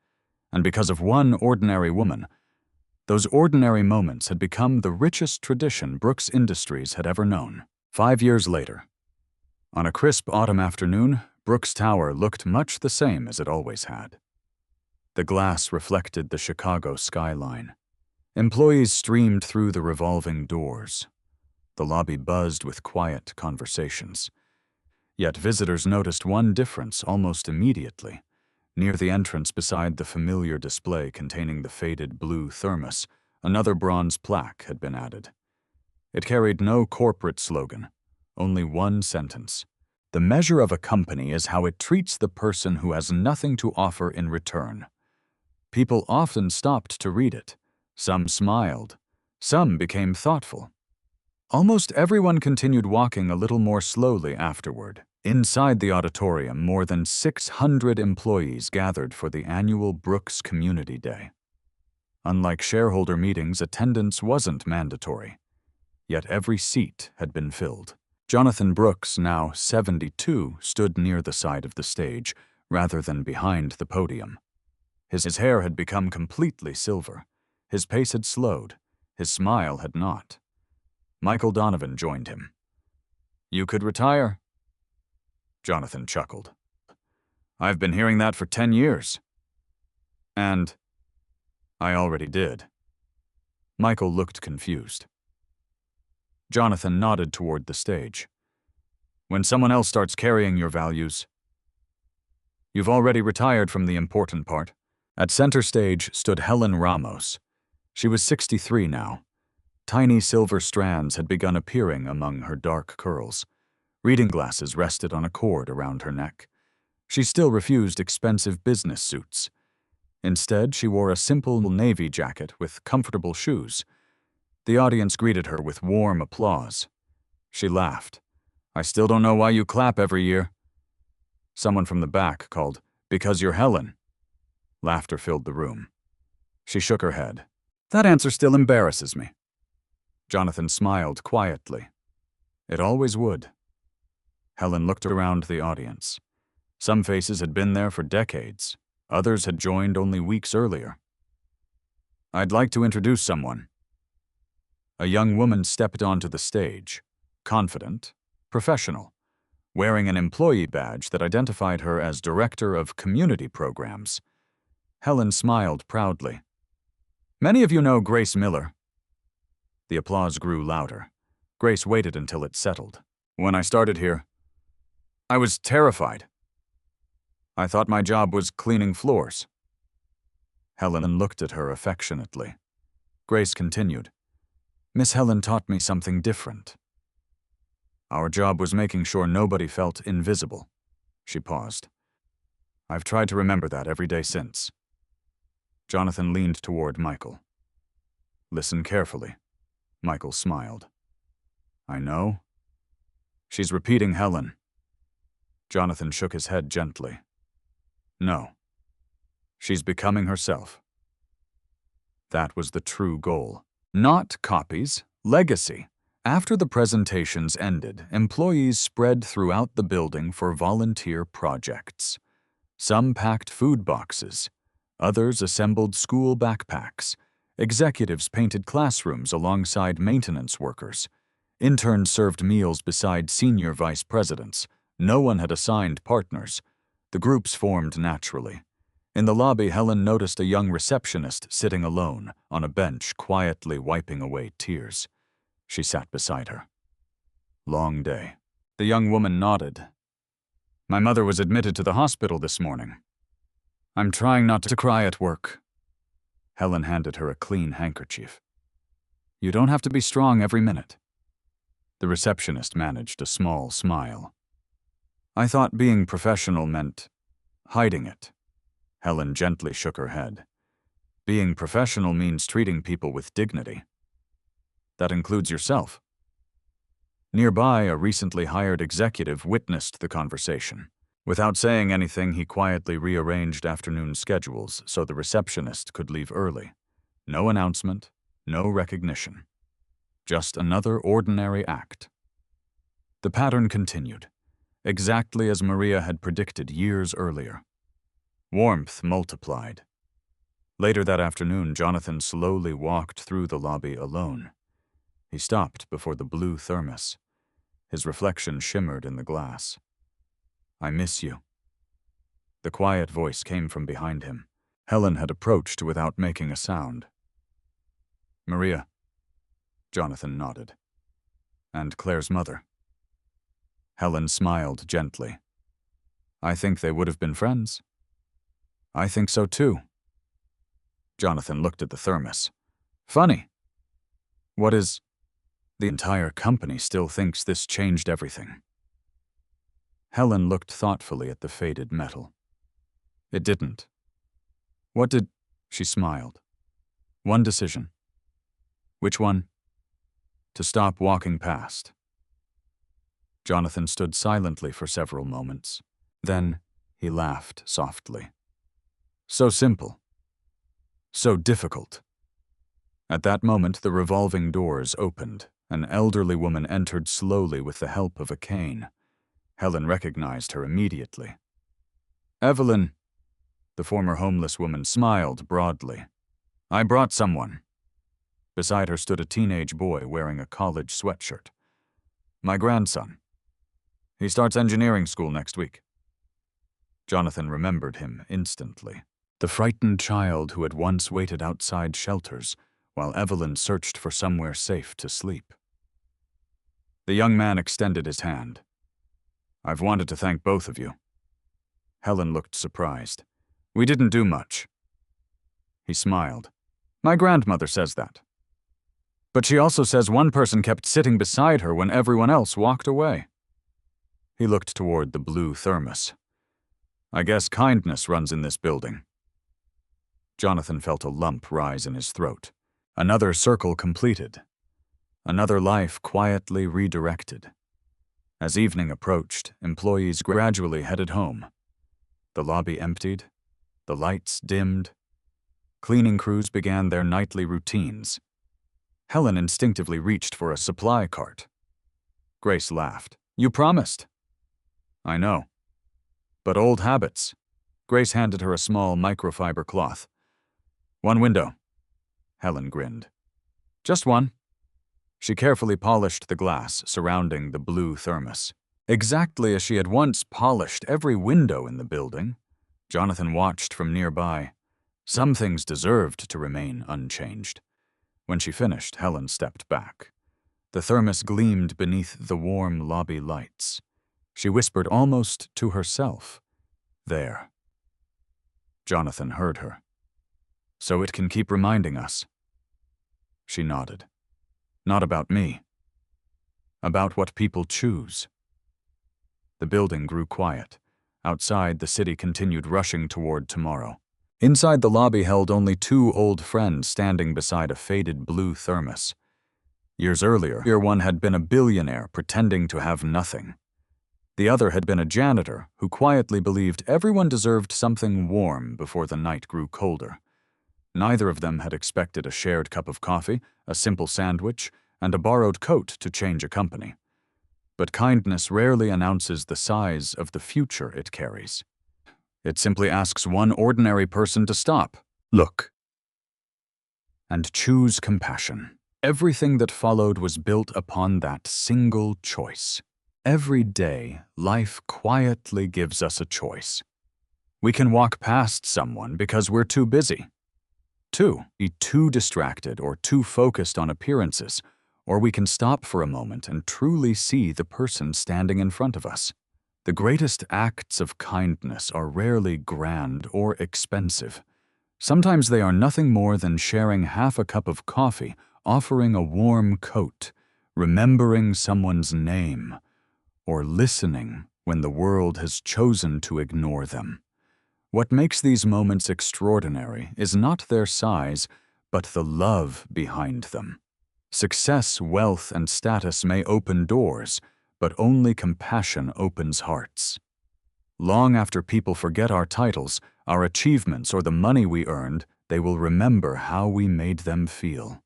And because of one ordinary woman, those ordinary moments had become the richest tradition Brooks Industries had ever known. 5 years later, on a crisp autumn afternoon, Brooks Tower looked much the same as it always had. The glass reflected the Chicago skyline. Employees streamed through the revolving doors. The lobby buzzed with quiet conversations. Yet visitors noticed one difference almost immediately. Near the entrance beside the familiar display containing the faded blue thermos, another bronze plaque had been added. It carried no corporate slogan, only one sentence. The measure of a company is how it treats the person who has nothing to offer in return. People often stopped to read it. Some smiled. Some became thoughtful. Almost everyone continued walking a little more slowly afterward. Inside the auditorium, more than 600 employees gathered for the annual Brooks Community Day. Unlike shareholder meetings, attendance wasn't mandatory. Yet every seat had been filled. Jonathan Brooks, now 72, stood near the side of the stage, rather than behind the podium. His hair had become completely silver. His pace had slowed. His smile had not. Michael Donovan joined him. "You could retire." Jonathan chuckled. "I've been hearing that for 10 years. And I already did." Michael looked confused. Jonathan nodded toward the stage. "When someone else starts carrying your values, you've already retired from the important part." At center stage stood Helen Ramos. She was 63 now. Tiny silver strands had begun appearing among her dark curls. Reading glasses rested on a cord around her neck. She still refused expensive business suits. Instead, she wore a simple navy jacket with comfortable shoes. The audience greeted her with warm applause. She laughed. "I still don't know why you clap every year." Someone from the back called, "Because you're Helen." Laughter filled the room. She shook her head. "That answer still embarrasses me." Jonathan smiled quietly. It always would. Helen looked around the audience. Some faces had been there for decades. Others had joined only weeks earlier. "I'd like to introduce someone." A young woman stepped onto the stage, confident, professional, wearing an employee badge that identified her as Director of Community Programs. Helen smiled proudly. "Many of you know Grace Miller." The applause grew louder. Grace waited until it settled. "When I started here, I was terrified. I thought my job was cleaning floors." Helen looked at her affectionately. Grace continued, "Miss Helen taught me something different. Our job was making sure nobody felt invisible." She paused. "I've tried to remember that every day since." Jonathan leaned toward Michael. "Listen carefully." Michael smiled. "I know." "She's repeating Helen." Jonathan shook his head gently. "No. She's becoming herself." That was the true goal. Not copies, legacy. After the presentations ended, employees spread throughout the building for volunteer projects. Some packed food boxes. Others assembled school backpacks. Executives painted classrooms alongside maintenance workers. Interns served meals beside senior vice presidents. No one had assigned partners. The groups formed naturally. In the lobby, Helen noticed a young receptionist sitting alone on a bench, quietly wiping away tears. She sat beside her. "Long day." The young woman nodded. "My mother was admitted to the hospital this morning. I'm trying not to cry at work." Helen handed her a clean handkerchief. "You don't have to be strong every minute." The receptionist managed a small smile. "I thought being professional meant hiding it." Helen gently shook her head. "Being professional means treating people with dignity. That includes yourself." Nearby, a recently hired executive witnessed the conversation. Without saying anything, he quietly rearranged afternoon schedules so the receptionist could leave early. No announcement, no recognition. Just another ordinary act. The pattern continued, exactly as Maria had predicted years earlier. Warmth multiplied. Later that afternoon, Jonathan slowly walked through the lobby alone. He stopped before the blue thermos. His reflection shimmered in the glass. "I miss you." The quiet voice came from behind him. Helen had approached without making a sound. "Maria." Jonathan nodded. "And Claire's mother." Helen smiled gently. "I think they would have been friends." I think so too. Jonathan looked at the thermos. Funny. What is... The entire company still thinks this changed everything. Helen looked thoughtfully at the faded metal. It didn't. What did... She smiled. One decision. Which one? To stop walking past. Jonathan stood silently for several moments. Then he laughed softly. So simple. So difficult. At that moment, the revolving doors opened. An elderly woman entered slowly with the help of a cane. Helen recognized her immediately. Evelyn. The former homeless woman smiled broadly. I brought someone. Beside her stood a teenage boy wearing a college sweatshirt. My grandson. He starts engineering school next week. Jonathan remembered him instantly. The frightened child who had once waited outside shelters while Evelyn searched for somewhere safe to sleep. The young man extended his hand. I've wanted to thank both of you. Helen looked surprised. We didn't do much. He smiled. My grandmother says that. But she also says one person kept sitting beside her when everyone else walked away. He looked toward the blue thermos. I guess kindness runs in this building. Jonathan felt a lump rise in his throat. Another circle completed. Another life quietly redirected. As evening approached, employees gradually headed home. The lobby emptied. The lights dimmed. Cleaning crews began their nightly routines. Helen instinctively reached for a supply cart. Grace laughed. You promised. I know. But old habits. Grace handed her a small microfiber cloth. One window. Helen grinned. Just one. She carefully polished the glass surrounding the blue thermos. Exactly as she had once polished every window in the building, Jonathan watched from nearby. Some things deserved to remain unchanged. When she finished, Helen stepped back. The thermos gleamed beneath the warm lobby lights. She whispered almost to herself, There. Jonathan heard her. So it can keep reminding us. She nodded. Not about me. About what people choose. The building grew quiet. Outside, the city continued rushing toward tomorrow. Inside, the lobby held only two old friends standing beside a faded blue thermos. Years earlier, one had been a billionaire pretending to have nothing. The other had been a janitor who quietly believed everyone deserved something warm before the night grew colder. Neither of them had expected a shared cup of coffee, a simple sandwich, and a borrowed coat to change a company. But kindness rarely announces the size of the future it carries. It simply asks one ordinary person to stop, look, and choose compassion. Everything that followed was built upon that single choice. Every day, life quietly gives us a choice. We can walk past someone because we're too busy. Be too distracted or too focused on appearances, or we can stop for a moment and truly see the person standing in front of us. The greatest acts of kindness are rarely grand or expensive. Sometimes they are nothing more than sharing half a cup of coffee, offering a warm coat, remembering someone's name, or listening when the world has chosen to ignore them. What makes these moments extraordinary is not their size, but the love behind them. Success, wealth, and status may open doors, but only compassion opens hearts. Long after people forget our titles, our achievements, or the money we earned, they will remember how we made them feel.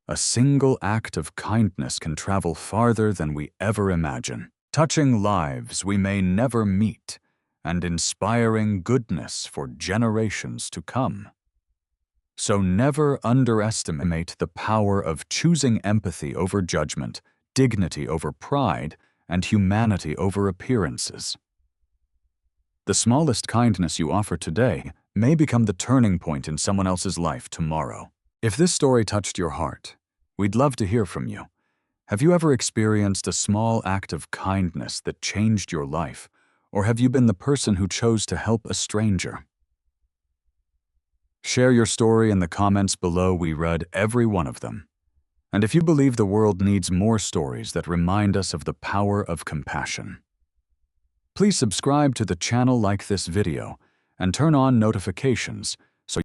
A single act of kindness can travel farther than we ever imagine, touching lives we may never meet, and inspiring goodness for generations to come. So never underestimate the power of choosing empathy over judgment, dignity over pride, and humanity over appearances. The smallest kindness you offer today may become the turning point in someone else's life tomorrow. If this story touched your heart, we'd love to hear from you. Have you ever experienced a small act of kindness that changed your life, or have you been the person who chose to help a stranger? Share your story in the comments below. We read every one of them. And if you believe the world needs more stories that remind us of the power of compassion, please subscribe to the channel, like this video, and turn on notifications